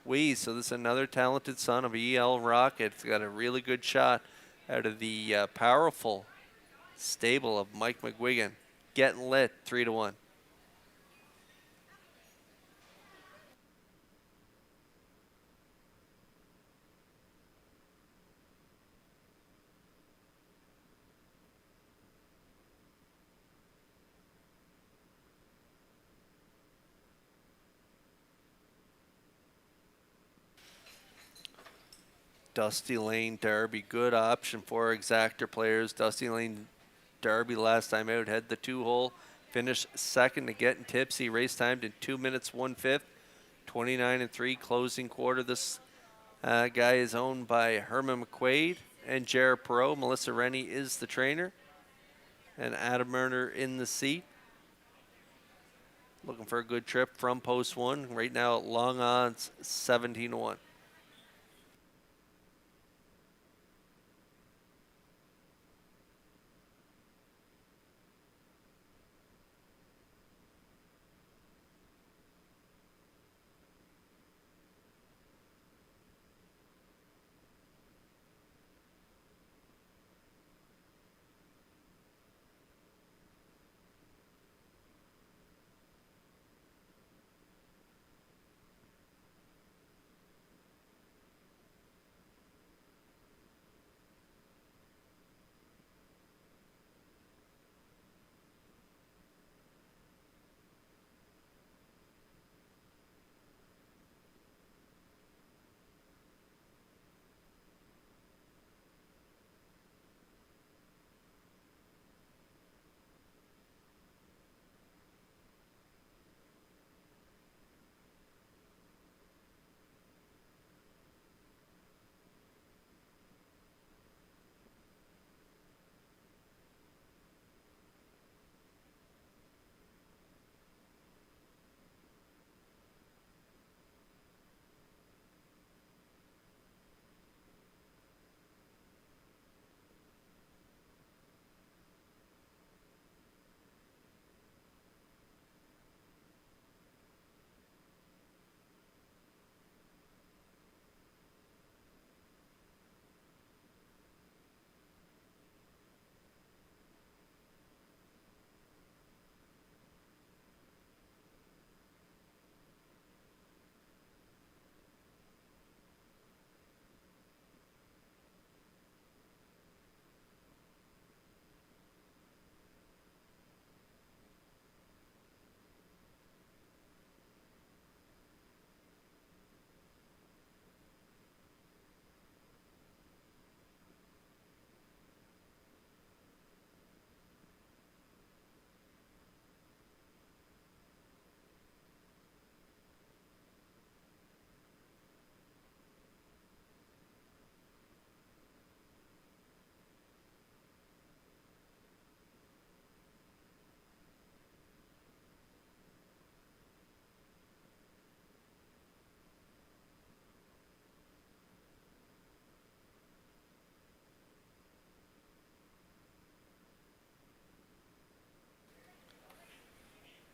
Wee. So this is another talented son of EL Rocket. It's got a really good shot out of the powerful stable of Mike McGuigan. Getting Lit, 3-1. Dusty Lane Derby, good option for exactor players. Dusty Lane Derby last time out had the 2-hole, finished second to Getting Tipsy. Race timed in 2 minutes 1/5, 29 and 3 closing quarter. This guy is owned by Herman McQuaid and Jared Perot. Melissa Rennie is the trainer, and Adam Murner in the seat. Looking for a good trip from post 1. Right now at long odds, 17-1.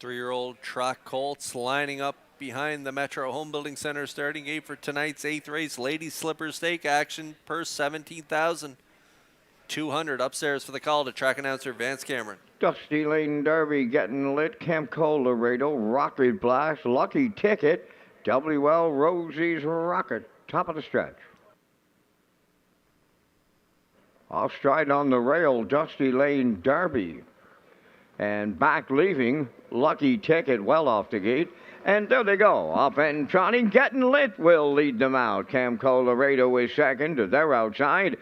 3-year-old Truck Colts lining up behind the Metro Home Building Center starting gate for tonight's 8th race. Ladies Slipper Stake action, purse 17,200. Upstairs for the call to track announcer Vance Cameron. Dusty Lane Derby getting lit. Camco Laredo, Rocket Blast, Lucky Ticket, WL Rosie's Rocket. Top of the stretch. Off stride on the rail, Dusty Lane Derby. And back leaving, Lucky Ticket well off the gate. And there they go, up and trotting, getting lit will lead them out. Camco Laredo is second, they're outside.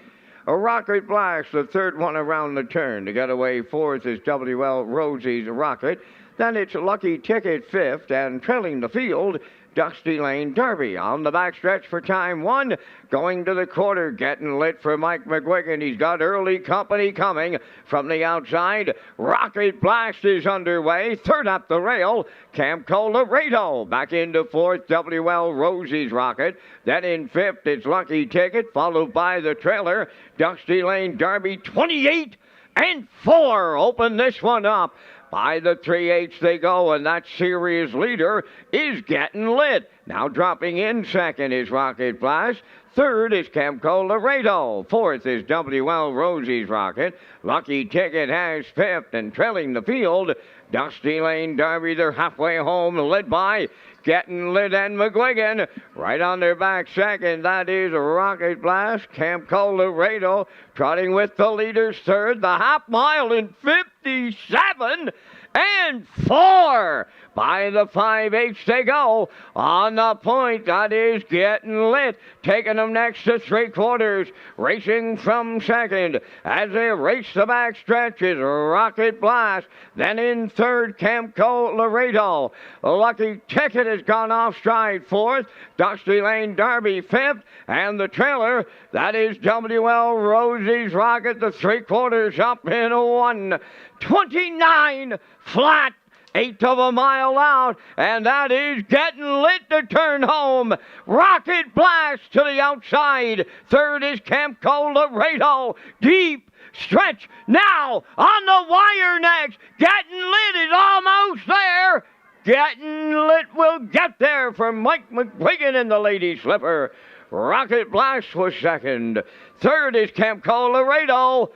A Rocket Blast, the third one around the turn. To get away fourth is WL Rosie's Rocket. Then it's Lucky Ticket fifth, and trailing the field, Dusty Lane Derby on the backstretch for time one. Going to the quarter, getting lit for Mike McGuigan. He's got early company coming from the outside. Rocket Blast is underway. Third up the rail, Camco Laredo. Back into fourth, WL Rosie's Rocket. Then in fifth, it's Lucky Ticket, followed by the trailer, Dusty Lane Derby. 28 and 4 open this one up. By the 3/8 they go, and that series leader is getting lit. Now dropping in second is Rocket Blast. Third is Camco Laredo. Fourth is WL Rosie's Rocket. Lucky Ticket has fifth, and trailing the field, Dusty Lane Derby. They're halfway home, led by Getting Lit and McGuigan. Right on their back second, that is Rocket Blast. Camco Laredo trotting with the leaders third. The half mile in 57 and 4. By the 5/8 they go. On the point, that is Getting Lit. Taking them next to 3/4. Racing from second. As they race the back stretch is Rocket Blast. Then in third, Camco Laredo. Lucky Ticket has gone off stride fourth. Dusty Lane Derby fifth. And the trailer, that is WL Rosie's Rocket. The 3/4 up in 1:29 flat. 1/8 of a mile out, and that is Getting Lit to turn home. Rocket Blast to the outside. Third is Camco Laredo. Deep stretch now on the wire next. Getting Lit is almost there. Getting Lit will get there for Mike McGuigan in the Lady Slipper. Rocket Blast was second. Third is Camco Laredo.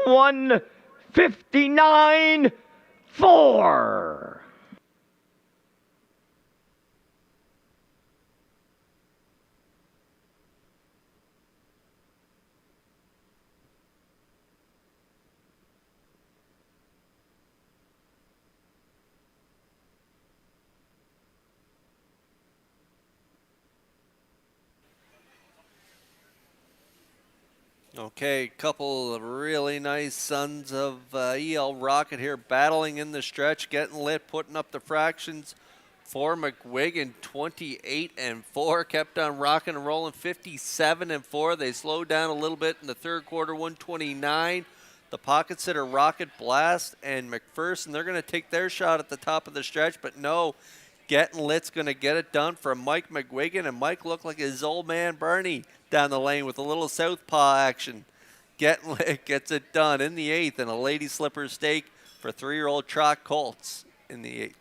1:59.4. Okay, couple of really nice sons of EL Rocket here battling in the stretch, getting lit, putting up the fractions for McGuigan. 28 and 4, kept on rocking and rolling. 57 and 4. They slowed down a little bit in the third quarter. 129. The pocket sitter Rocket Blast and McPherson, they're going to take their shot at the top of the stretch, but no, Getting Lit's going to get it done for Mike McGuigan, and Mike looked like his old man Bernie down the lane with a little southpaw action. Getting Lit gets it done in the 8th, and a Lady Slipper Stake for 3-year-old Truck Colts in the 8th.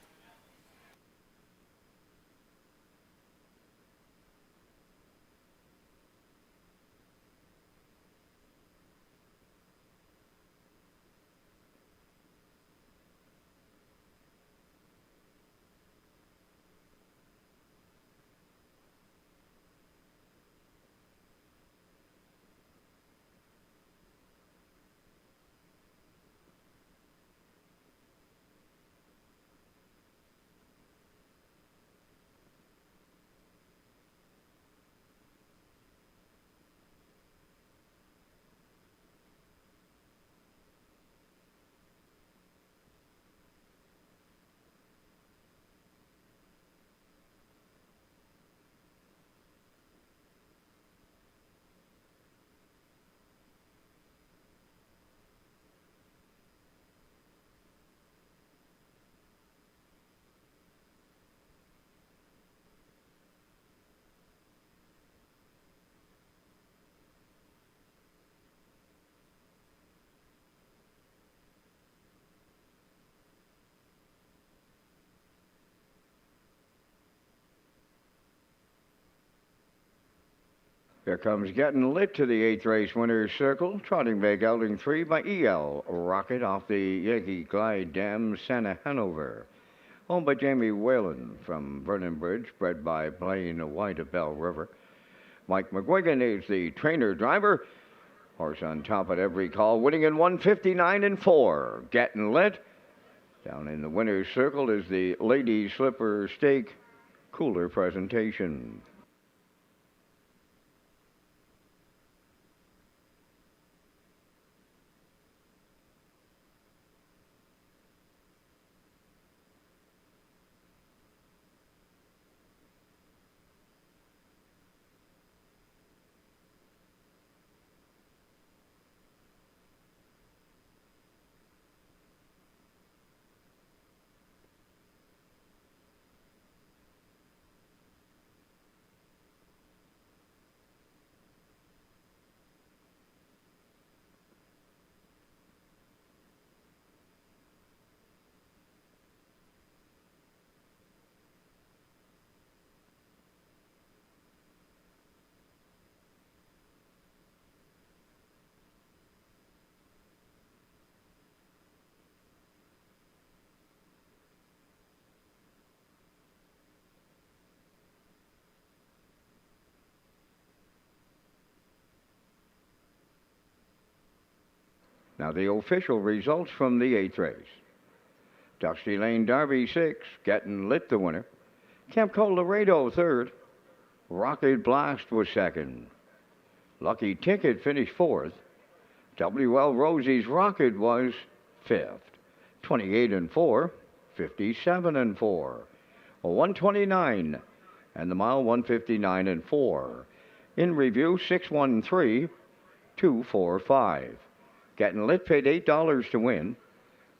Here comes Getting Lit to the 8th race winner's circle. Trotting back gelding 3 by E.L. Rocket off the Yankee Glide Dam, Santa Hanover. Owned by Jamie Whalen from Vernon Bridge, bred by Blaine White of Bell River. Mike McGuigan is the trainer driver. Horse on top at every call, winning in 159 and 4. Getting Lit. Down in the winner's circle is the Lady Slipper Stake Cooler presentation. Now the official results from the 8th race. Dusty Lane Derby 6, Getting Lit the winner. Camp Cole Laredo 3rd. Rocket Blast was 2nd. Lucky Ticket finished 4th. W.L. Rosie's Rocket was 5th. 28 and 4, 57 and 4. 129 and the mile 159 and 4. In review 613 245. Getting Lit paid $8 to win.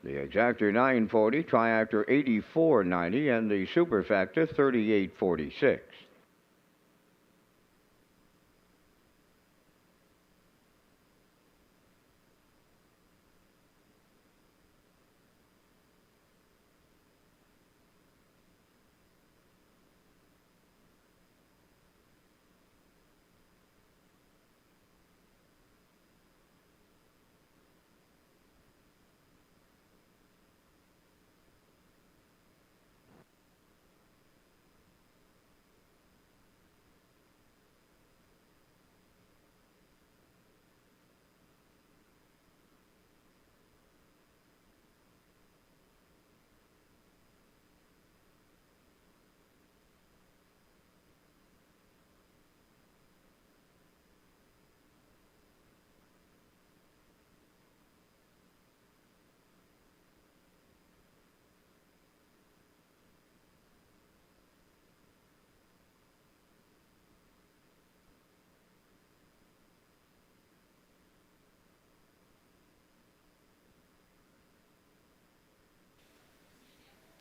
The Exactor $9.40, Triactor $84.90, and the Superfactor $38.46.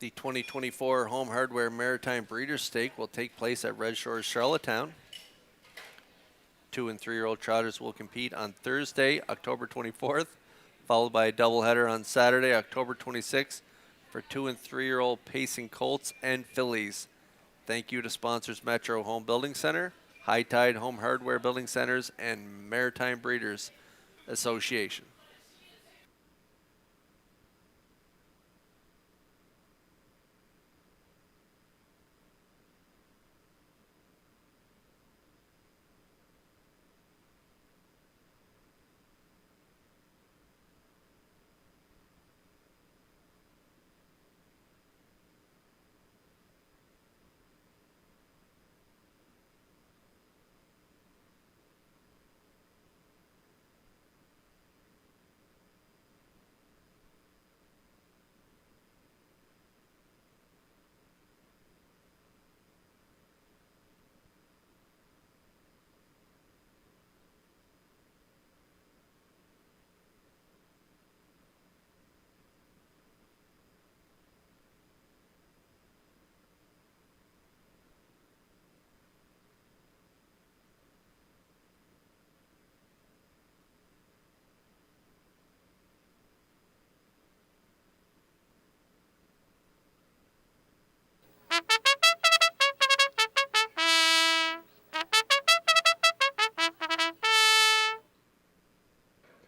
The 2024 Home Hardware Maritime Breeders' Stake will take place at Red Shores, Charlottetown. 2- and 3-year-old trotters will compete on Thursday, October 24th, followed by a doubleheader on Saturday, October 26th, for 2- and 3-year-old pacing colts and fillies. Thank you to sponsors Metro Home Building Center, High Tide Home Hardware Building Centers, and Maritime Breeders Association.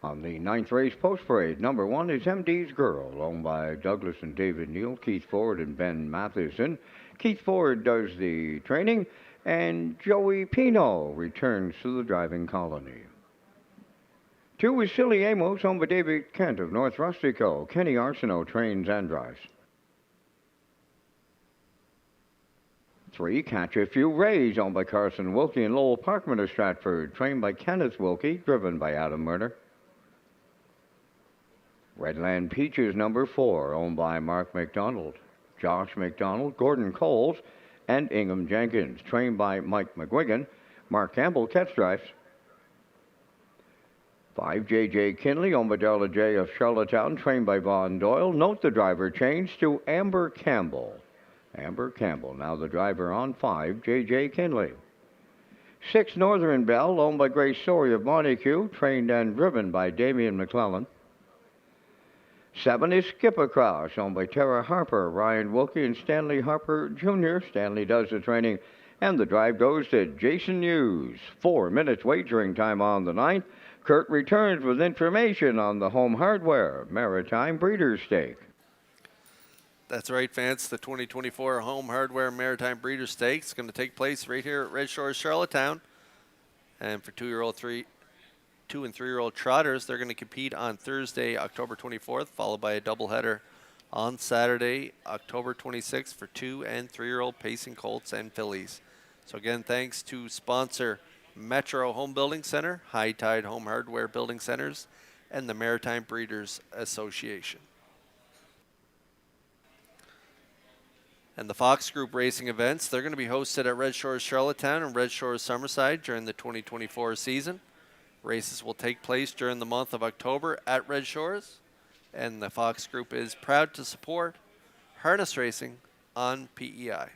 On the ninth race post parade, number 1 is MD's Girl, owned by Douglas and David Neal, Keith Ford and Ben Matheson. Keith Ford does the training, and Joey Pino returns to the driving colony. 2 is Silly Amos, owned by David Kent of North Rustico. Kenny Arsenault trains and drives. 3, Catch a Few Rays, owned by Carson Wilkie and Lowell Parkman of Stratford, trained by Kenneth Wilkie, driven by Adam Murder. Redland Peaches, number 4, owned by Mark McDonald, Josh McDonald, Gordon Coles, and Ingham Jenkins, trained by Mike McGuigan. Mark Campbell catch drives. 5, J.J. Kinley, owned by Darla J. of Charlottetown, trained by Vaughn Doyle. Note the driver change to Amber Campbell. Amber Campbell, now the driver on 5, J.J. Kinley. 6, Northern Belle, owned by Grace Story of Montague, trained and driven by Damian McClellan. 7 is Skip Across, owned by Tara Harper, Ryan Wilkie, and Stanley Harper Jr. Stanley does the training, and the drive goes to Jason Hughes. 4 minutes wagering time on the 9th. Kurt returns with information on the Home Hardware Maritime Breeders' Stake. That's right, fans. The 2024 Home Hardware Maritime Breeders' Stakes is going to take place right here at Red Shores, Charlottetown. And for 2 and 3-year-old trotters, they're going to compete on Thursday, October 24th, followed by a doubleheader on Saturday, October 26th for 2 and 3-year-old pacing colts and fillies. So again, thanks to sponsor Metro Home Building Center, High Tide Home Hardware Building Centers, and the Maritime Breeders Association. And the Fox Group racing events, they're going to be hosted at Red Shores Charlottetown and Red Shores Summerside during the 2024 season. Races will take place during the month of October at Red Shores, and the Fox Group is proud to support harness racing on PEI.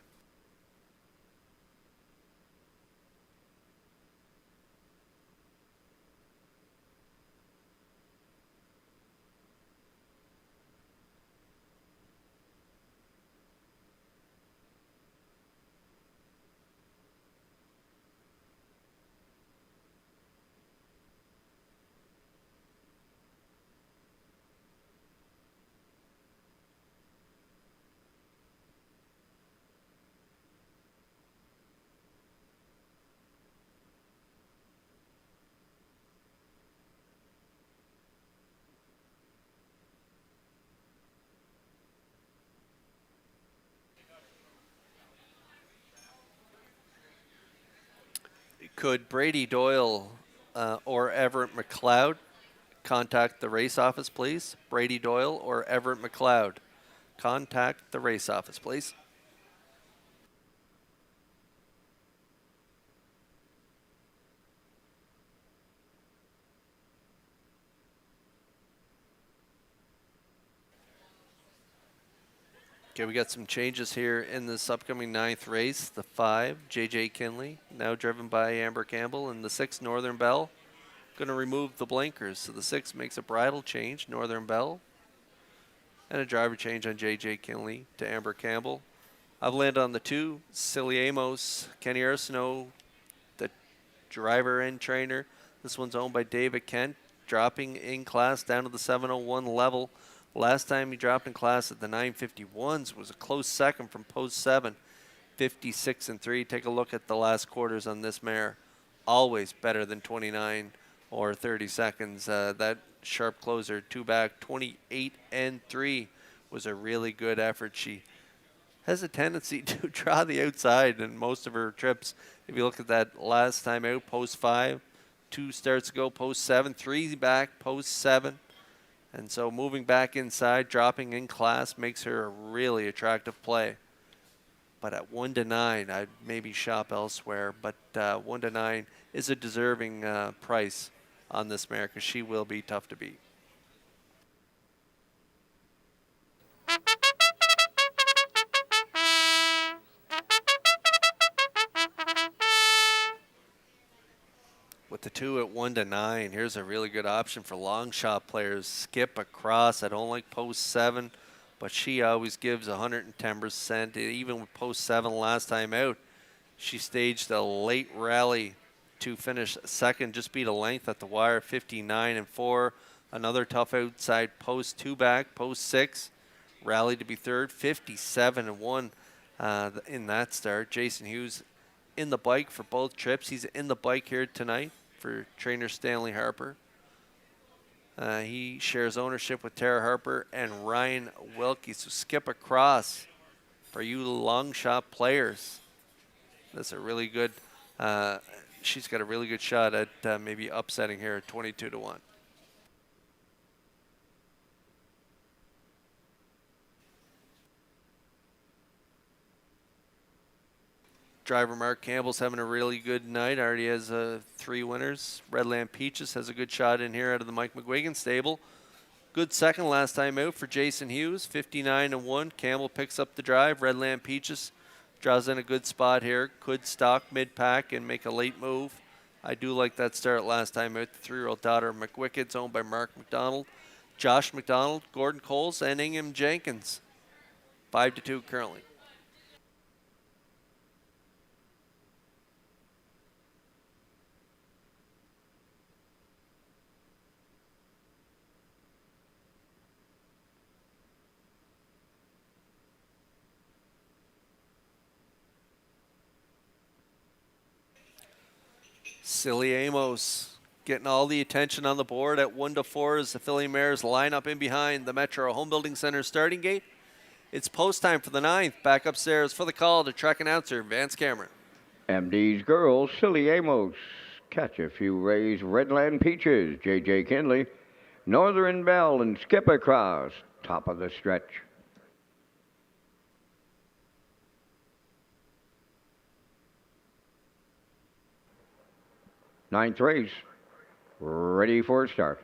Could Brady Doyle or Everett McLeod contact the race office, please? Brady Doyle or Everett McLeod, contact the race office, please. Okay, we got some changes here in this upcoming 9th race. The 5, J.J. Kinley, now driven by Amber Campbell, and the 6, Northern Belle, going to remove the blinkers. So the 6 makes a bridle change, Northern Belle, and a driver change on J.J. Kinley to Amber Campbell. I've landed on the 2, Silly Amos, Kenny Arsenault, the driver and trainer. This one's owned by David Kent, dropping in class down to the 701 level. Last time he dropped in class at the 951s was a close second from post 7, 56-3. Take a look at the last quarters on this mare. Always better than 29 or 30 seconds. That sharp closer, 2 back, 28-3 was a really good effort. She has a tendency to draw the outside in most of her trips. If you look at that last time out, post 5, 2 starts ago, post 7, 3 back, post 7. And so moving back inside, dropping in class makes her a really attractive play. But at 1-9, I'd maybe shop elsewhere. But 1-9 is a deserving price on this mare because she will be tough to beat. With the 2 at 1-9, here's a really good option for long shot players. Skip Across. I don't like post 7, but she always gives 110%. Even with post 7 last time out, she staged a late rally to finish second, just beat a length at the wire, 59-4. Another tough outside post 2 back, post 6. Rallied to be third, 57-1 in that start. Jason Hughes in the bike for both trips. He's in the bike here tonight for trainer Stanley Harper. He shares ownership with Tara Harper and Ryan Wilkie. So skip across for you long shot players. That's a really good, she's got a really good shot at maybe upsetting here at 22-1. Driver Mark Campbell's having a really good night. Already has 3 winners. Redland Peaches has a good shot in here out of the Mike McGuigan stable. Good second last time out for Jason Hughes, 59-1. Campbell picks up the drive. Redland Peaches draws in a good spot here. Could stalk mid-pack and make a late move. I do like that start last time out. The 3-year-old daughter of McWicket's owned by Mark McDonald, Josh McDonald, Gordon Coles, and Ingham Jenkins. 5-2 currently. Silly Amos getting all the attention on the board at 1-4 as the Philly Mares line up in behind the Metro Home Building Center starting gate. It's post time for the 9th. Back upstairs for the call to track announcer Vance Cameron. MD's girls, Silly Amos. Catch a Few Rays, Redland Peaches, J.J. Kinley. Northern Belle and Skip Across, top of the stretch. Ninth race, ready for a start.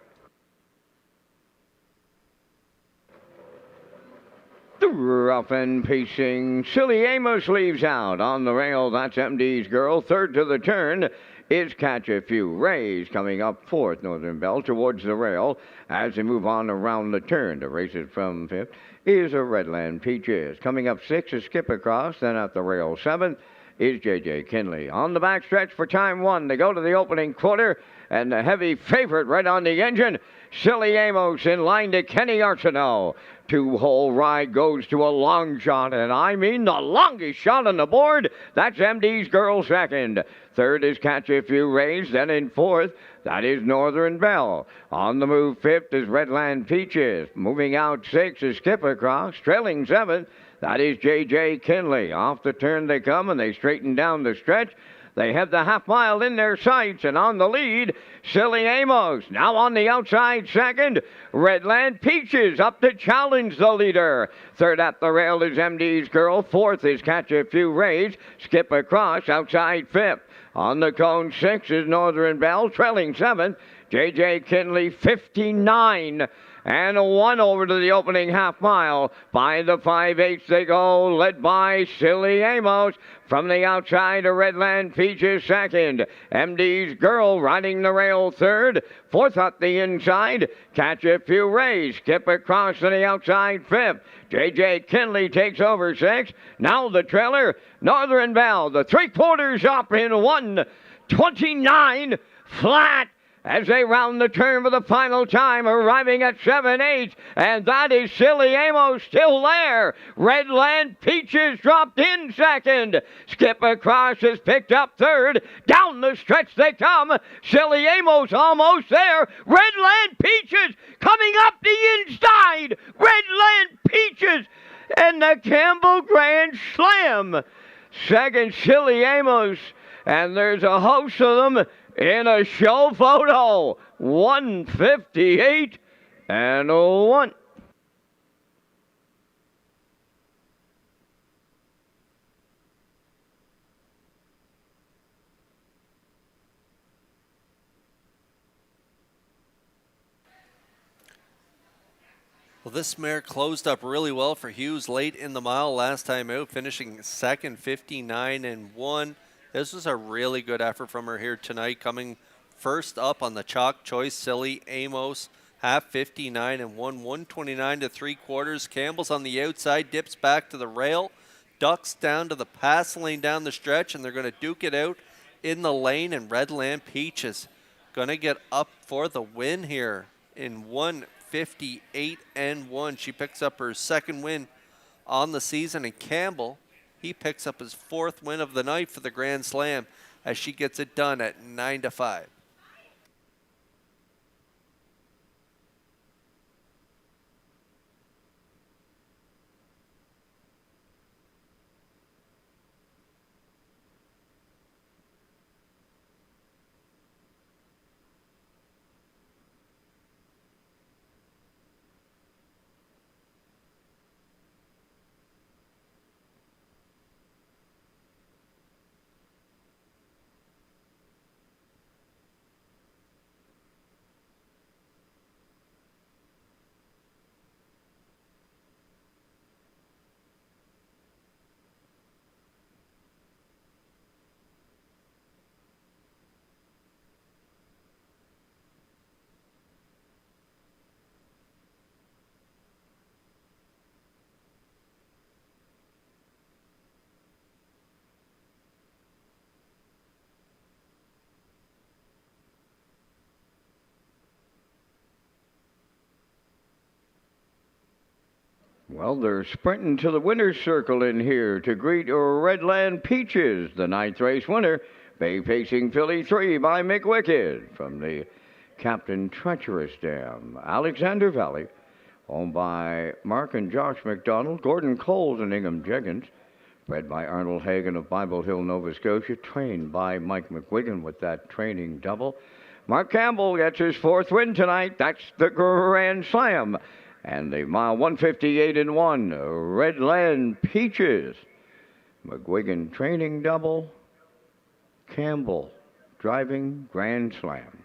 Rough and pacing, Silly Amos leaves out on the rail. That's MD's girl. Third to the turn is Catch a Few Rays coming up fourth. Northern Belle towards the rail as they move on around the turn. To race it from fifth is a Redland Peaches. Coming up sixth is Skip Across. Then at the rail seventh is J.J. Kinley. On the backstretch for time 1. They go to the opening quarter, and the heavy favorite right on the engine, Silly Amos in line to Kenny Arsenault. 2-hole ride goes to a long shot, and I mean the longest shot on the board. That's MD's girl second. Third is Catch a Few Rays. Then in fourth, that is Northern Belle. On the move fifth is Redland Peaches. Moving out sixth is Skip Across. Trailing seventh, that is J.J. Kinley. Off the turn they come, and they straighten down the stretch. They have the half mile in their sights, and on the lead, Silly Amos. Now on the outside second, Redland Peaches up to challenge the leader. Third at the rail is MD's girl. Fourth is Catch a Few Rays. Skip Across outside fifth. On the cone sixth is Northern Belle. Trailing seventh, J.J. Kinley, 59. And 1 over to the opening half mile. By the 5/8 they go, led by Silly Amos. From the outside, a Redland Peaches second. MD's girl riding the rail third. Fourth at the inside, Catch a Few Rays. Skip Across to the outside fifth. J.J. Kinley takes over sixth. Now the trailer, Northern Belle. The 3/4 up in 1:29 flat. As they round the turn for the final time, arriving at 7/8, and that is Silly Amos still there. Redland Peaches dropped in second. Skip Across is picked up third. Down the stretch they come. Silly Amos almost there. Redland Peaches coming up the inside. Redland Peaches and the Campbell Grand Slam. Second, Silly Amos, and there's a host of them in a show photo. 1:58 and 1. Well, this mare closed up really well for Hughes late in the mile last time out, finishing second, 59-1. This was a really good effort from her here tonight, coming first up on the chalk choice. Silly Amos, half 59-1, 129 3/4. Campbell's on the outside, dips back to the rail, ducks down to the pass lane down the stretch, and they're going to duke it out in the lane, and Redland Peach is going to get up for the win here in 1:58.1. She picks up her second win on the season, and Campbell, he picks up his fourth win of the night for the Grand Slam as she gets it done at 9-5. Well, they're sprinting to the winner's circle in here to greet Redland Peaches, the ninth race winner. Bay Pacing Filly 3 by McWicked from the Captain Treacherous Dam. Alexander Valley, owned by Mark and Josh McDonald, Gordon Coles and Ingham Jenkins. Bred by Arnold Hagan of Bible Hill, Nova Scotia. Trained by Mike McWiggin with that training double. Mark Campbell gets his fourth win tonight. That's the Grand Slam. And the mile 1:58.1, Redland Peaches. McGuigan training double. Campbell driving Grand Slam.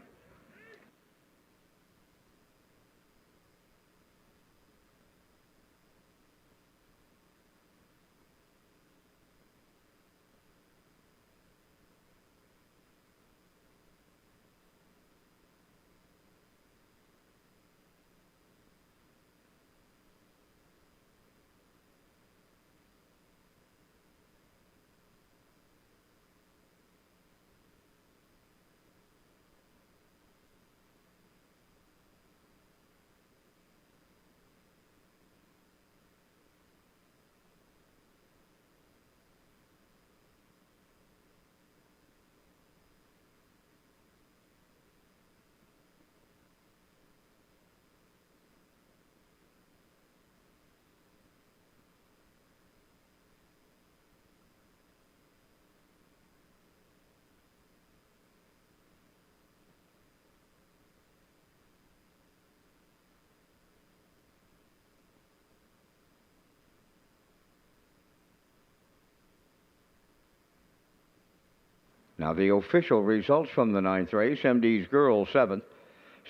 Now the official results from the ninth race: MD's Girl 7th,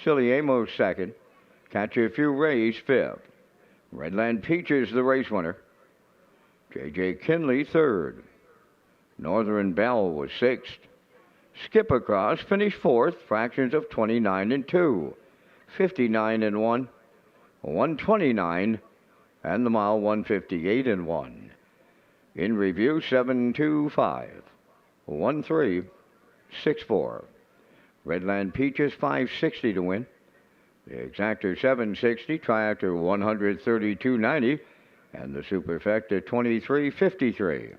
Silly Amos 2nd, Catch A Few Rays 5th, Redland Peaches the race winner, J.J. Kinley 3rd, Northern Belle was 6th, Skip Across finished 4th, fractions of 29 and 2, 59 and 1, 129, and the mile 1:58 and 1. In review, 725. 1-3-6-4. Redland Peaches 560 to win. The Exactor 760, Triactor 132.90, and the Superfecta 23.53.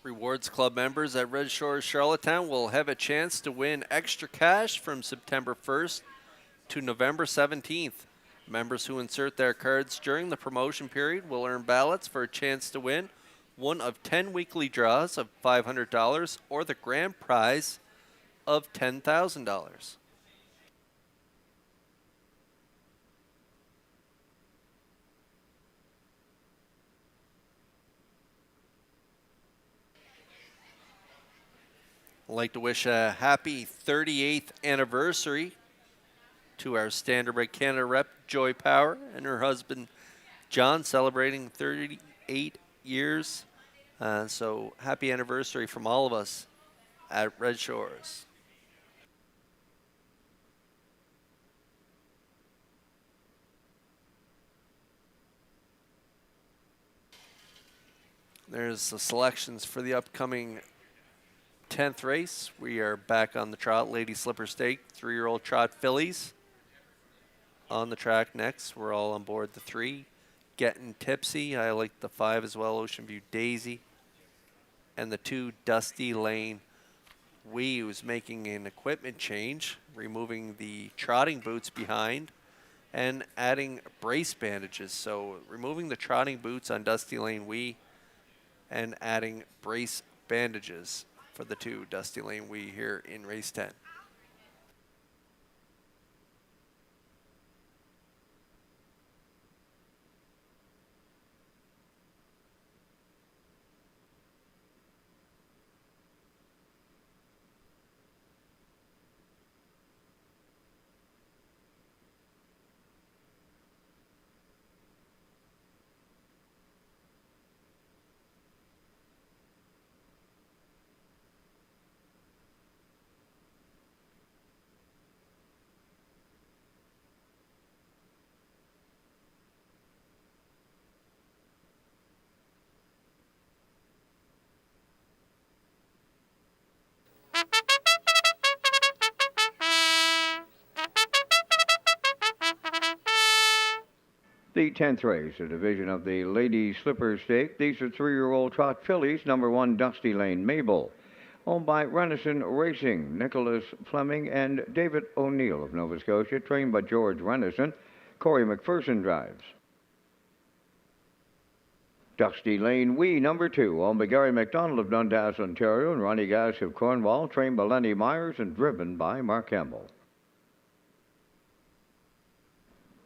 Rewards Club members at Red Shores Charlottetown will have a chance to win extra cash from September 1st to November 17th. Members who insert their cards during the promotion period will earn ballots for a chance to win one of 10 weekly draws of $500 or the grand prize of $10,000. I'd like to wish a happy 38th anniversary to our Standardbred Canada rep, Joy Power, and her husband, John, celebrating 38 years. So happy anniversary from all of us at Red Shores. There's the selections for the upcoming 10th race. We are back on the trot. Lady Slipper Stake, 3-year-old trot fillies. On the track next, we're all on board the 3. Getting Tipsy, I like the 5 as well, Ocean View Daisy. And the 2, Dusty Lane Wee, who's making an equipment change, removing the trotting boots behind and adding brace bandages. So removing the trotting boots on Dusty Lane Wee and adding brace bandages for the 2, Dusty Lane Wee, here in race 10. The 10th race, a division of the Lady Slipper Stake. These are 3-year-old trot fillies, number 1, Dusty Lane Mabel, owned by Renison Racing, Nicholas Fleming and David O'Neill of Nova Scotia, trained by George Renison. Corey McPherson drives. Dusty Lane Wee, number 2, owned by Gary McDonald of Dundas, Ontario, and Ronnie Gass of Cornwall, trained by Lenny Myers and driven by Mark Campbell.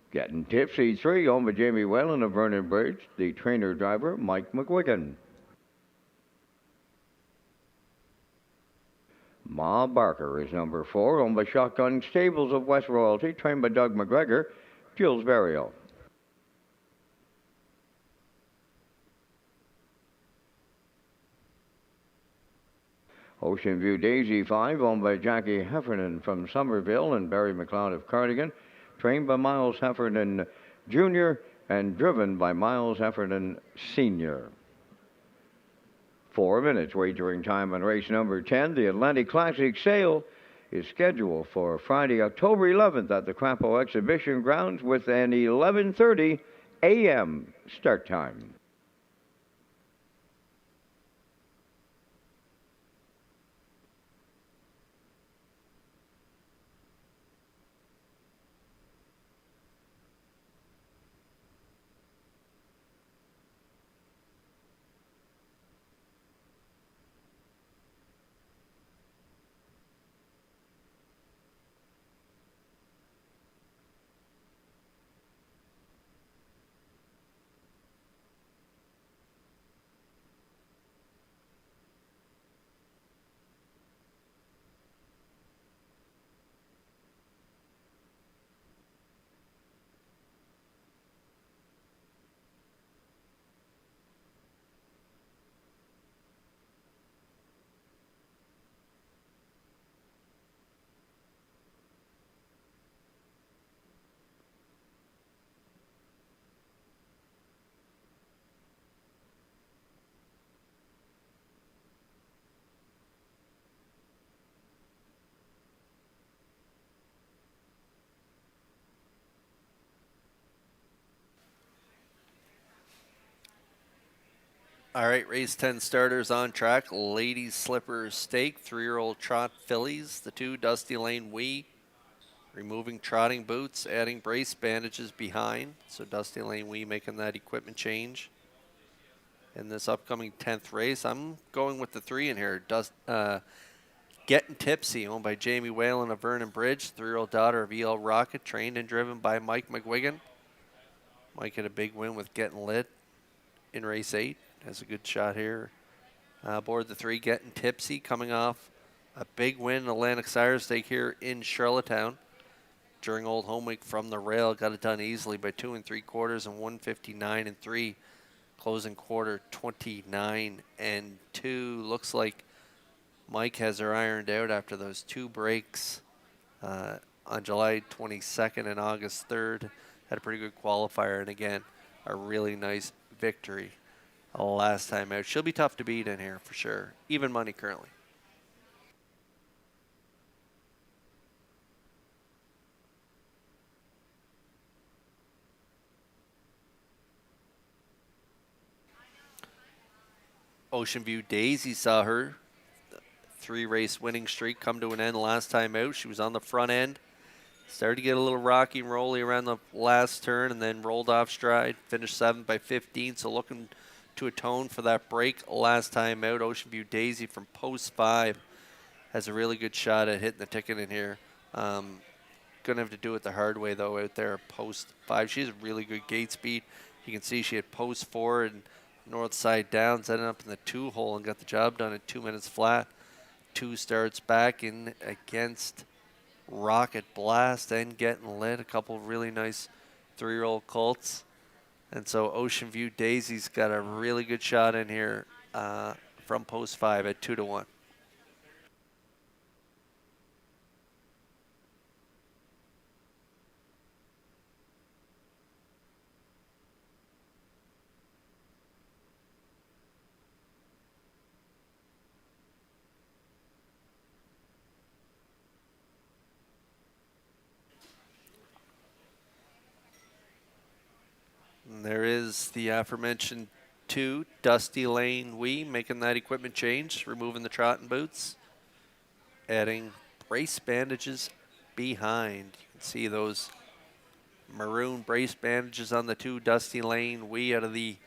Getting Tipsy 3, owned by Jamie Whalen of Vernon Bridge, the trainer driver, Mike McGuigan. Ma Barker is number 4, owned by Shotgun Stables of West Royalty, trained by Doug McGregor, Jules Burial. Ocean View Daisy 5, owned by Jackie Heffernan from Somerville and Barry McLeod of Cardigan, trained by Miles Heffernan Jr. and driven by Miles Heffernan Sr. 4 minutes wagering time on race number 10. The Atlantic Classic sale is scheduled for Friday, October 11th at the Crapo Exhibition Grounds with an 11:30 a.m. start time. All right, race 10 starters on track. Ladies Slipper Stake, 3-year-old trot fillies. The 2 Dusty Lane Wee, removing trotting boots, adding brace bandages behind. So Dusty Lane Wee making that equipment change in this upcoming 10th race. I'm going with the 3 in here. Getting Tipsy, owned by Jamie Whalen of Vernon Bridge, 3-year-old daughter of E.L. Rocket, trained and driven by Mike McGuigan. Mike had a big win with Getting Lit in race 8. Has a good shot here. Aboard the 3, Getting Tipsy, coming off a big win in Atlantic Sire Stake here in Charlottetown during Old Home Week from the rail. Got it done easily by 2 3/4 and 159 and 3. Closing quarter 29 and 2. Looks like Mike has her ironed out after those 2 breaks on July 22nd and August 3rd. Had a pretty good qualifier, and again, a really nice victory last time out. She'll be tough to beat in here for sure. Even money currently. Ocean View Daisy saw her 3-race winning streak come to an end last time out. She was on the front end. Started to get a little rocky and rolly around the last turn and then rolled off stride. Finished 7th by 15, so looking to atone for that break last time out. Ocean View Daisy from post 5 has a really good shot at hitting the ticket in here. Going to have to do it the hard way, though, out there post 5. She has really good gate speed. You can see she had post 4 and north side downs, ended up in the 2 hole and got the job done in 2 minutes flat. 2 starts back in against Rocket Blast and Getting Lit. A couple really nice 3-year-old colts. And so Ocean View Daisy's got a really good shot in here from post 5 at 2-1. And there is the aforementioned 2, Dusty Lane Wee, making that equipment change, removing the trotting boots, adding brace bandages behind. You can see those maroon brace bandages on the 2, Dusty Lane Wee out of the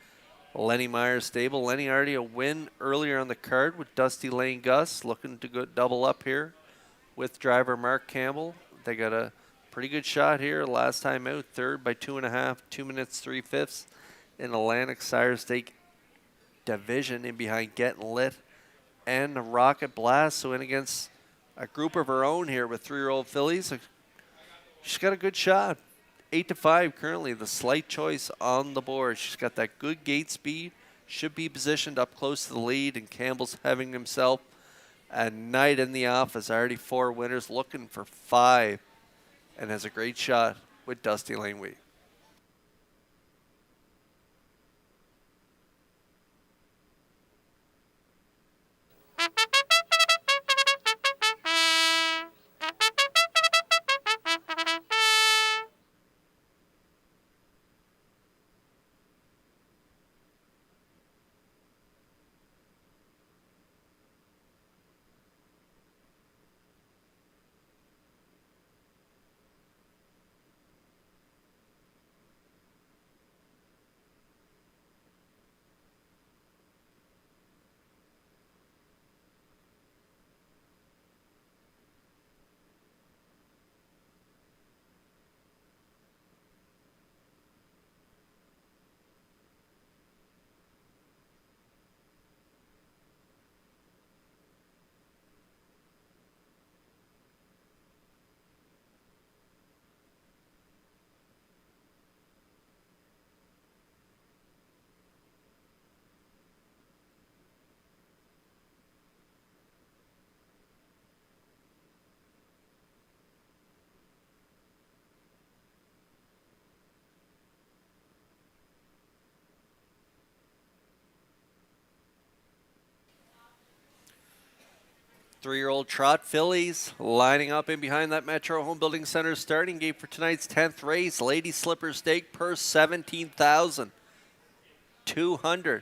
Lenny Myers stable. Lenny already a win earlier on the card with Dusty Lane Gus, looking to go double up here with driver Mark Campbell. They got a pretty good shot here last time out, 3rd by 2.5, 2 minutes 3/5 in Atlantic Sire Stake division, in behind Getting Lit and Rocket Blast. So in against a group of her own here with 3-year-old fillies. She's got a good shot. 8-5 currently, the slight choice on the board. She's got that good gate speed, should be positioned up close to the lead, and Campbell's having himself a night in the office. Already 4 winners, looking for 5, and has a great shot with Dusty Lane Wee. Three-year-old trot fillies lining up in behind that Metro Home Building Center starting gate for tonight's 10th race. Lady Slipper Stake, purse $17,200.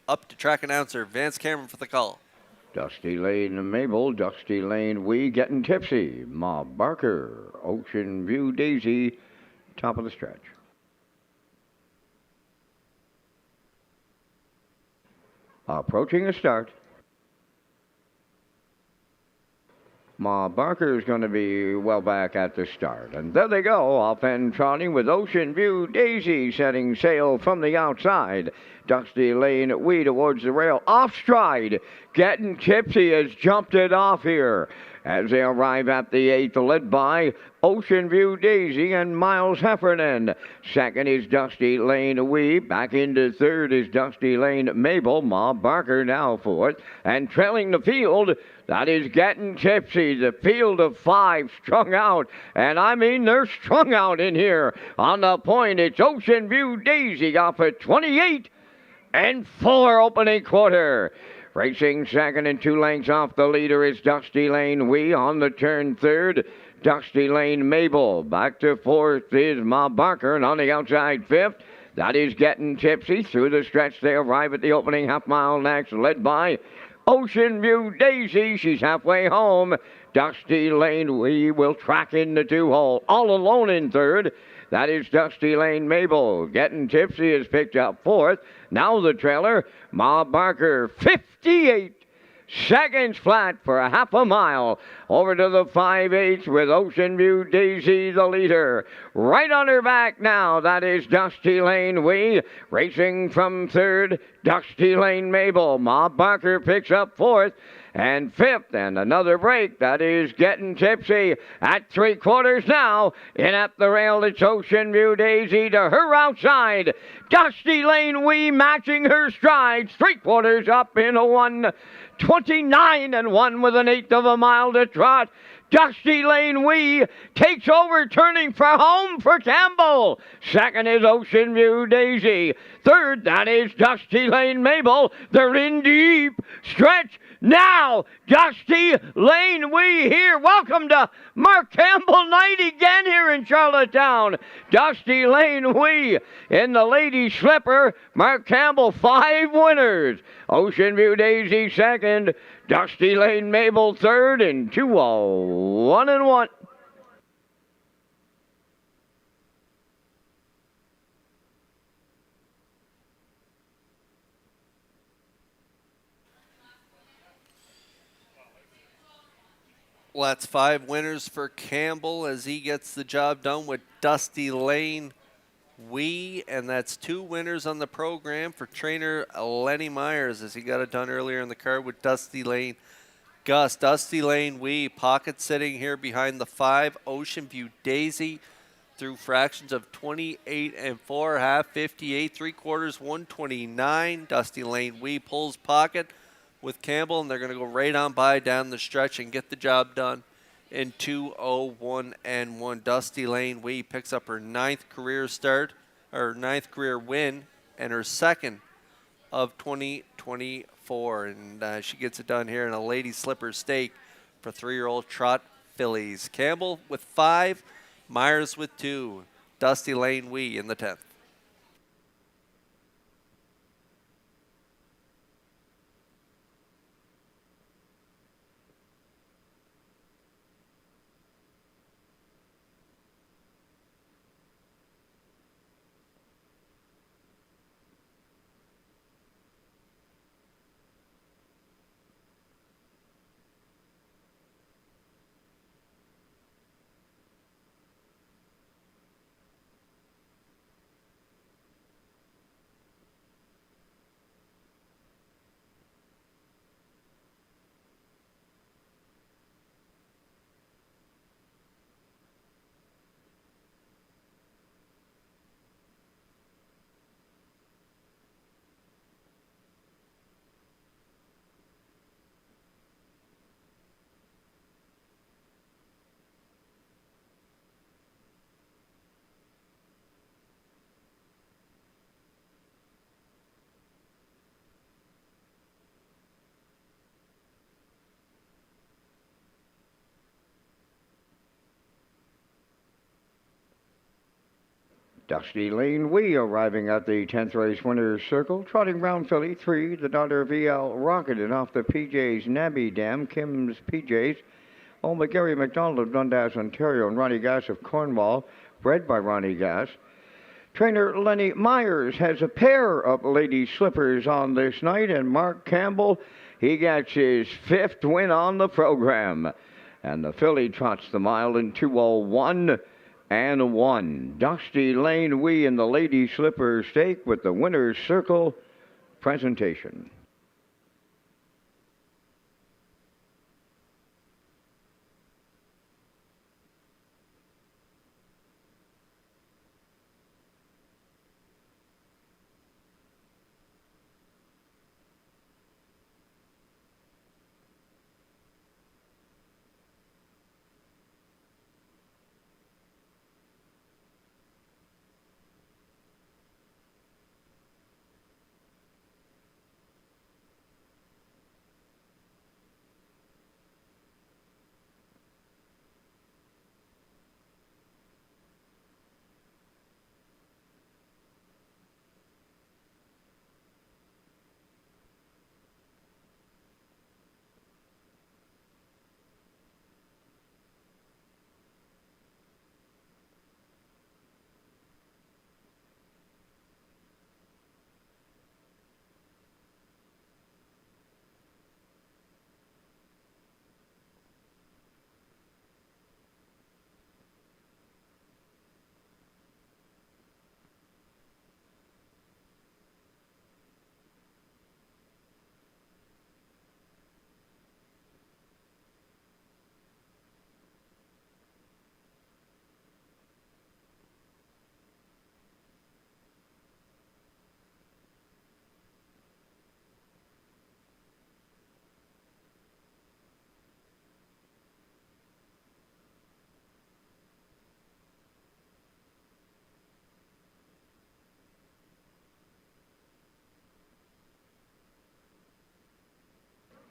Up to track announcer Vance Cameron for the call. Dusty Lane Mabel, Dusty Lane We getting tipsy. Ma Barker, Ocean View Daisy, top of the stretch. Approaching the start. Ma Barker is going to be well back at the start. And there they go, off and trotting with Ocean View Daisy setting sail from the outside. Dusty Lane We towards the rail, off stride. Getting tipsy has jumped it off here. As they arrive at the 8th, led by Ocean View Daisy and Miles Heffernan. Second is Dusty Lane Wee. Back into third is Dusty Lane Mabel. Ma Barker now fourth. And trailing the field, that is Getting Tipsy. The field of 5 strung out. And I mean, they're strung out in here. On the point, it's Ocean View Daisy off at 28 and 4 opening quarter. Racing second and 2 lengths off the leader is Dusty Lane Wee. On the turn third, Dusty Lane Mabel. Back to fourth is Ma Barker, and on the outside fifth, that is Getting Tipsy. Through the stretch, they arrive at the opening half mile next, led by Ocean View Daisy. She's halfway home. Dusty Lane Wee will track in the 2-hole. All alone in third. That is Dusty Lane Mabel. Getting Tipsy is picked up fourth. Now the trailer, Ma Barker, 58 seconds flat for a half a mile. Over to the 5/8 with Ocean View Daisy, the leader. Right on her back now, that is Dusty Lane Wee. Racing from third, Dusty Lane Mabel. Ma Barker picks up fourth. And fifth, and another break, that is Getting Tipsy at 3/4 now. In at the rail, it's Ocean View Daisy to her outside. Dusty Lane Wee matching her strides. 3/4 up in a 1:29 and 1 with an 1/8 of a mile to trot. Dusty Lane Wee takes over, turning for home for Campbell. Second is Ocean View Daisy. Third, that is Dusty Lane Mabel. They're in deep stretch now. Dusty Lane Wee here. Welcome to Mark Campbell night again here in Charlottetown. Dusty Lane Wee in the ladies slipper. Mark Campbell, 5 winners. Ocean View Daisy second. Dusty Lane Mabel third, and 2-1 and 1. Well, that's 5 winners for Campbell as he gets the job done with Dusty Lane Wee, and that's 2 winners on the program for trainer Lenny Myers as he got it done earlier in the card with Dusty Lane Gus. Dusty Lane Wee, pocket sitting here behind the 5, Ocean View Daisy, through fractions of 28 and 4, half 58, 3/4 129. Dusty Lane Wee pulls pocket with Campbell, and they're going to go right on by down the stretch and get the job done in 2:01 and 1. Dusty Lane Wee picks up her 9th career start, or 9th career win, and her 2nd of 2024. And she gets it done here in a lady slipper stake for 3-year-old trot fillies. Campbell with 5, Myers with 2, Dusty Lane Wee in the 10th. Dusty Lane Wee arriving at the 10th race winner's circle, trotting Brown Filly 3, the daughter VL rocketed off the PJ's Nabby Dam, Kim's PJ's, owned by Gary McDonald of Dundas, Ontario, and Ronnie Gass of Cornwall, bred by Ronnie Gass. Trainer Lenny Myers has a pair of lady slippers on this night, and Mark Campbell, he gets his 5th win on the program. And the filly trots the mile in 2:01 and 1. Dusty Lane Wee in the lady slipper stake with the winner's circle presentation.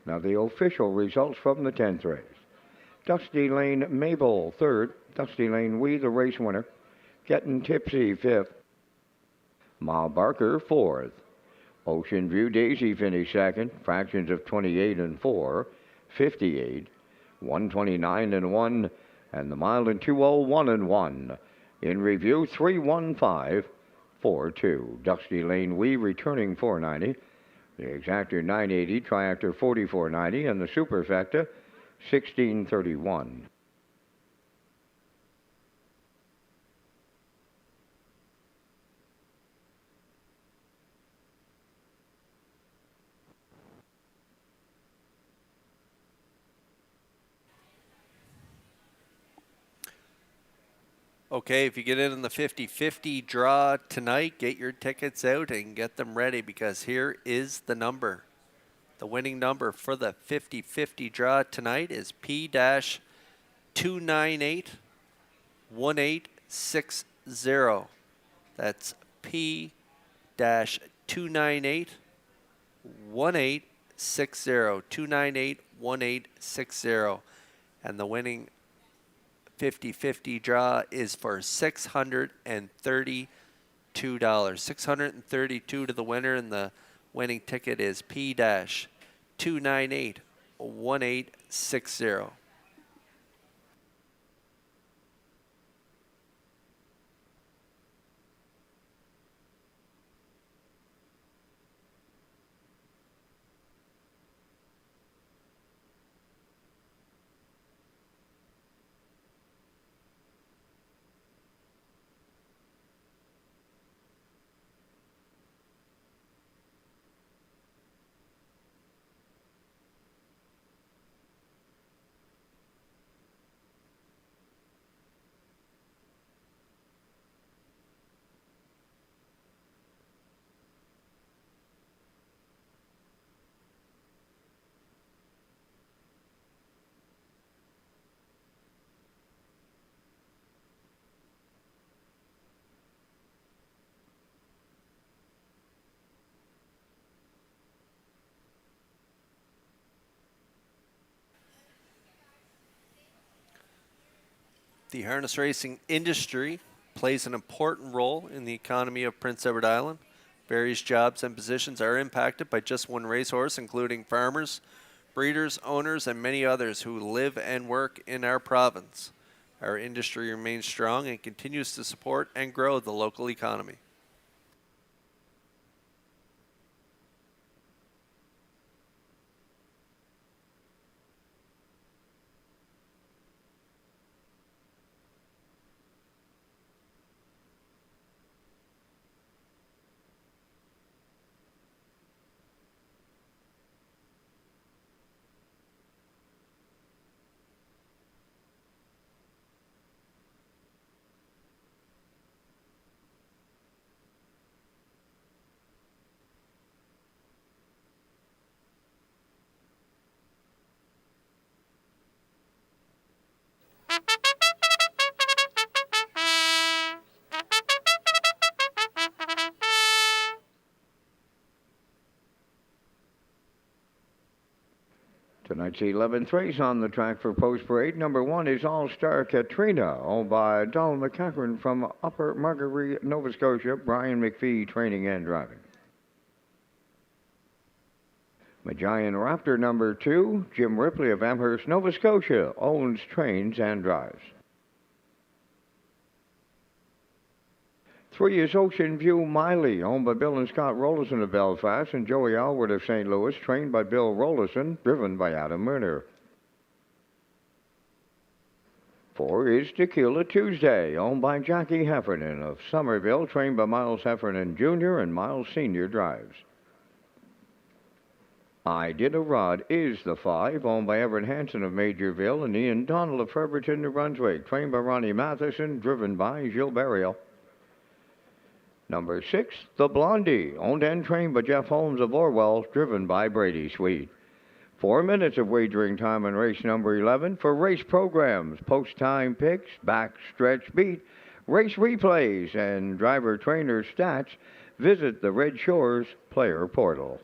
Now the official results from the 10th race. Dusty Lane Mabel 3rd. Dusty Lane Wee, the race winner. Getting Tipsy 5th. Ma Barker 4th. Ocean View Daisy finished 2nd. Fractions of 28 and 4. 58. 129 and 1. And the mile in 2:01 and 1. In review 3:15. 4-2. Dusty Lane Wee returning 490. The exactor 980, triactor 4490, and the superfecta 1631. Okay, if you get in the 50-50 draw tonight, get your tickets out and get them ready, because here is the number. The winning number for the 50-50 draw tonight is P-298-1860. That's P-298-1860. 298-1860. And the winning 50-50 draw is for $632. $632 to the winner, and the winning ticket is P-298-1860. The harness racing industry plays an important role in the economy of Prince Edward Island. Various jobs and positions are impacted by just one racehorse, including farmers, breeders, owners, and many others who live and work in our province. Our industry remains strong and continues to support and grow the local economy. Tonight's 11th race on the track for Post Parade. Number 1 is All Star Katrina, owned by Donald McCachran from Upper Marguerite, Nova Scotia. Brian McPhee training and driving. Magian Raptor number 2, Jim Ripley of Amherst, Nova Scotia, owns, trains, and drives. 3 is Ocean View Miley, owned by Bill and Scott Rollison of Belfast, and Joey Alward of St. Louis, trained by Bill Rollison, driven by Adam Murner. 4 is Tequila Tuesday, owned by Jackie Heffernan of Somerville, trained by Miles Heffernan Jr. and Miles Sr. drives. I Did a Rod is the 5, owned by Everett Hansen of Majorville and Ian Donald of Fredericton, New Brunswick, trained by Ronnie Matheson, driven by Gilles Barriel. Number 6, The Blondie, owned and trained by Jeff Holmes of Orwell, driven by Brady Sweet. 4 minutes of wagering time on race number 11. For race programs, post time picks, backstretch beat, race replays, and driver trainer stats, visit the Red Shores Player Portal.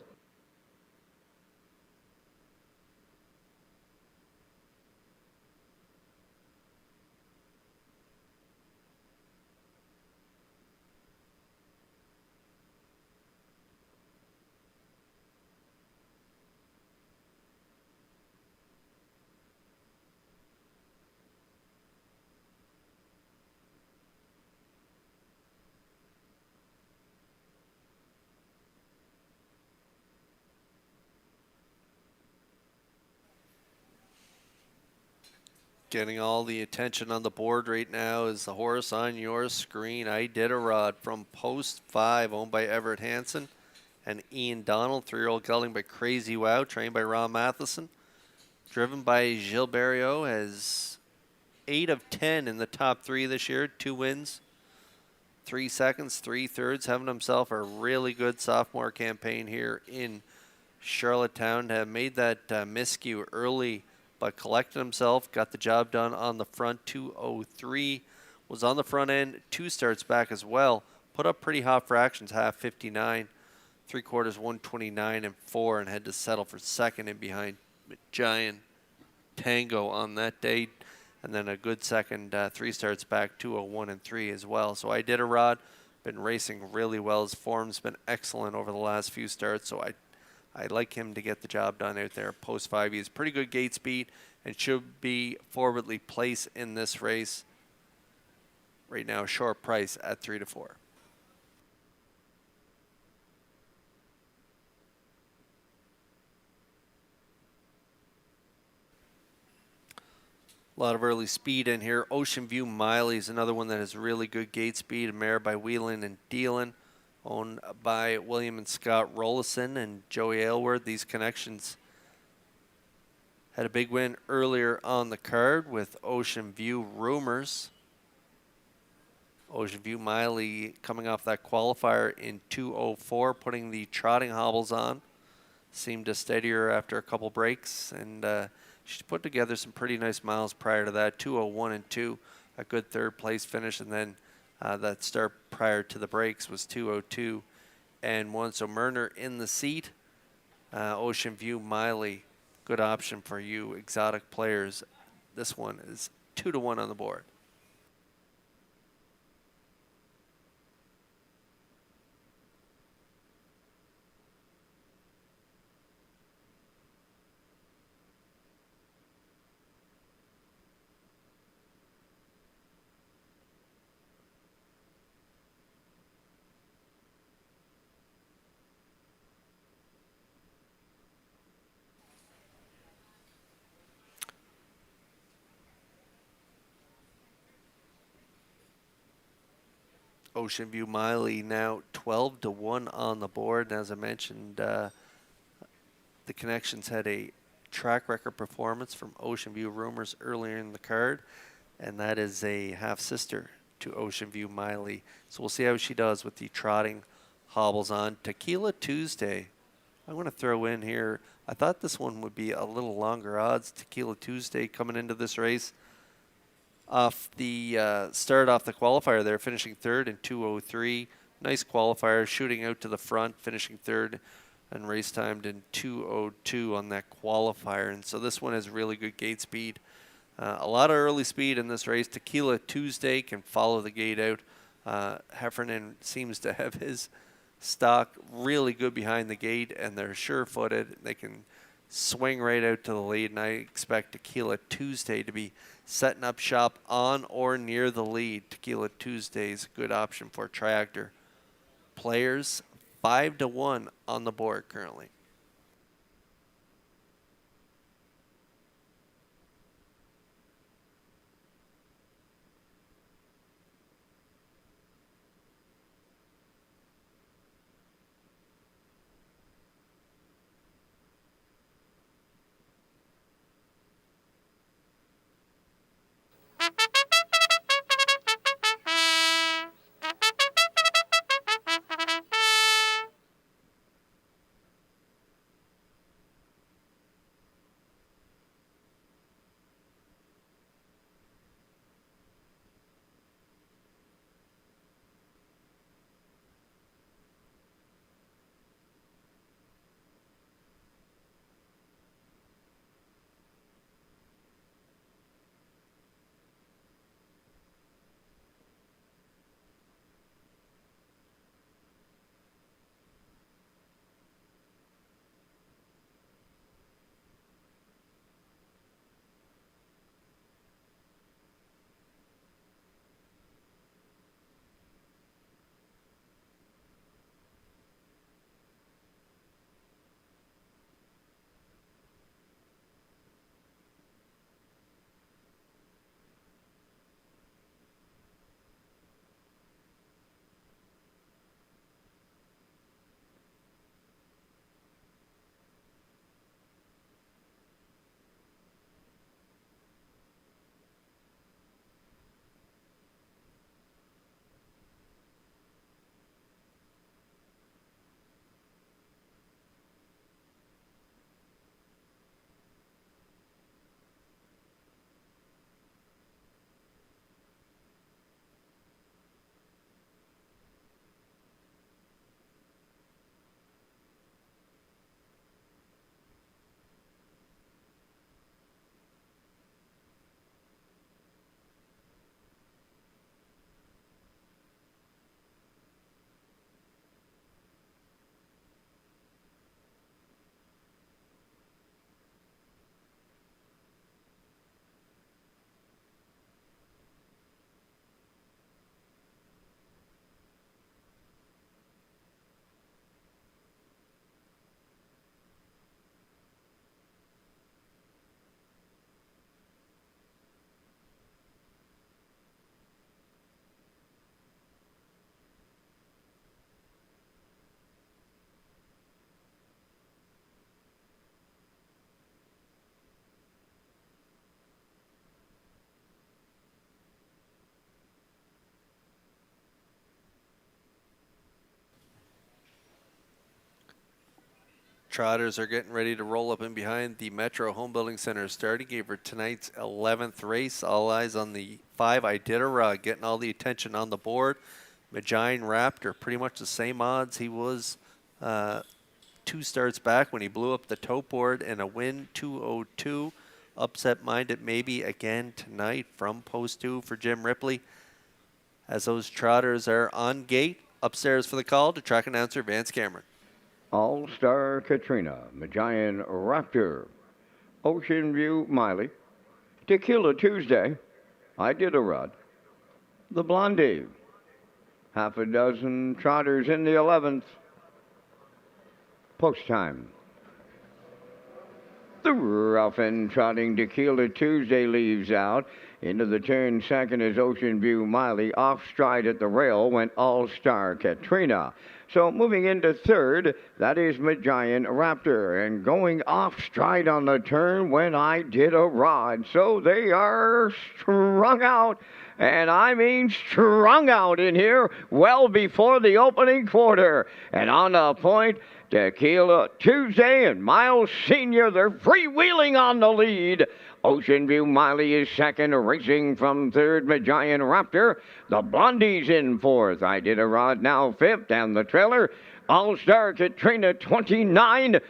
Getting all the attention on the board right now is the horse on your screen, I Did a Rod, from Post 5, owned by Everett Hansen and Ian Donald. 3-year-old gelding by Crazy Wow, trained by Ron Matheson. Driven by Gilles Barriot, has 8 of 10 in the top 3 this year. 2 wins, 3 seconds, 3 thirds. Having himself a really good sophomore campaign here in Charlottetown. To have made that miscue early, but collected himself, got the job done on the front. 2:03, was on the front end 2 starts back as well. Put up pretty hot fractions, half 59, 3/4 129 and 4, and had to settle for second in behind Giant Tango on that day. And then a good second 3 starts back, 2:01 and 3 as well. So I Did a Rod, been racing really well. His form's been excellent over the last few starts, so I like him to get the job done out there. Post 5, he has pretty good gate speed and should be forwardly placed in this race. Right now, short price at 3 to 4. A lot of early speed in here. Ocean View Miley is another one that has really good gate speed. A mare by Whelan and Dealin, owned by William and Scott Rollison and Joey Aylward. These connections had a big win earlier on the card with Ocean View Rumors. Ocean View Miley coming off that qualifier in 2:04, putting the trotting hobbles on. Seemed a steadier after a couple breaks, and she put together some pretty nice miles prior to that. 2:01 and 2, a good 3rd place finish, and then that start prior to the breaks was 2:02 and 1. So Murner in the seat. Ocean View Miley, good option for you exotic players. This one is 2 to 1 on the board. Ocean View Miley now 12-1 on the board. And as I mentioned, the Connections had a track record performance from Ocean View Rumors earlier in the card, and that is a half-sister to Ocean View Miley. So we'll see how she does with the trotting hobbles on. Tequila Tuesday, I'm going to throw in here. I thought this one would be a little longer odds. Tequila Tuesday coming into this race. Off the start off the qualifier there, finishing third in 2:03. Nice qualifier, shooting out to the front, finishing third, and race timed in 2:02 on that qualifier. And so this one has really good gate speed. A lot of early speed in this race. Tequila Tuesday can follow the gate out. Heffernan seems to have his stock really good behind the gate, and they're sure-footed. They can swing right out to the lead, and I expect Tequila Tuesday to be setting up shop on or near the lead. Tequila Tuesday is a good option for Triactor players. 5-1 on the board currently. Trotters are getting ready to roll up in behind the Metro Home Building Center starting gate for tonight's 11th race. All eyes on the 5 Iditarod, getting all the attention on the board. Magian Raptor, pretty much the same odds he was 2 starts back when he blew up the tote board, and a win 2:02. Upset minded maybe again tonight from post 2 for Jim Ripley. As those trotters are on gate, upstairs for the call to track announcer Vance Cameron. All-Star Katrina, Magian Raptor, Ocean View Miley, Tequila Tuesday, Iditarod, the Blondie, half a dozen trotters in the 11th. Post time. The rough and trotting Tequila Tuesday leaves out. Into the turn, second is Ocean View Miley. Off stride at the rail went All Star Katrina. So moving into third, that is Magian Raptor. And going off stride on the turn when I did a rod. So they are strung out. And I mean strung out in here well before the opening quarter. And on the point, Tequila Tuesday and Miles Sr., they're freewheeling on the lead. Ocean View Miley is second, racing from third, Magian Raptor. The Blondies in fourth. I Did a Rod now fifth, and the trailer, All-Star Katrina 29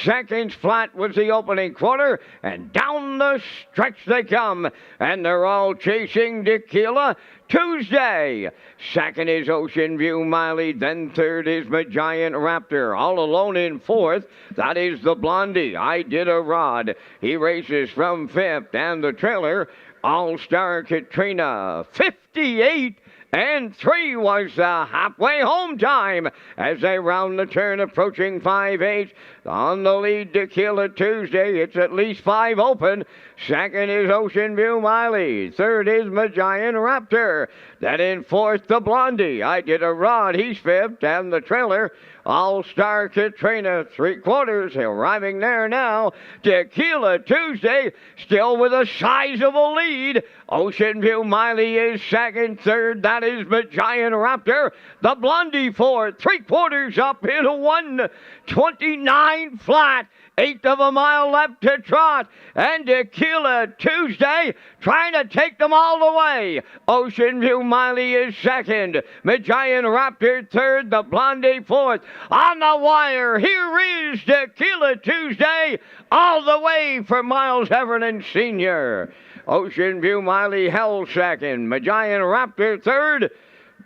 seconds flat was the opening quarter, and down the stretch they come, and they're all chasing Tequila Tuesday. Second is Ocean View Miley, then third is Magian Raptor. All alone in fourth, that is the Blondie, I Did a Rod. He races from fifth, and the trailer, All-Star Katrina 58 and 3 was the halfway home time as they round the turn, approaching 5/8. On the lead, Tequila Tuesday. It's at least 5 open. Second is Ocean View Miley. Third is Magian Raptor. Then in fourth, the Blondie, I Did a Rod. He's fifth. And the trailer, All-Star Katrina, 3/4, arriving there now. Tequila Tuesday, still with a sizable lead. Ocean View Miley is second. Third, that is Magian Raptor. The Blondie fourth, 3/4 up in a 1:29 flat. Eighth of a mile left to trot. And Tequila Tuesday trying to take them all the way. Ocean View Miley is second. Magian Raptor third. The Blondie fourth. On the wire, here is Tequila Tuesday all the way for Miles Heffernan Sr. Ocean View Miley held second. Magian Raptor third.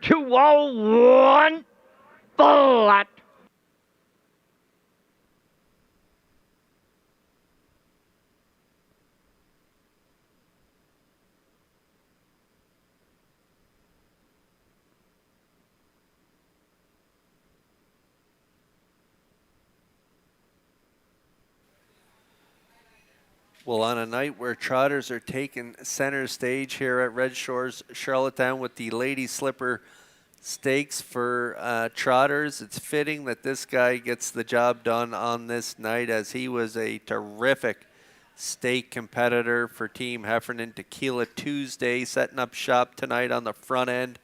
2:01 flat. Well, on a night where trotters are taking center stage here at Red Shores, Charlottetown, with the Lady Slipper Stakes for trotters, it's fitting that this guy gets the job done on this night, as he was a terrific stake competitor for Team Heffernan. Tequila Tuesday setting up shop tonight on the front end,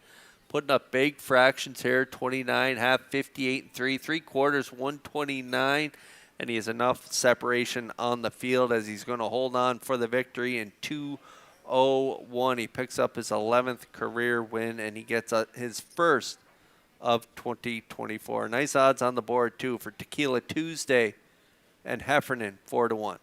putting up big fractions here, 29, half 58 and 3/4, 129. And he has enough separation on the field as he's going to hold on for the victory in 2:01. He picks up his 11th career win, and he gets his first of 2024. Nice odds on the board, too, for Tequila Tuesday and Heffernan, 4-1.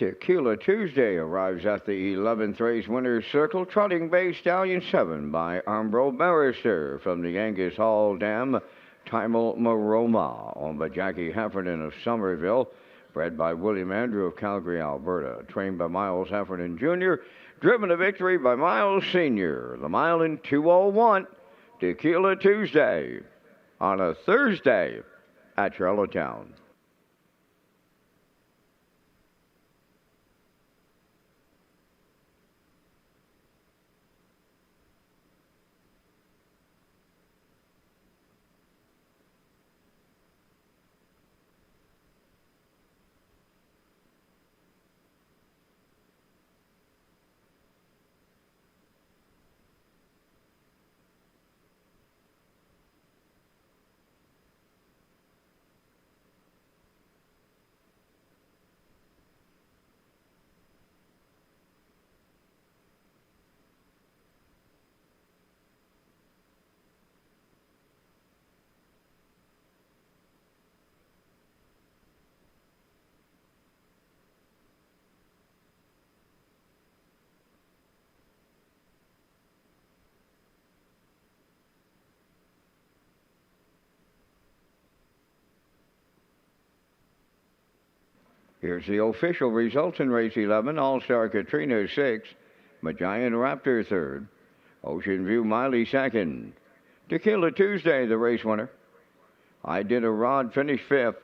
Tequila Tuesday arrives at the 11th race winner's circle, trotting Bay Stallion 7 by Ambro Barrister from the Angus Hall Dam, Timel Maroma, owned by Jackie Heffernan of Somerville, bred by William Andrew of Calgary, Alberta, trained by Miles Heffernan Jr., driven to victory by Miles Sr., the mile in 2:01, Tequila Tuesday, on a Thursday at Charlottetown. Here's the official results in race 11. All-Star Katrina 6, Magian Raptor 3rd, Ocean View Miley 2nd, Tequila Tuesday the race winner. I Did a Rod finished 5th.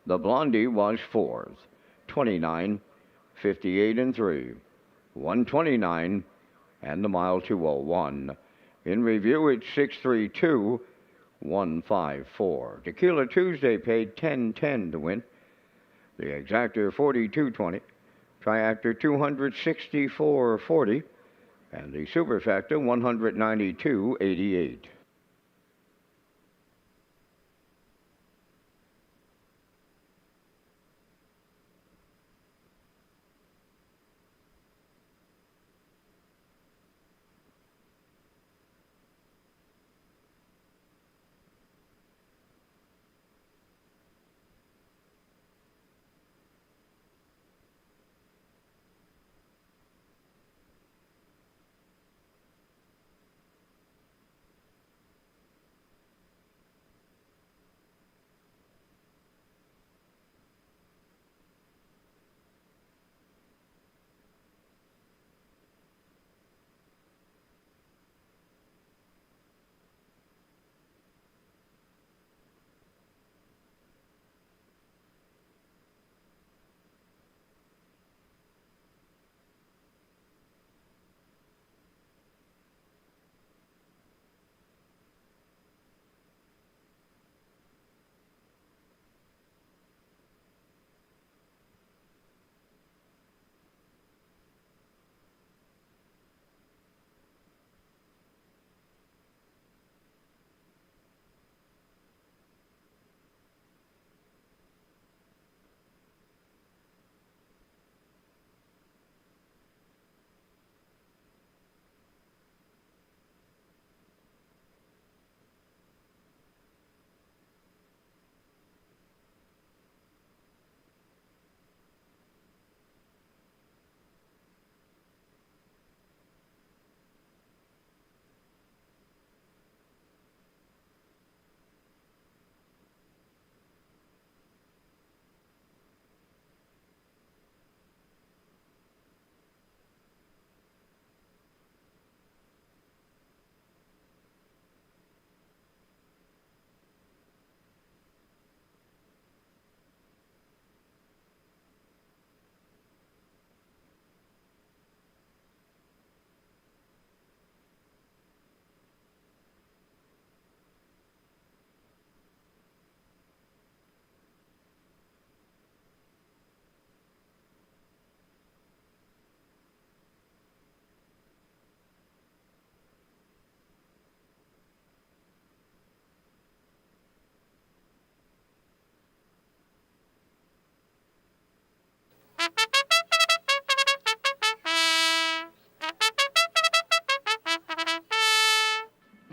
The Blondie was 4th, 29, 58 and 3, 129, and the mile 2:01. In review, it's 632, 154. Tequila Tuesday paid 10.10 to win. The exactor 42.20, triactor 264.40, and the superfecta 192.88.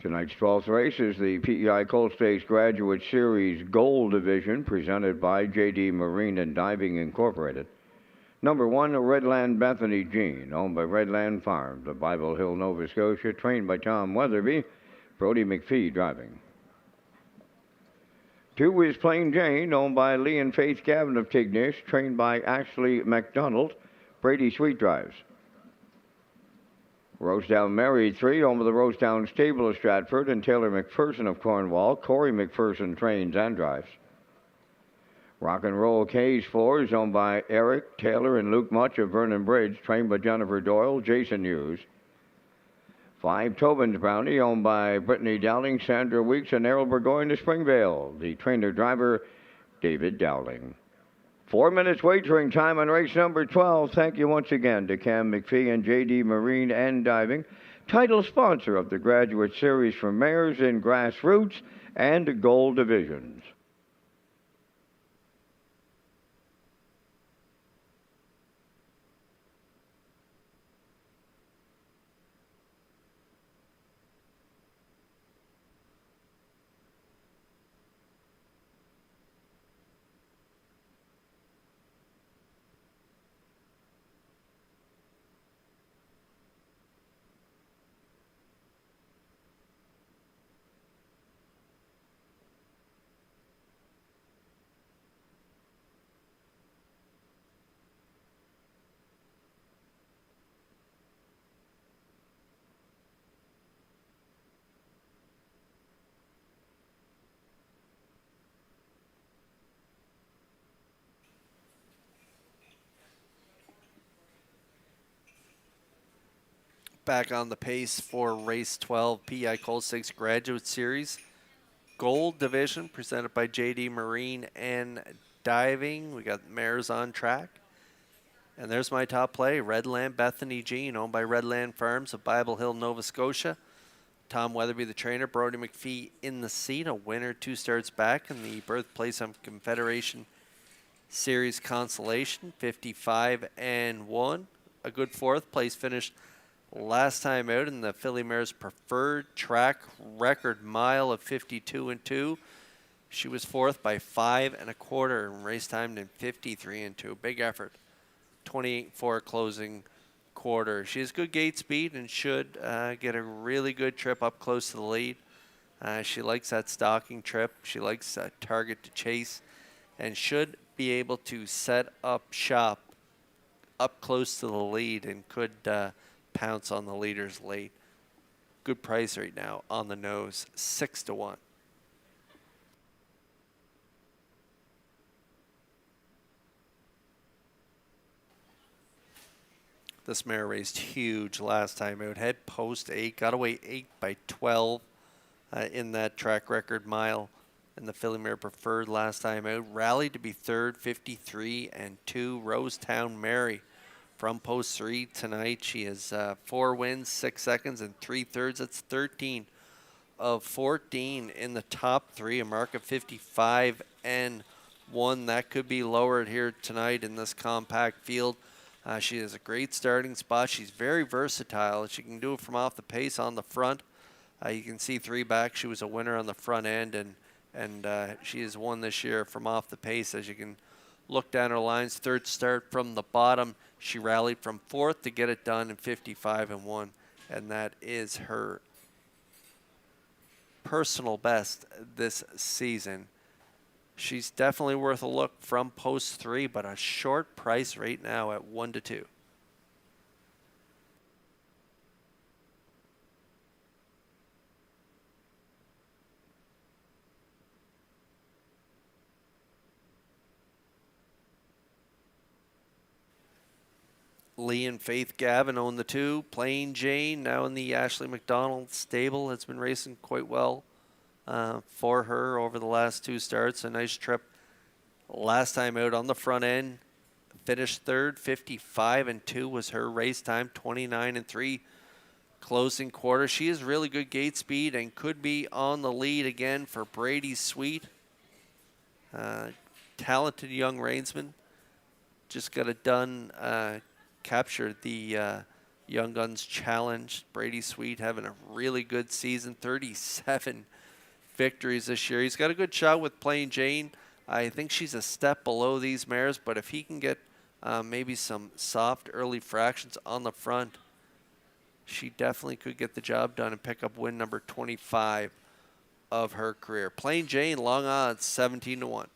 Tonight's 12th race is the PEI Colt Stakes Graduate Series Gold Division, presented by J.D. Marine and Diving Incorporated. Number 1, Redland Bethany Jean, owned by Redland Farms of Bible Hill, Nova Scotia, trained by Tom Weatherby, Brody McPhee driving. 2 is Plain Jane, owned by Lee and Faith Gavin of Tignish, trained by Ashley McDonald, Brady Sweet drives. Rosedown Mary 3, owned by the Rosedown Stable of Stratford and Taylor McPherson of Cornwall, Corey McPherson trains and drives. Rock and Roll K's 4 is owned by Eric, Taylor, and Luke Much of Vernon Bridge, trained by Jennifer Doyle, Jason Hughes. 5, Tobin's Brownie, owned by Brittany Dowling, Sandra Weeks, and Errol Burgoyne of Springvale. The trainer-driver, David Dowling. 4 minutes wagering time on race number 12. Thank you once again to Cam McPhee and J.D. Marine and Diving, title sponsor of the Graduate Series for Mares in Grassroots and Gold Divisions. Back on the pace for race 12, PI Coal 6 Graduate Series. Gold Division presented by JD Marine and Diving. We got mares on track. And there's my top play, Redland Bethany Jean, owned by Redland Farms of Bible Hill, Nova Scotia. Tom Weatherby, the trainer, Brody McPhee in the seat. A winner 2 starts back in the birthplace of Confederation Series Consolation, 55-1. A good 4th place finish last time out in the Filly Mares Preferred Track record mile of 52-2. She was 4th by 5 1/4 and race time in 53-2. Big effort. 28-4 closing quarter. She has good gate speed and should get a really good trip up close to the lead. She likes that stalking trip. She likes a target to chase and should be able to set up shop up close to the lead and could pounce on the leaders late. Good price right now on the nose, 6-1. This mare raced huge last time out. Head post 8, got away 8 by 12 in that track record mile in the Filly Mare Preferred last time out. Rallied to be 3rd, 53-2. Rosetown Mary from post 3 tonight. She has 4 wins, 6 seconds, and 3/3. That's 13 of 14 in the top 3, a mark of 55-1. That could be lowered here tonight in this compact field. She has a great starting spot. She's very versatile. She can do it from off the pace on the front. You can see 3 back. She was a winner on the front end, and she has won this year from off the pace. As you can look down her lines, 3rd start from the bottom. She rallied from 4th to get it done in 55-1, and that is her personal best this season. She's definitely worth a look from post 3, but a short price right now at 1-2. Lee and Faith Gavin own the 2. Plain Jane, now in the Ashley McDonald stable, has been racing quite well for her over the last 2 starts. A nice trip last time out on the front end. Finished 3rd, 55-2 was her race time, 29-3 closing quarter. She has really good gate speed and could be on the lead again for Brady Sweet. Talented young reinsman. Just got it done. Captured the Young Guns Challenge. Brady Sweet having a really good season, 37 victories this year. He's got a good shot with Plain Jane. I think she's a step below these mares, but if he can get maybe some soft early fractions on the front, she definitely could get the job done and pick up win number 25 of her career. Plain Jane, long odds, 17-1.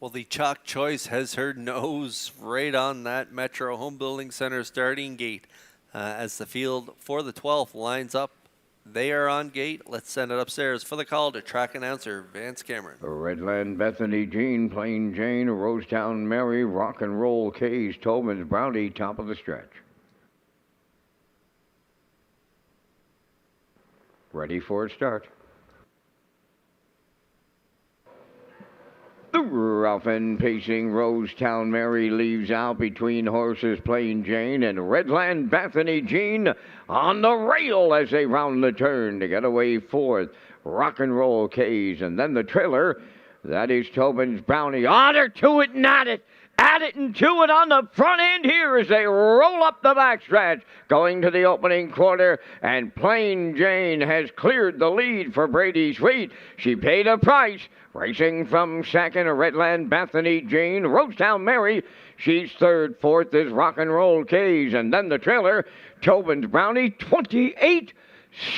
Well, the chalk choice has her nose right on that Metro Home Building Center starting gate. As the field for the 12th lines up, they are on gate. Let's send it upstairs for the call to track announcer Vance Cameron. Redland Bethany Jean, Plain Jane, Rosetown Mary, Rock and Roll K's, Tobin's Brownie, top of the stretch. Ready for a start. The rough and pacing Rosetown Mary leaves out between horses Plain Jane and Redland Bethany Jean on the rail as they round the turn to get away fourth. Rock and Roll K's, and then the trailer. That is Tobin's Brownie. On her to it and at it. At it and to it on the front end here as they roll up the backstretch. Going to the opening quarter, and Plain Jane has cleared the lead for Brady Sweet. She paid a price. Racing from second, Redland Bethany Jean. Rosetown Mary, she's third. Fourth is Rock and Roll K's, and then the trailer, Tobin's Brownie, 28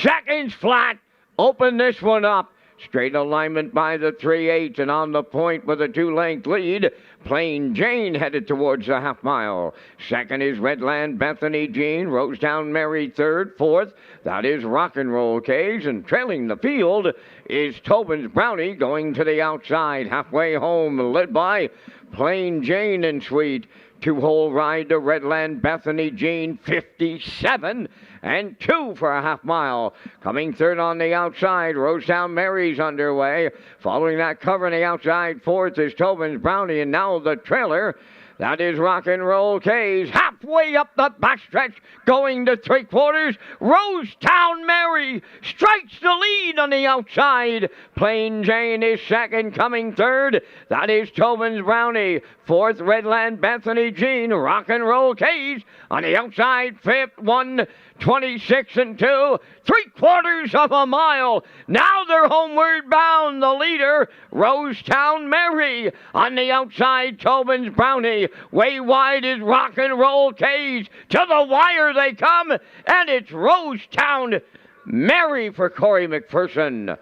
seconds flat. Open this one up. Straight alignment by the 3/8, and on the point with a 2-length lead. Plain Jane headed towards the half mile. Second is Redland Bethany Jean. Rosetown Mary third. Fourth, that is Rock and Roll K's, and trailing the field is Tobin's Brownie going to the outside. Halfway home, led by Plain Jane and Sweet. 2-hole ride to Redland Bethany Jean, 57 and 2 for a half mile. Coming third on the outside, Rosetown Mary's underway. Following that cover on the outside, fourth is Tobin's Brownie, and now the trailer. That is Rock and Roll K's. Halfway up the backstretch, going to 3/4. Rosetown Mary strikes the lead on the outside. Plain Jane is second, coming third. That is Tobin's Brownie. Fourth, Redland Bethany Jean. Rock and Roll K's on the outside. Fifth, 1:26 and 2. 3/4 of a mile. Now they're homeward bound. The leader, Rosetown Mary. On the outside, Tobin's Brownie. Way wide is Rock and Roll K's. To the wire they come, and it's Rosetown Mary for Corey McPherson.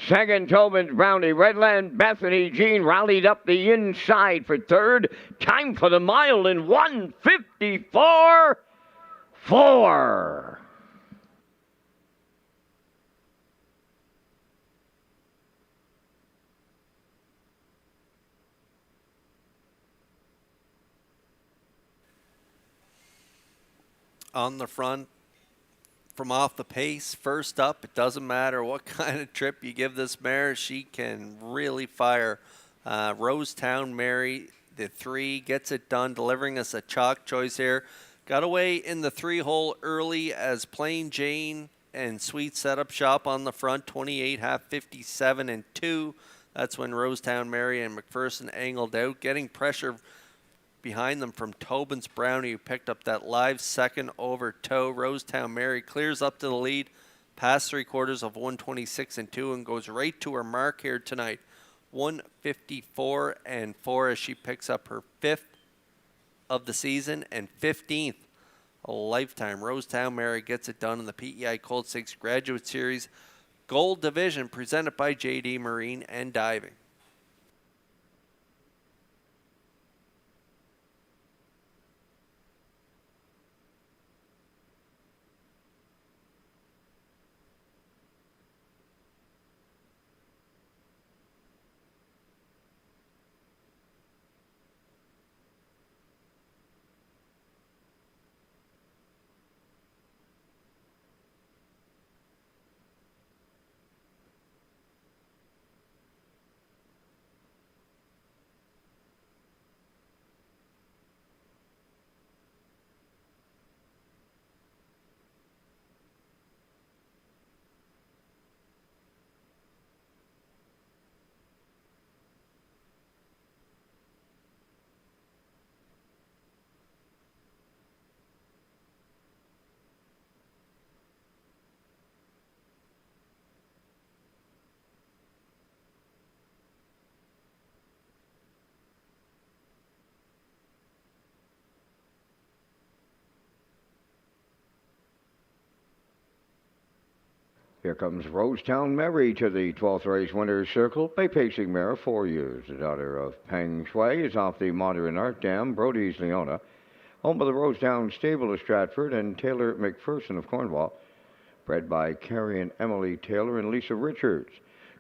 Second, Tobin's Brownie. Redland Bethany Jean rallied up the inside for third. Time for the mile in 1:54.4. on the front from off the pace. First up, it doesn't matter what kind of trip you give this mare, she can really fire. Rosetown Mary, the 3, gets it done, delivering us a chalk choice here. Got away in the 3-hole early as Plain Jane and Sweet Setup Shop on the front, 28, half 57 and 2. That's when Rosetown Mary and McPherson angled out, getting pressure behind them from Tobin's Brownie, who picked up that live second over toe. Rosetown Mary clears up to the lead, past 3/4 of 126 and 2, and goes right to her mark here tonight, 154 and 4, as she picks up her 5th of the season and 15th a lifetime. Rosetown Mary gets it done in the PEI Colt 6 Graduate Series Gold Division, presented by JD Marine and Diving. Here comes Rosetown Mary to the 12th race winner's circle. Bay Pacing mare, 4 years. The daughter of Peng Shui is off the Modern Art Dam. Brody's Leona. Home of the Rosetown Stable of Stratford and Taylor McPherson of Cornwall. Bred by Carrie and Emily Taylor and Lisa Richards.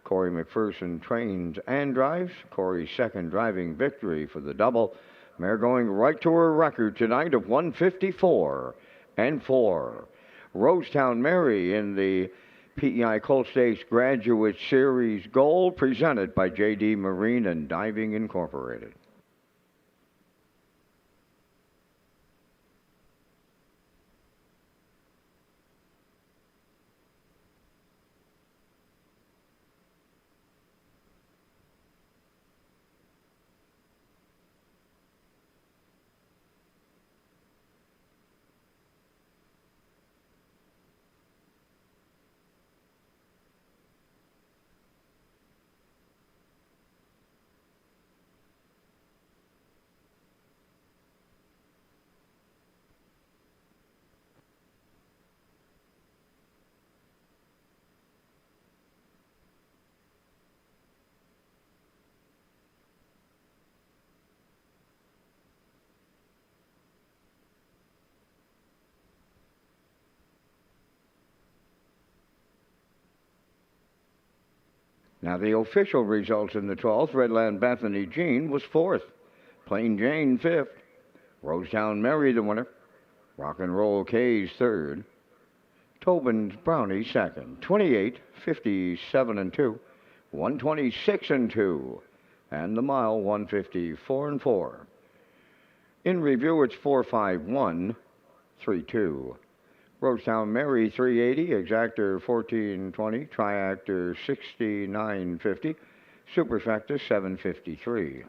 Corey McPherson trains and drives. Corey's second driving victory for the double. Mare going right to her record tonight of 154 and 4. Rosetown Mary in the PEI Colt Stakes Graduate Series Gold, presented by JD Marine and Diving Incorporated. Now the official results in the 12th, Redland Bethany Jean was 4th. Plain Jane 5th. Rosetown Mary the winner. Rock and Roll K's 3rd. Tobin's Brownie 2nd. 28, 57 and 2. 126 and 2. And the mile 154 and 4. In review, it's 451, 32. Rosetown Mary 380, Exactor 1420, Triactor 6950, Superfecta 753.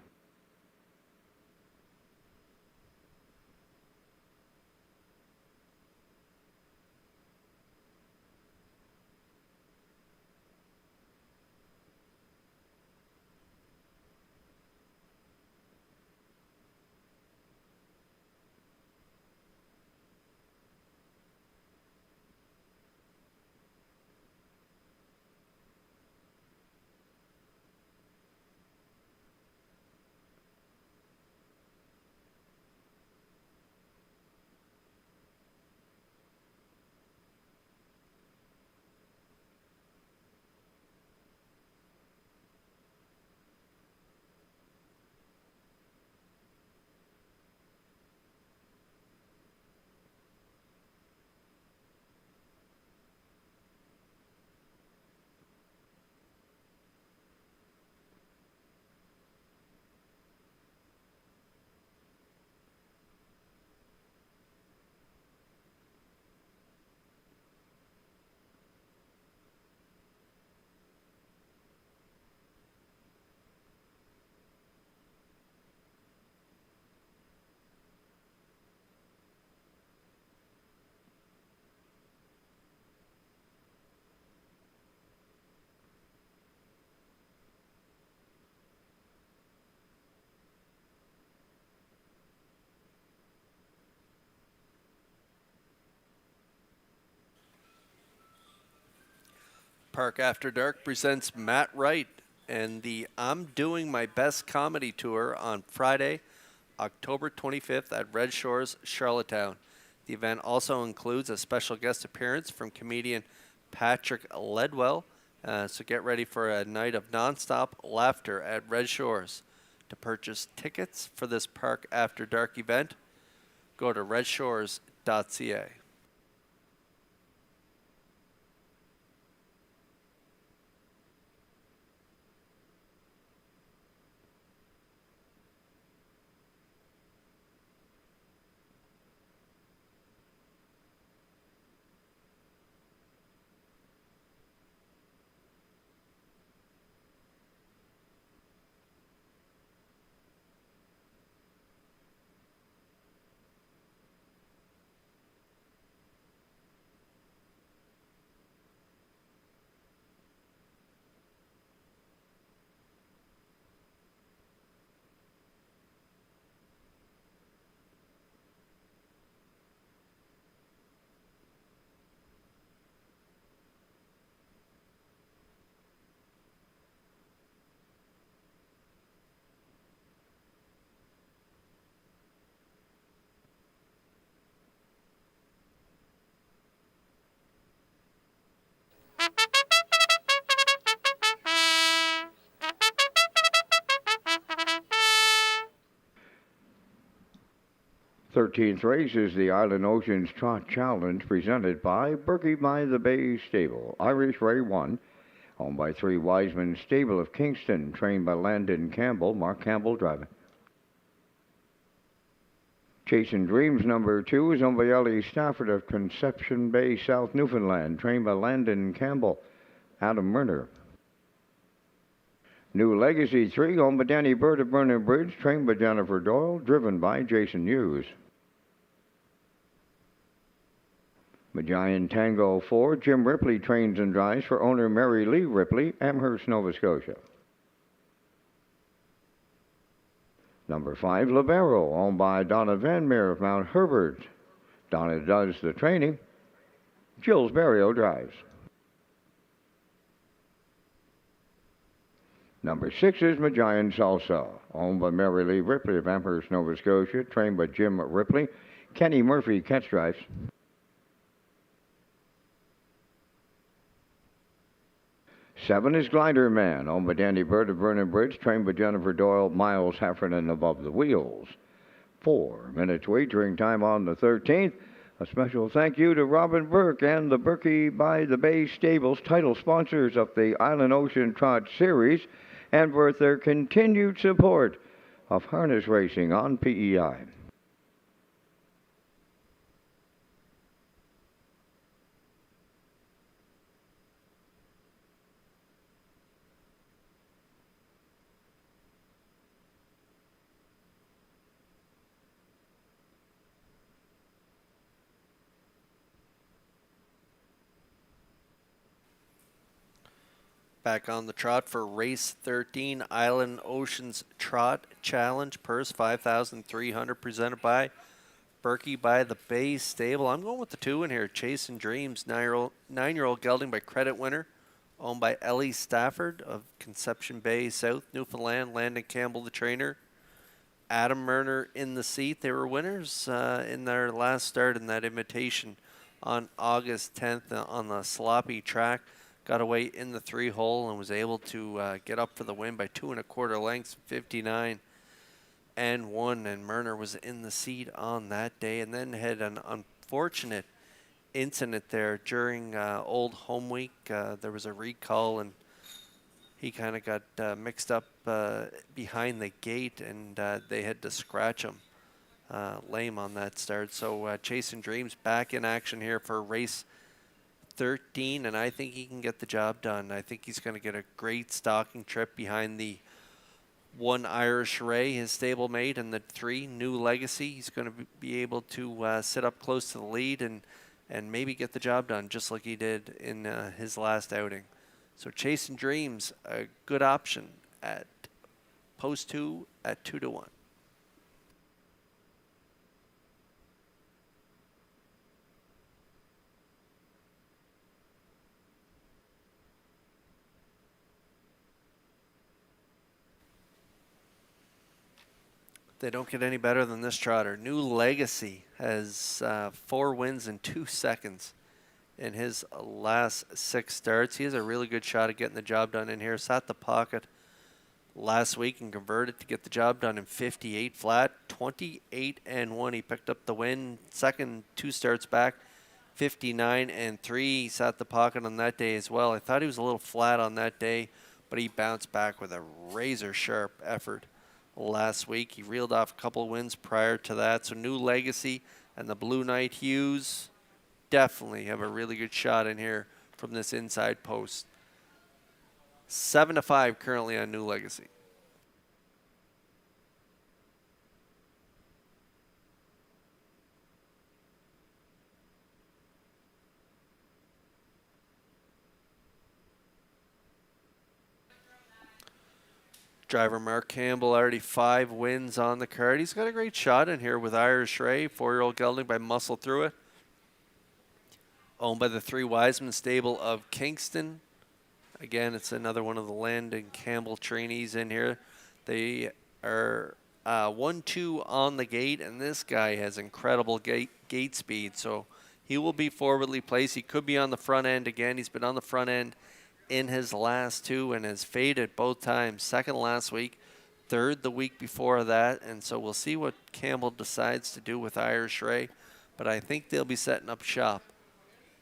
Park After Dark presents Matt Wright and the I'm Doing My Best Comedy Tour on Friday, October 25th at Red Shores, Charlottetown. The event also includes a special guest appearance from comedian Patrick Ledwell, so get ready for a night of nonstop laughter at Red Shores. To purchase tickets for this Park After Dark event, go to Redshores.ca. Thirteenth race is the Island Oceans Trot Challenge presented by Berkey by the Bay Stable. Irish Ray 1, owned by 3 Wiseman Stable of Kingston, trained by Landon Campbell, Mark Campbell driving. Chasing Dreams number 2 is owned by Ellie Stafford of Conception Bay, South Newfoundland, trained by Landon Campbell, Adam Murner. New Legacy 3, owned by Danny Bird of Vernon Bridge, trained by Jennifer Doyle, driven by Jason Hughes. Giant Tango 4, Jim Ripley trains and drives for owner Mary Lee Ripley, Amherst, Nova Scotia. Number 5, Libero, owned by Donna Van Meer of Mount Herbert. Donna does the training. Jules Barrio drives. Number 6 is Giant Salsa, owned by Mary Lee Ripley of Amherst, Nova Scotia, trained by Jim Ripley. Kenny Murphy catch drives. 7 is Glider Man, owned by Danny Bird of Vernon Bridge, trained by Jennifer Doyle, Miles Heffernan above the wheels. 4 minutes wagering time on the 13th. A special thank you to Robin Burke and the Berkey by the Bay Stables, title sponsors of the Island Ocean Trot Series, and for their continued support of harness racing on PEI. Back on the trot for race 13, Island Oceans Trot Challenge. Purse $5,300, presented by Berkey by the Bay Stable. I'm going with the 2 in here. Chasing Dreams, 9-year-old gelding by Credit Winner, owned by Ellie Stafford of Conception Bay, South Newfoundland. Landon Campbell, the trainer. Adam Murner in the seat. They were winners in their last start in that invitation on August 10th on the sloppy track. Got away in the 3-hole and was able to get up for the win by 2 1/4 lengths, 59 and 1. And Murner was in the seat on that day, and then had an unfortunate incident there during Old Home Week. There was a recall, and he kind of got mixed up behind the gate, and they had to scratch him lame on that start. So Chasing Dreams back in action here for race 13, and I think he can get the job done. I think he's going to get a great stalking trip behind the 1 Irish Ray, his stablemate, and the 3 New Legacy. He's going to be able to sit up close to the lead and maybe get the job done just like he did in his last outing. So Chasing Dreams, a good option at post 2 at 2 to 1. They don't get any better than this trotter. New Legacy has 4 wins in 2 seconds in his last 6 starts. He has a really good shot at getting the job done in here. Sat the pocket last week and converted to get the job done in 58 flat, 28-1. He picked up the win. Second 2 starts back, 59-3. He sat the pocket on that day as well. I thought he was a little flat on that day, but he bounced back with a razor sharp effort last week. He reeled off a couple of wins prior to that. So New Legacy and the Blue Knight Hughes definitely have a really good shot in here from this inside post. 7-5 currently on New Legacy. Driver Mark Campbell, already 5 wins on the card. He's got a great shot in here with Irish Ray, 4-year-old gelding by Muscle Through It. Owned by the 3 Wiseman stable of Kingston. Again, it's another one of the Landon Campbell trainees in here. They are 1-2 on the gate, and this guy has incredible gate speed. So he will be forwardly placed. He could be on the front end again. He's been on the front end in his last 2 and has faded both times. Second last week, third the week before that. And so we'll see what Campbell decides to do with Irish Ray. But I think they'll be setting up shop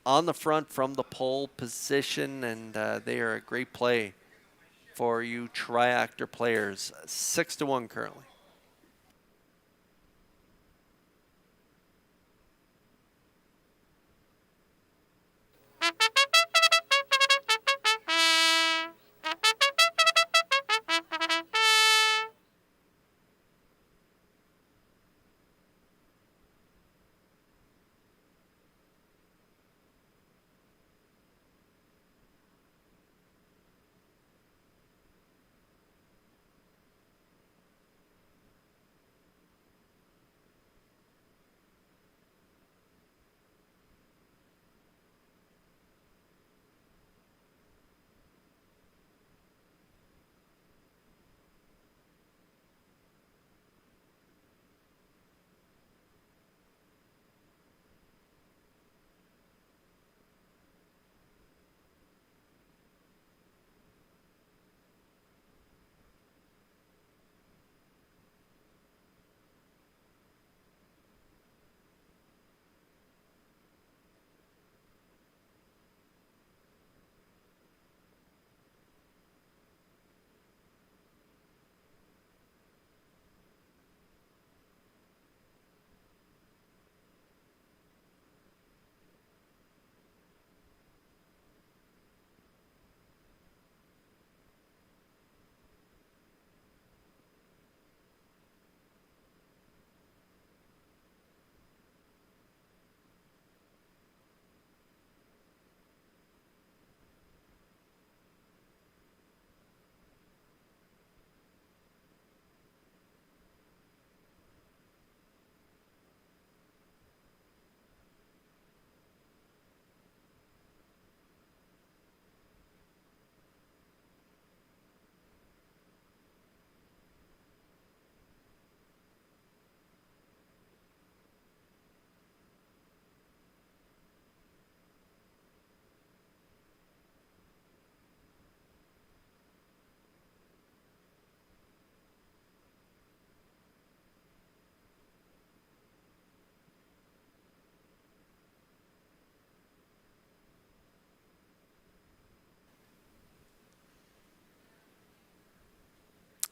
on the front from the pole position, and they are a great play for you triactor players. 6-1 currently.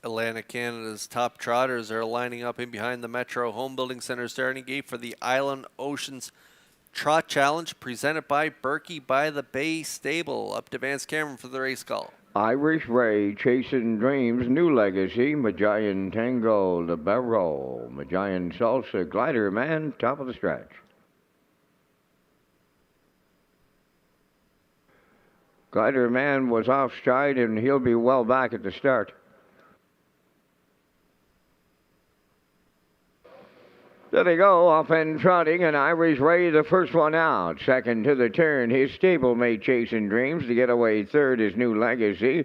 Atlantic Canada's top trotters are lining up in behind the Metro Home Building Center starting gate for the Island Oceans Trot Challenge presented by Berkey by the Bay Stable. Up to Vance Cameron for the race call. Irish Ray, Chasing Dreams, New Legacy, Majayan Tango, Libero, Majayan Salsa, Glider Man, top of the stretch. Glider Man was off stride, and he'll be well back at the start. There they go, off and trotting, and Irish Ray, the first one out. Second to the turn, his stablemate Chasing Dreams. To get away third is New Legacy.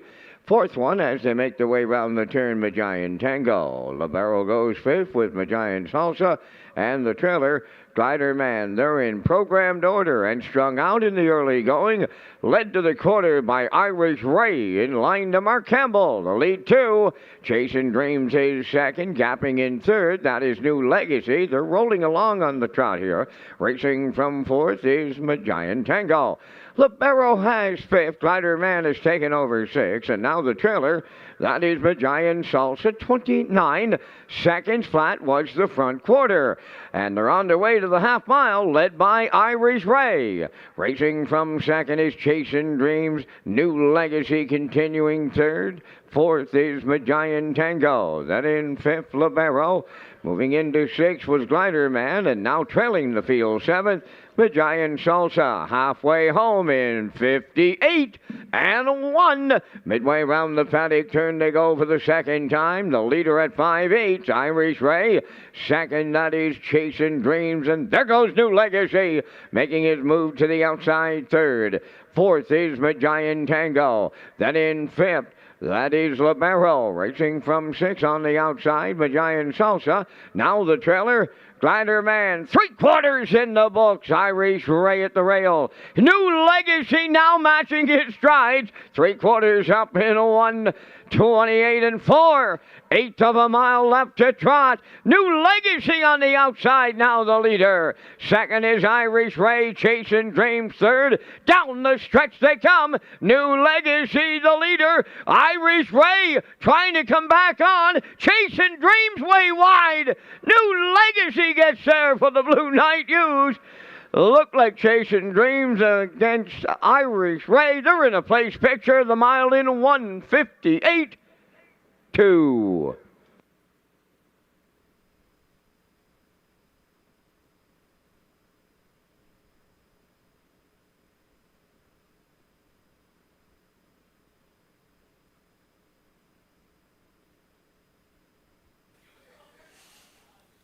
Fourth one as they make their way round the turn, Majian Tango. Libero goes fifth with Majian Salsa, and the trailer, Glider Man. They're in programmed order and strung out in the early going, led to the quarter by Irish Ray, in line to Mark Campbell. The lead two, Chasing Dreams is second, gapping in third. That is New Legacy. They're rolling along on the trot here. Racing from fourth is Majian Tango. Libero has fifth. Glider Man has taken over sixth. And now the trailer, that is Majian Salsa, 29 seconds flat was the front quarter. And they're on their way to the half mile, led by Irish Ray. Racing from second is Chasing Dreams. New Legacy continuing third. Fourth is Majian Tango. Then in fifth, Libero. Moving into sixth was Glider Man, and now trailing the field seventh, Majian Salsa. Halfway home in 58 and 1. Midway round the paddock turn they go for the second time. The leader at 5/8, Irish Ray. Second, that is Chasing Dreams, and there goes New Legacy, making his move to the outside third. Fourth is Majian Tango. Then in fifth, that is Libero, racing from six on the outside, Majian Salsa. Now the trailer, Glider Man, 3/4 in the books. Irish Ray at the rail. New Legacy now matching his strides. 3/4 up in 1:28 and 4. Eighth of a mile left to trot. New Legacy on the outside, now the leader. Second is Irish Ray, Chasing Dreams third. Down the stretch they come. New Legacy the leader. Irish Ray trying to come back on. Chasing Dreams way wide. New Legacy gets there for the Blue Knight Use. Look like Chasing Dreams against Irish Ray. They're in a place picture. The mile in 1:58.2.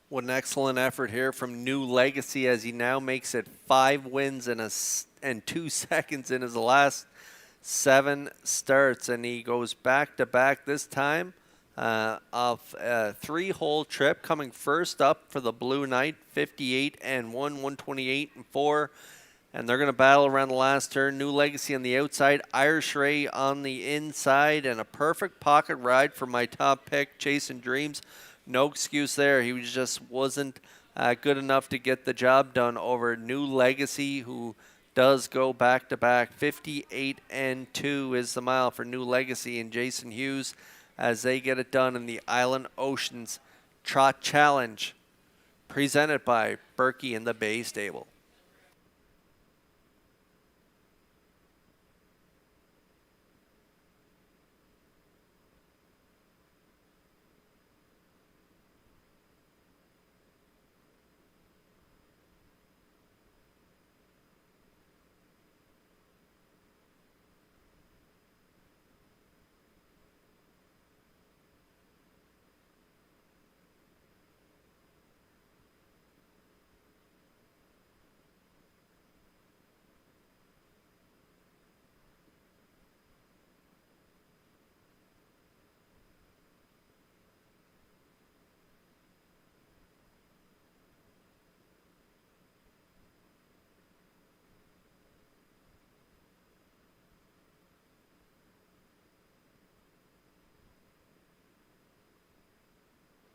What an excellent effort here from New Legacy as he now makes it 5 wins and 2 seconds in his last 7 starts, and he goes back to back this time of a 3-hole trip, coming first up for the Blue Knight, 58 and 1, 128 and 4, and they're going to battle around the last turn. New Legacy on the outside, Irish Ray on the inside, and a perfect pocket ride for my top pick, Chasing Dreams. No excuse there. He just wasn't good enough to get the job done over New Legacy, who does go back-to-back. 58 and 2 is the mile for New Legacy and Jason Hughes as they get it done in the Island Oceans Trot Challenge, presented by Berkey and the Bay Stable.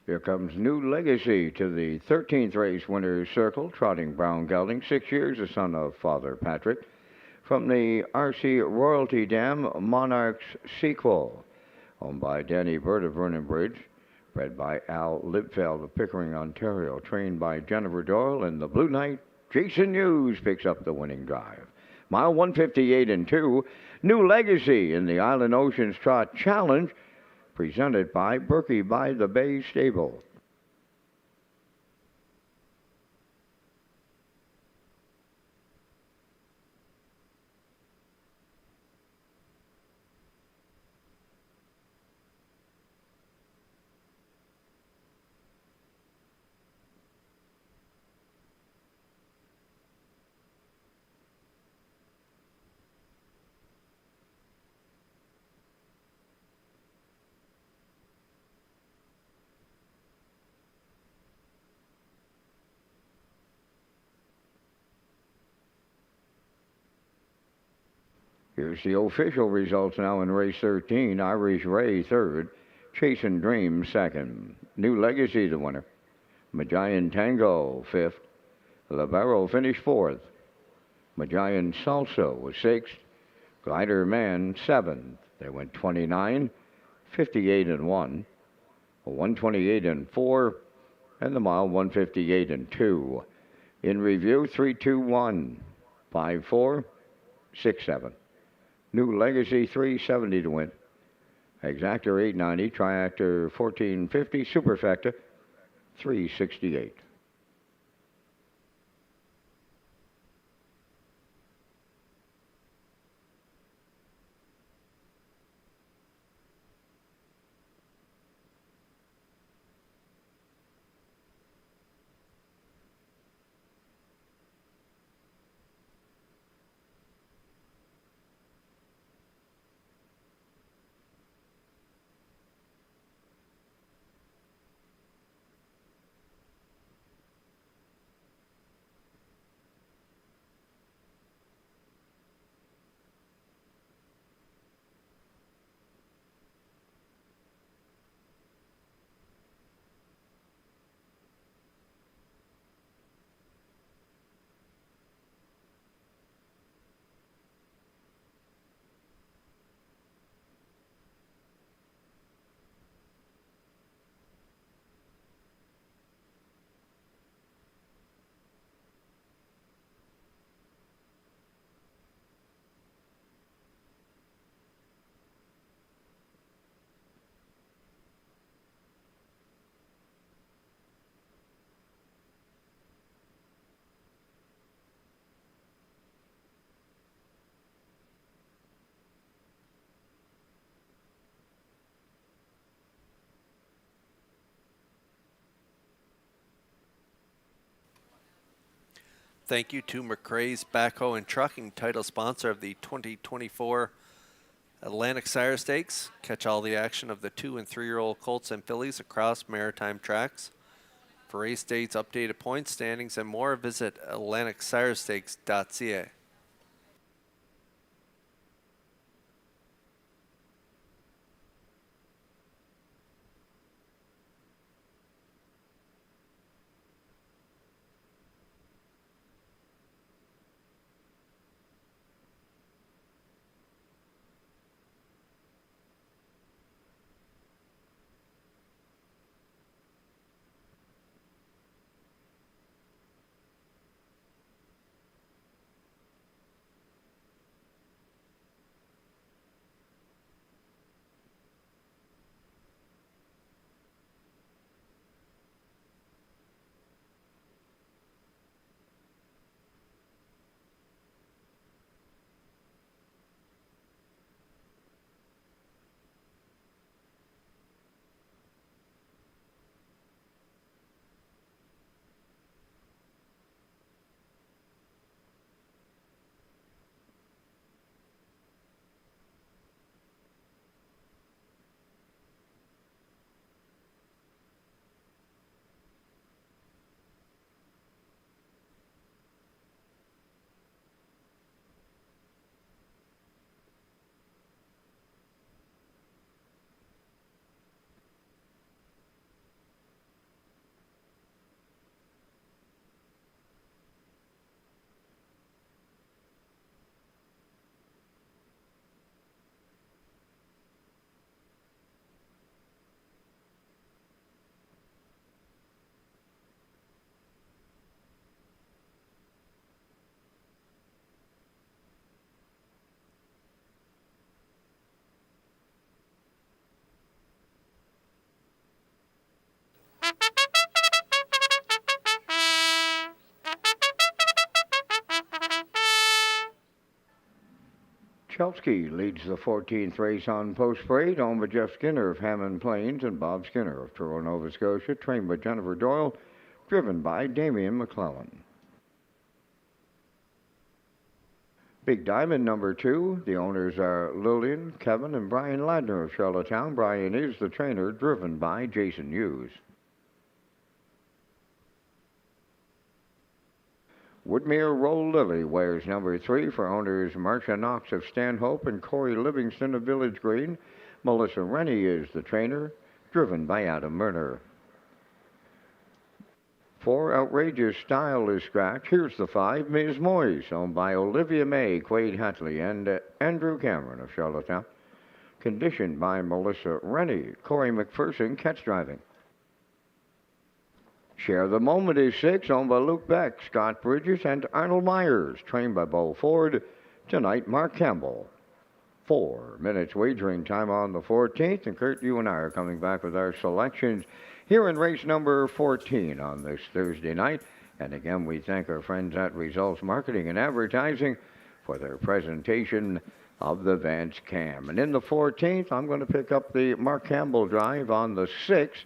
Here comes New Legacy to the 13th race winner's circle, trotting brown gelding, 6 years, the son of Father Patrick. From the RC Royalty Dam Monarchs sequel, owned by Danny Bird of Vernon Bridge, bred by Al Libfeld of Pickering, Ontario, trained by Jennifer Doyle, and the Blue Knight, Jason Hughes, picks up the winning drive. Mile 158 and 2, New Legacy in the Island Oceans Trot Challenge, presented by Berkey by the Bay Stable. Here's the official results now in race 13. Irish Ray third, Chasing Dream second, New Legacy the winner, Majayan Tango fifth, Libero finished fourth, Majayan Salso was sixth, Glider Man seventh. They went 29, 58 and 1, 128 and 4, and the mile 158 and 2. In review, 321, 54, 67. New Legacy 370 to win. Exactor 890, Triactor 1450, Superfecta 368. Thank you to McRae's Backhoe and Trucking, title sponsor of the 2024 Atlantic Sire Stakes. Catch all the action of the 2- and 3-year-old colts and fillies across maritime tracks. For race dates, updated points, standings, and more, visit AtlanticSireStakes.ca. Chelsky leads the 14th race on post parade, owned by Jeff Skinner of Hammond Plains and Bob Skinner of Truro, Nova Scotia, trained by Jennifer Doyle, driven by Damian McClellan. Big Diamond number 2, the owners are Lillian, Kevin, and Brian Ladner of Charlottetown. Brian is the trainer, driven by Jason Hughes. Woodmere Roll Lily wears number 3 for owners Marcia Knox of Stanhope and Corey Livingston of Village Green. Melissa Rennie is the trainer, driven by Adam Murner. 4 Outrageous Style is scratch. Here's the 5 Ms. Moyes, owned by Olivia May, Quade Hatley, and Andrew Cameron of Charlottetown. Conditioned by Melissa Rennie, Corey McPherson, catch driving. Share the Moment is 6, owned by Luke Beck, Scott Bridges, and Arnold Myers, trained by Bo Ford. Tonight, Mark Campbell. 4 minutes wagering time on the 14th, and Kurt, you and I are coming back with our selections here in race number 14 on this Thursday night. And again, we thank our friends at Results Marketing and Advertising for their presentation of the Vance Cam. And in the 14th, I'm going to pick up the Mark Campbell drive on the 6th.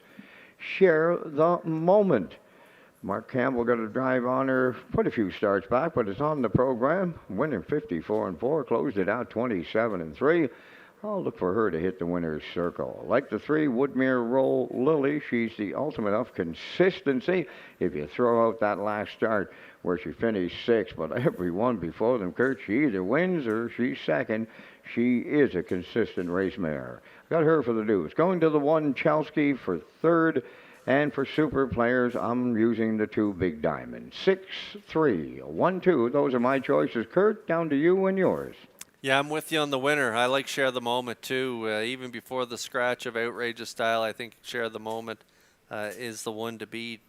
Share the Moment. Mark Campbell got a drive on her quite a few starts back, but it's on the program. Winning 54-4, closed it out 27-3. I'll look for her to hit the winner's circle. Like the 3 Woodmere Roll Lily, she's the ultimate of consistency. If you throw out that last start where she finished 6th, but every one before them, Kurt, she either wins or she's second. She is a consistent race mare. Got her for the deuce. Going to the 1 Chelsea for 3rd. And for super players, I'm using the 2 Big Diamonds. 6, 3, 1, 2. Those are my choices. Kurt, down to you and yours. Yeah, I'm with you on the winner. I like Share the Moment, too. Even before the scratch of Outrageous Style, I think Share the Moment is the one to beat.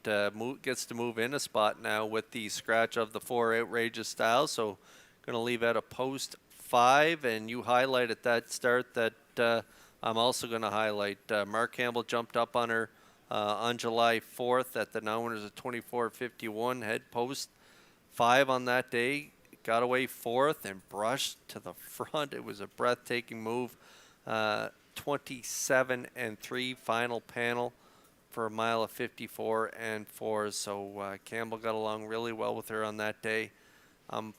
Gets to move in a spot now with the scratch of the 4 Outrageous Styles. So going to leave out a post 5, and you highlight at that start that I'm also going to highlight. Mark Campbell jumped up on her on July 4th at the now winners of 24.51, head post 5 on that day. Got away 4th and brushed to the front. It was a breathtaking move. 27-3 final panel for a mile of 54-4. So Campbell got along really well with her on that day. I'm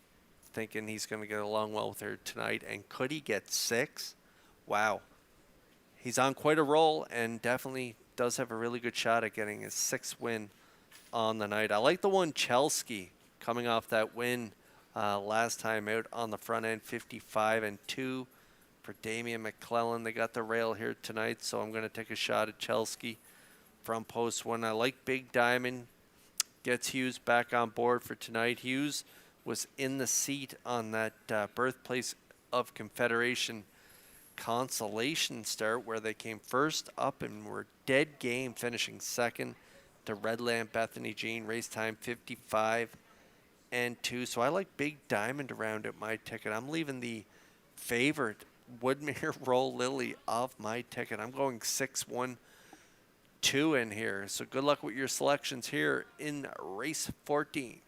thinking he's going to get along well with her tonight. And could he get 6? Wow. He's on quite a roll and definitely does have a really good shot at getting his 6th win on the night. I like the 1 Chelsea coming off that win last time out on the front end, 55-2 for Damian McClellan. They got the rail here tonight, so I'm going to take a shot at Chelsea from post 1. I like Big Diamond. Gets Hughes back on board for tonight. Hughes was in the seat on that Birthplace of Confederation consolation start where they came first up and were dead game, finishing 2nd to Redland Bethany Jean. Race time 55-2. So I like Big Diamond around at my ticket. I'm leaving the favorite Woodmere Roll Lily off my ticket. I'm going 6-1-2 in here. So good luck with your selections here in race 14.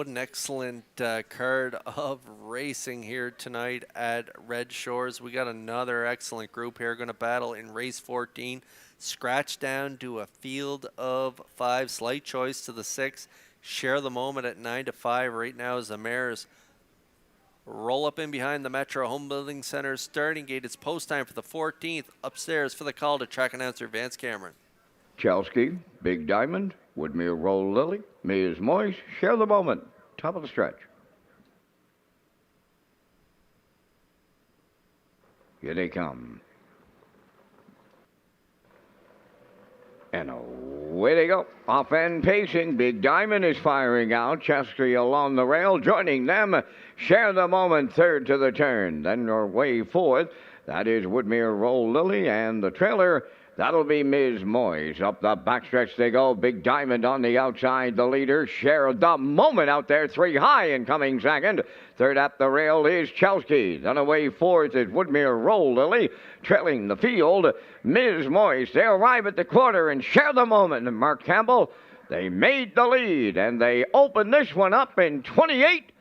What an excellent card of racing here tonight at Red Shores. We got another excellent group here going to battle in race 14. Scratch down to a field of 5. Slight choice to the 6. Share the moment at 9-5 right now as the mares roll up in behind the Metro Home Building Center starting gate. It's post time for the 14th. Upstairs for the call to track announcer Vance Cameron. Chelsky, Big Diamond, Woodmere Roll Lily, Ms. Moise, Share the Moment. Top of the stretch. Here they come. And away they go. Off and pacing. Big Diamond is firing out. Chelsky along the rail. Joining them. Share the Moment third to the turn. Then our way fourth. That is Woodmere Roll Lily. And the trailer, that'll be Ms. Moise. Up the backstretch they go. Big Diamond on the outside. The leader. Share the Moment out there. 3 high and coming second. Third at the rail is Chelsky. Then away fourth is Woodmere Roll Lily. Trailing the field, Ms. Moise. They arrive at the quarter and Share the Moment. And Mark Campbell, they made the lead. And they open this one up in 28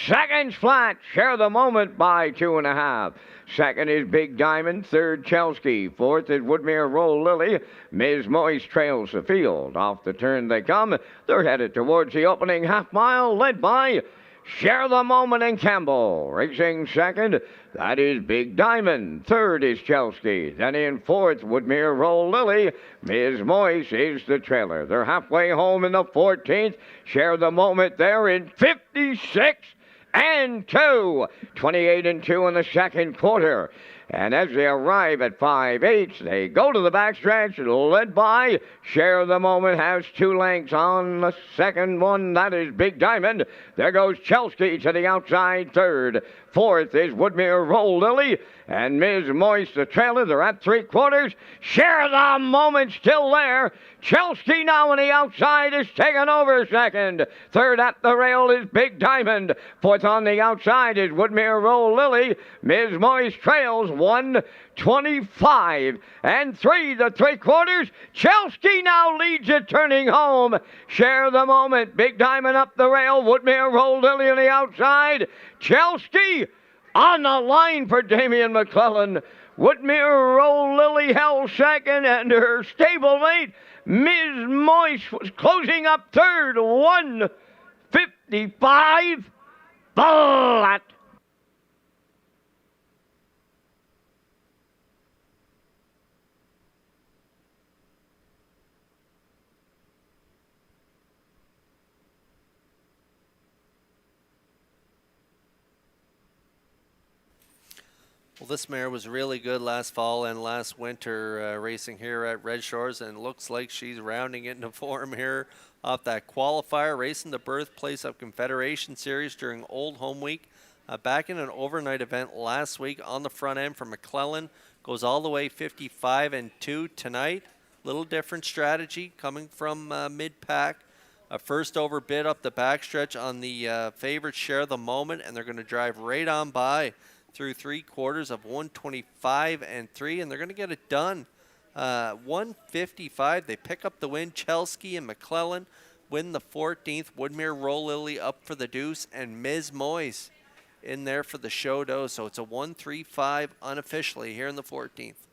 seconds flat. Share the Moment by 2.5. Second is Big Diamond. Third, Chelsky. Fourth is Woodmere Roll Lily. Ms. Moise trails the field. Off the turn they come. They're headed towards the opening half mile, led by Share the Moment and Campbell. Racing second, that is Big Diamond. Third is Chelsky. Then in fourth, Woodmere Roll Lily. Ms. Moise is the trailer. They're halfway home in the 14th. Share the Moment there in 56 and 2. 28 and 2 in the second quarter. And as they arrive at 5/8, they go to the backstretch, led by Share the Moment, has 2 lengths on the second one. That is Big Diamond. There goes Chelsky to the outside third. Fourth is Woodmere Roll Lily. And Ms. Moise, the trailer, they're at 3/4. Share the Moment still there. Chelsky now on the outside is taken over second. Third at the rail is Big Diamond. Fourth on the outside is Woodmere Roll Lily. Ms. Moise trails 1:25 and 3 the 3/4. Chelsky now leads it turning home. Share the Moment. Big Diamond up the rail. Woodmere Roll Lily on the outside. Chelsky on the line for Damian McClellan. Woodmere Roll Lily held second, and her stablemate, Ms. Moise, was closing up third. 1:55 flat. Well, this mare was really good last fall and last winter racing here at Red Shores, and looks like she's rounding it into form here off that qualifier, racing the birthplace of Confederation Series during Old Home Week. Back in an overnight event last week on the front end for McClellan. Goes all the way 55 and 2 tonight. Little different strategy coming from mid-pack. A first over bid up the backstretch on the favorite Share the Moment, and they're going to drive right on by through 3/4 of 125 and 3, and they're going to get it done. 155, they pick up the win. Chelsky and McClellan win the 14th. Woodmere Roll Lily up for the deuce, and Ms. Moise in there for the show dough. So it's a 135 unofficially here in the 14th.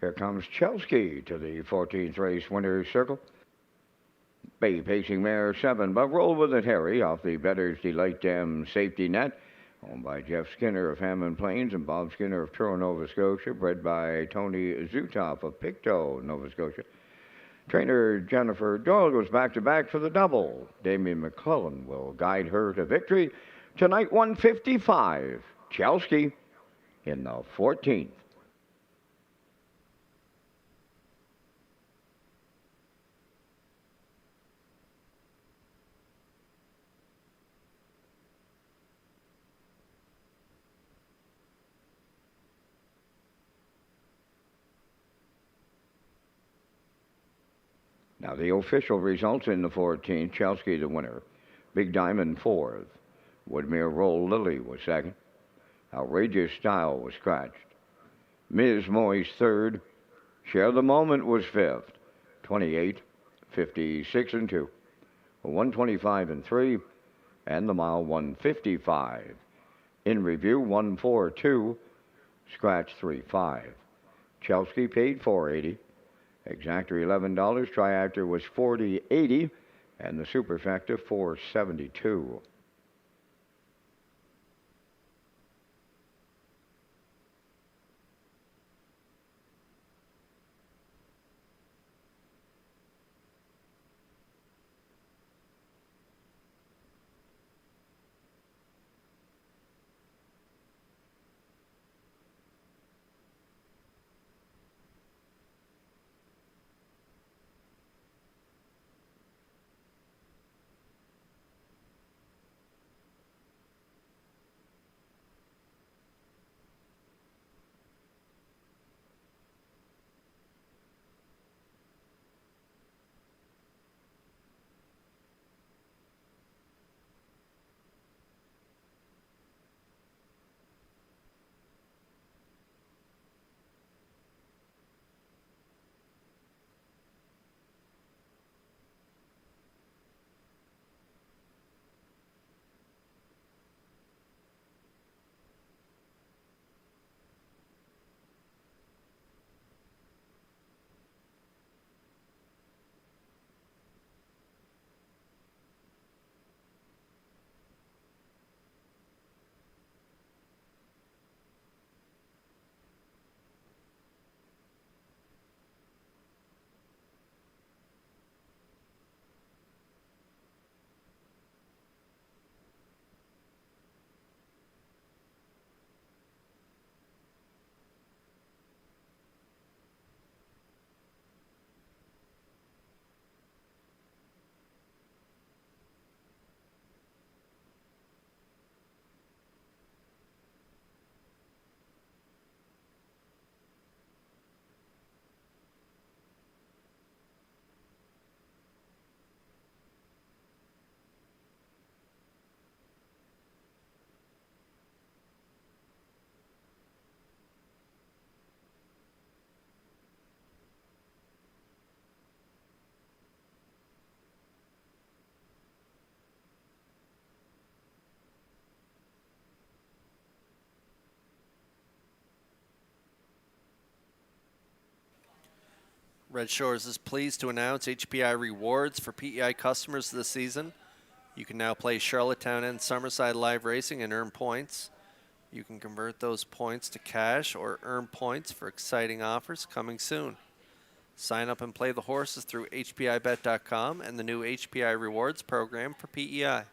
Here comes Chelsea to the 14th race winner's circle. Bay pacing mare 7, but roll with it, Harry, off the Bettor's Delight Dam safety net. Owned by Jeff Skinner of Hammond Plains and Bob Skinner of Truro, Nova Scotia. Bred by Tony Zutoff of Pictou, Nova Scotia. Trainer Jennifer Doyle goes back-to-back for the double. Damien McClellan will guide her to victory. Tonight, 155. Chelsea in the 14th. Now the official results in the 14th. Chelsea the winner. Big Diamond 4th. Woodmere Roll Lily was 2nd. Outrageous Style was scratched. Ms. Moy's 3rd. Share the Moment was 5th. 28, 56 and 2. 125 and 3. And the mile 155. In review 142. Scratch 35. Chelsea paid $4.80. Exactor $11. Triactor was $40.80, and the Superfecta $4.72. Red Shores is pleased to announce HPI rewards for PEI customers this season. You can now play Charlottetown and Summerside live racing and earn points. You can convert those points to cash or earn points for exciting offers coming soon. Sign up and play the horses through HPIBet.com and the new HPI rewards program for PEI.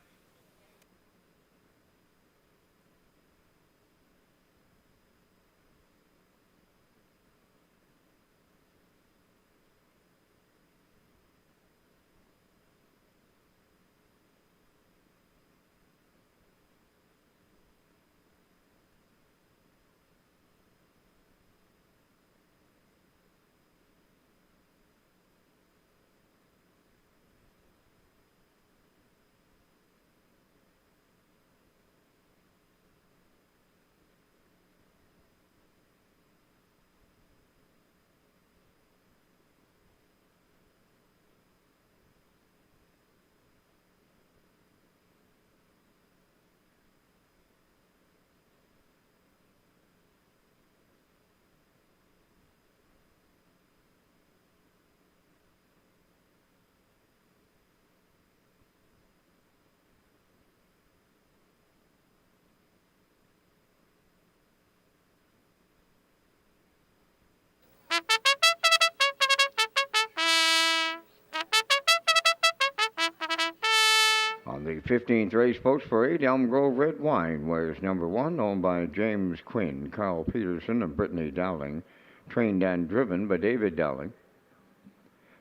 The 15th race post parade, Elm Grove Red Wine wears number 1, owned by James Quinn, Carl Peterson, and Brittany Dowling, trained and driven by David Dowling.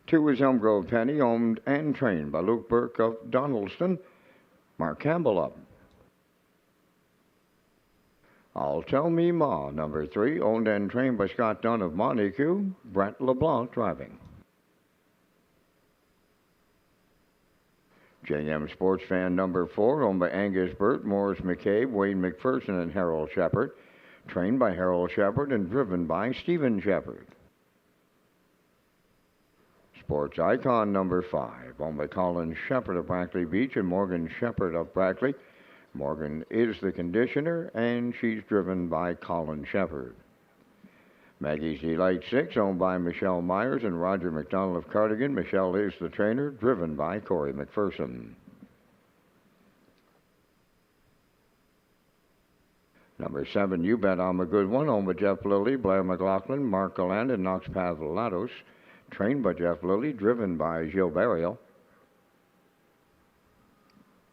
2 is Elm Grove Penny, owned and trained by Luke Burke of Donaldston, Mark Campbell up. I'll Tell Me Ma, number 3, owned and trained by Scott Dunn of Montague, Brent LeBlanc driving. JM Sports Fan number 4, owned by Angus Burt, Morris McCabe, Wayne McPherson, and Harold Shepard, trained by Harold Shepard and driven by Stephen Shepard. Sports Icon number 5, owned by Colin Shepard of Brackley Beach and Morgan Shepard of Brackley. Morgan is the conditioner, and she's driven by Colin Shepard. Maggie's Delight 6, owned by Michelle Myers and Roger McDonald of Cardigan. Michelle is the trainer, driven by Corey McPherson. Number 7, You Bet I'm a Good One, owned by Jeff Lilly, Blair McLaughlin, Mark Galland, and Knox Pavlatos, trained by Jeff Lilly, driven by Gilles Barriel.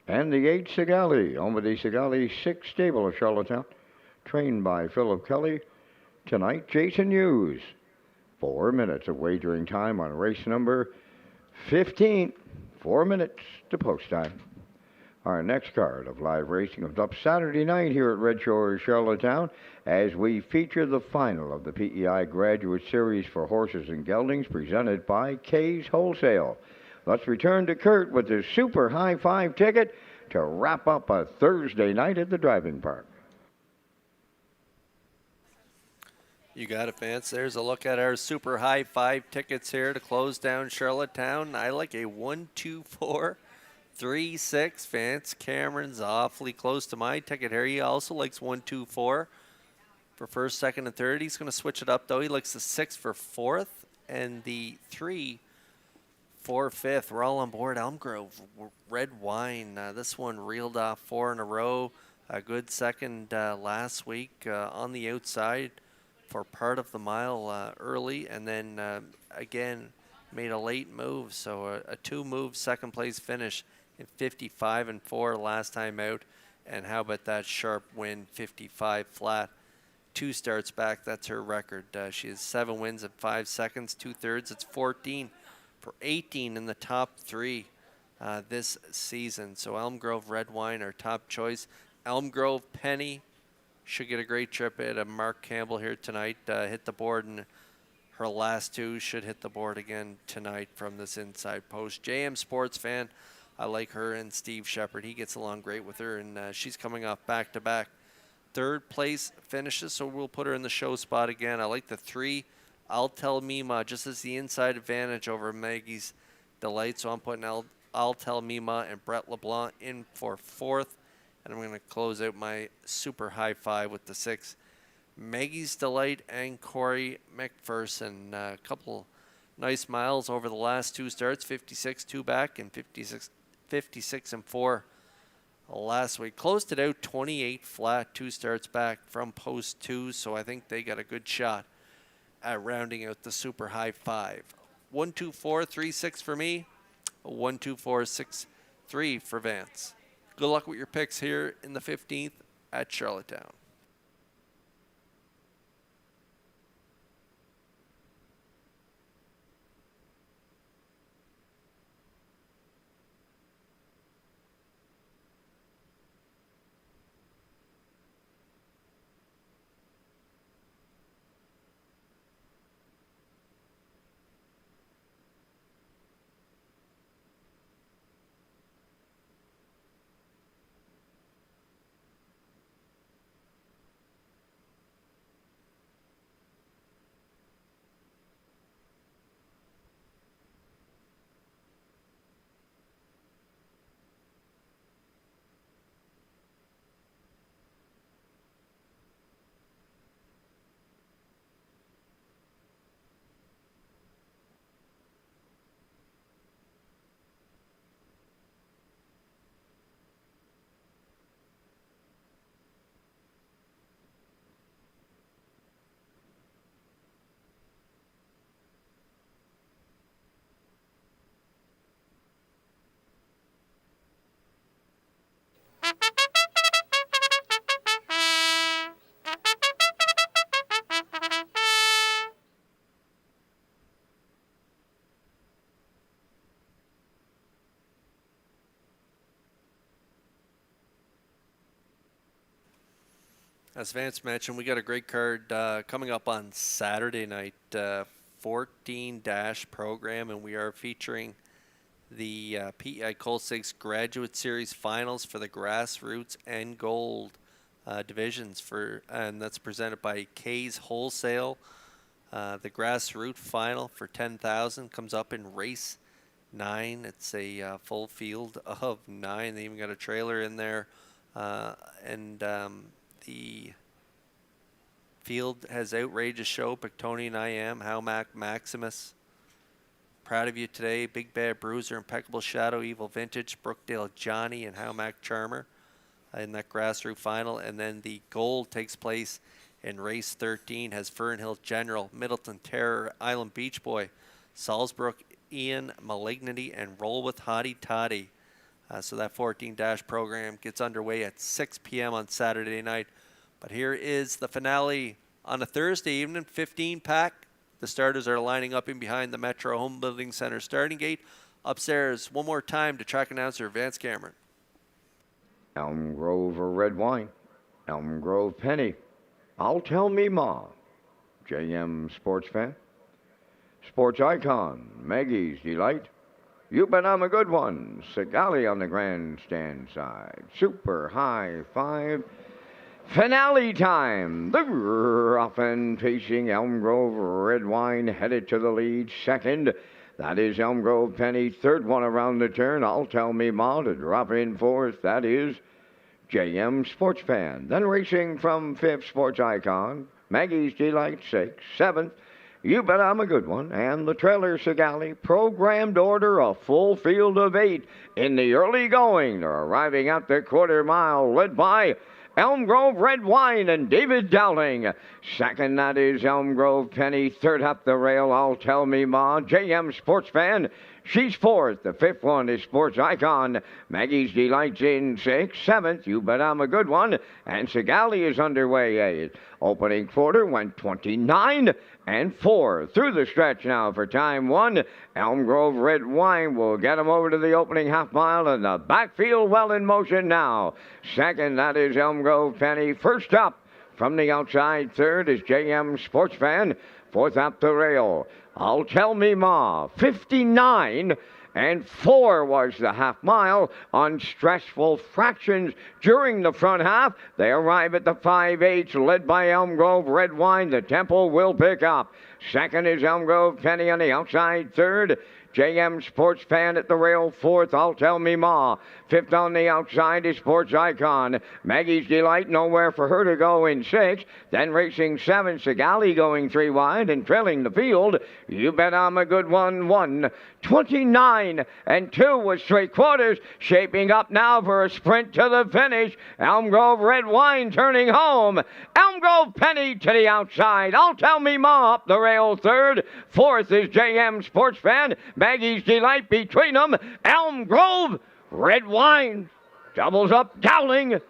And the 8, Sigali, owned by the Sigali 6 stable of Charlottetown, trained by Philip Kelly. Tonight, Jason Hughes. 4 minutes of wagering time on race number 15. 4 minutes to post time. Our next card of live racing comes up Saturday night here at Red Shores, Charlottetown, as we feature the final of the PEI Graduate Series for Horses and Geldings, presented by Kay's Wholesale. Let's return to Kurt with his Super High Five ticket to wrap up a Thursday night at the driving park. You got it, Vance. There's a look at our Super High Five tickets here to close down Charlottetown. I like a 1, 2, 4, 3, 6. Vance Cameron's awfully close to my ticket here. He also likes 1, 2, 4 for first, second, and third. He's going to switch it up, though. He likes the 6 for fourth and the 3 for fifth. We're all on board. Elm Grove Red Wine. This one reeled off 4 in a row. A good second last week on the outside for part of the mile early, and then again made a late move. So a 2-move second place finish in 55 and 4 last time out. And how about that sharp win, 55 flat, 2 starts back. That's her record. She has 7 wins in 5 seconds, 2/3. It's 14 for 18 in the top 3 this season. So Elm Grove Red Wine, our top choice. Elm Grove Penny should get a great trip at Mark Campbell here tonight. Hit the board, and her last 2 should hit the board again tonight from this inside post. JM Sports Fan, I like her and Steve Shepard. He gets along great with her, and she's coming off back-to-back third place finishes, so we'll put her in the show spot again. I like the 3, I'll Tell Mima, just as the inside advantage over Maggie's Delight, so I'm putting I'll Tell Mima and Brett LeBlanc in for fourth. And I'm going to close out my Super High Five with the 6, Maggie's Delight and Corey McPherson. A couple nice miles over the last 2 starts, 56 2 back and 56 and 4 last week. Closed it out 28 flat, 2 starts back from post 2, so I think they got a good shot at rounding out the Super High Five. 1, 2, 4, 3, 6 for me. 1, 2, 4, 6, 3 for Vance. Good luck with your picks here in the 15th at Charlottetown. As Vance mentioned, we got a great card coming up on Saturday night, 14 program, and we are featuring the PEI Coal 6 Graduate Series Finals for the Grassroots and Gold divisions, and that's presented by K's Wholesale. The Grassroots Final for 10,000 comes up in race 9. It's a full field of 9. They even got a trailer in there, and the field has Outrageous Show, Pictonian I Am, Howmac Maximus, Proud of You Today, Big Bad Bruiser, Impeccable Shadow, Evil Vintage, Brookdale Johnny, and Howmac Charmer in that grassroots final. And then the gold takes place in race 13, has Fernhill General, Middleton Terror, Island Beach Boy, Salzbrook Ian, Malignity, and Roll with Hottie Toddy. So that 14- program gets underway at 6 p.m. on Saturday night. But here is the finale on a Thursday evening, 15 pack. The starters are lining up in behind the Metro Home Building Center starting gate. Upstairs, one more time to track announcer Vance Cameron. Elm Grove Red Wine, Elm Grove Penny, I'll Tell Me Ma, JM Sports Fan, Sports Icon, Maggie's Delight, You Bet I'm a Good One, Sigali on the grandstand side, Super High Five, finale time. The rough and pacing Elm Grove Red Wine headed to the lead. Second, that is Elm Grove Penny. Third one around the turn, I'll Tell Me Ma to drop in fourth. That is JM Sports Fan. Then racing from fifth, Sports Icon, Maggie's Delight, sixth. Seventh, You Bet I'm a Good One, and the trailer Sigali. Programmed order, a full field of 8 in the early going. They're arriving at the quarter mile, led by Elm Grove Red Wine and David Dowling. Second, that is Elm Grove Penny. Third up the rail, I'll Tell Me Ma, JM Sports Fan. She's fourth. The fifth one is Sports Icon. Maggie's Delight's in sixth. Seventh, You Bet I'm a Good One. And Sigali is underway. Eighth. Opening quarter went 29 and 4 through the stretch now for time 1. Elm Grove Red Wine will get them over to the opening half mile, and the backfield well in motion now. Second, that is Elm Grove Penny. First up from the outside, third is JM Sports Fan. Fourth up the rail, I'll Tell Me Ma. 59 and 4 was the half mile on stressful fractions during the front half. They arrive at the 5/8, led by Elm Grove Red Wine. The tempo will pick up. Second is Elm Grove Penny on the outside. Third, JM Sports Fan at the rail. Fourth, I'll Tell Me Ma. Fifth on the outside is Sports Icon. Maggie's Delight, nowhere for her to go in sixth. Then racing 7, Sigali going 3 wide and trailing the field. You Bet I'm a Good One, 1:29 and 2 with 3/4. Shaping up now for a sprint to the finish. Elm Grove Red Wine turning home. Elm Grove Penny to the outside. I'll Tell Me Ma up the rail third. Fourth is JM Sports Fan. Maggie's Delight between them. Elm Grove Red Wine doubles up Dowling.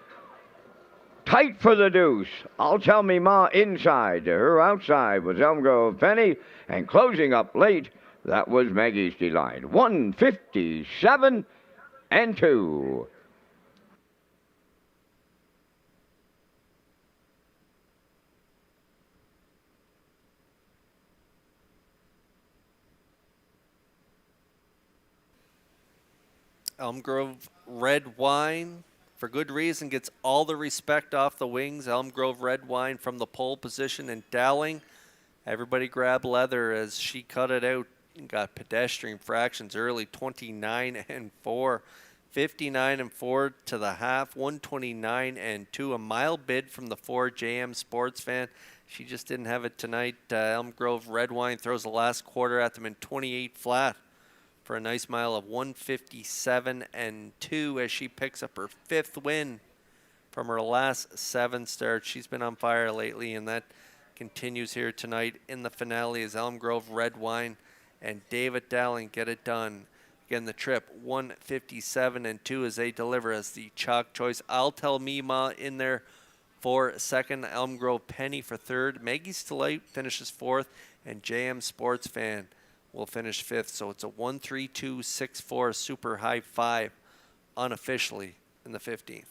Tight for the deuce. I'll Tell Me Ma inside. To her outside was Elm Grove Penny. And closing up late, that was Maggie's Delight. 1:57 and 2. Elm Grove Red Wine, for good reason, gets all the respect off the wings. Elm Grove Red Wine from the pole position, and Dowling, everybody grabbed leather as she cut it out and got pedestrian fractions early, 29 and 4, 59 and 4 to the half, 129 and 2. A mile bid from the 4 JM Sports Fan. She just didn't have it tonight. Elm Grove Red Wine throws the last quarter at them in 28 flat for a nice mile of 157 and 2 as she picks up her 5th win from her last 7 starts. She's been on fire lately, and that continues here tonight in the finale as Elm Grove Red Wine and David Dowling get it done. Again, the trip 157 and 2 as they deliver as the chalk choice. I'll Tell Me Ma in there for second. Elm Grove Penny for third. Maggie's Delight finishes fourth, and JM Sports Fan will finish fifth. So it's a 1-3-2-6-4 super high 5 unofficially in the 15th.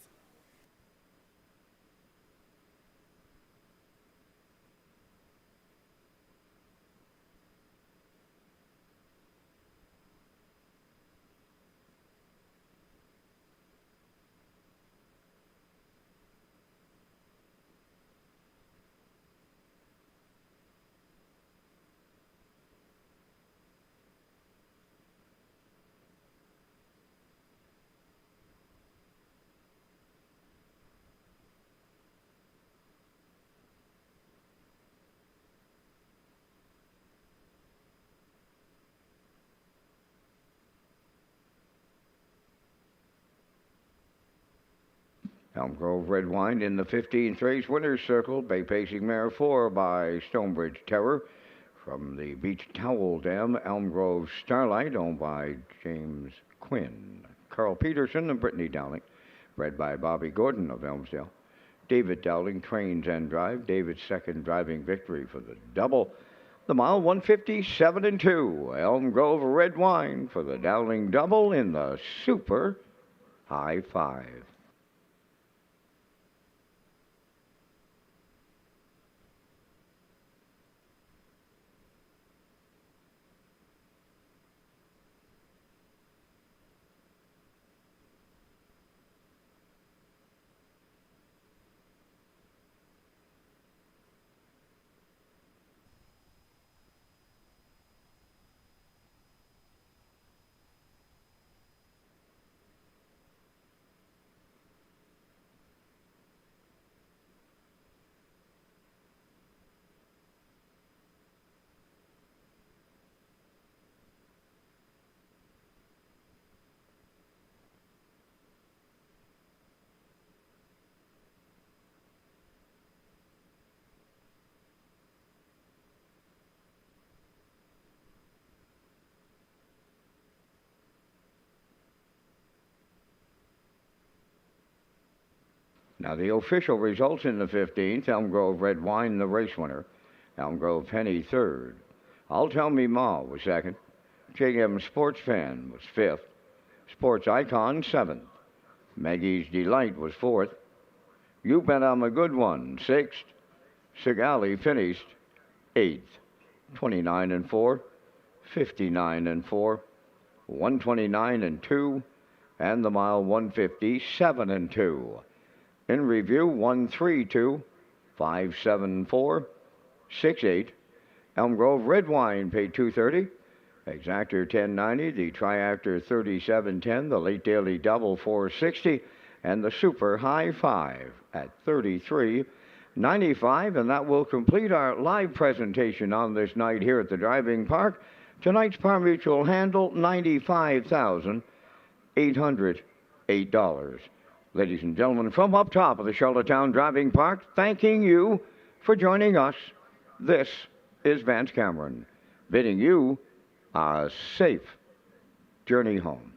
Elm Grove Red Wine in the 15th race winner's circle. Bay Pacing Mare 4 by Stonebridge Terror. From the Beach Towel Dam, Elm Grove Starlight, owned by James Quinn. Carl Peterson and Brittany Dowling, bred by Bobby Gordon of Elmsdale. David Dowling trains and drive. David's second driving victory for the double. The mile 157-2. Elm Grove Red Wine for the Dowling double in the Super High Five. Now the official results in the 15th. Elm Grove Red Wine, the race winner. Elm Grove Penny, third. I'll Tell Me Ma was second. J.M. Sports Fan was fifth. Sports Icon, seventh. Maggie's Delight was fourth. You Bet I'm a Good One, sixth. Sigali finished eighth. 29-4, 59-4, 129-2, and the mile 157-2. In review, 132, 574, 68. Elm Grove Red Wine paid $230. Exactor $10.90. The Triactor $37.10. The Late Daily Double $460. And the Super High Five at $33.95. And that will complete our live presentation on this night here at the driving park. Tonight's Par Mutual handle, $95,808. Ladies and gentlemen, from up top of the Charlottetown Driving Park, thanking you for joining us. This is Vance Cameron, bidding you a safe journey home.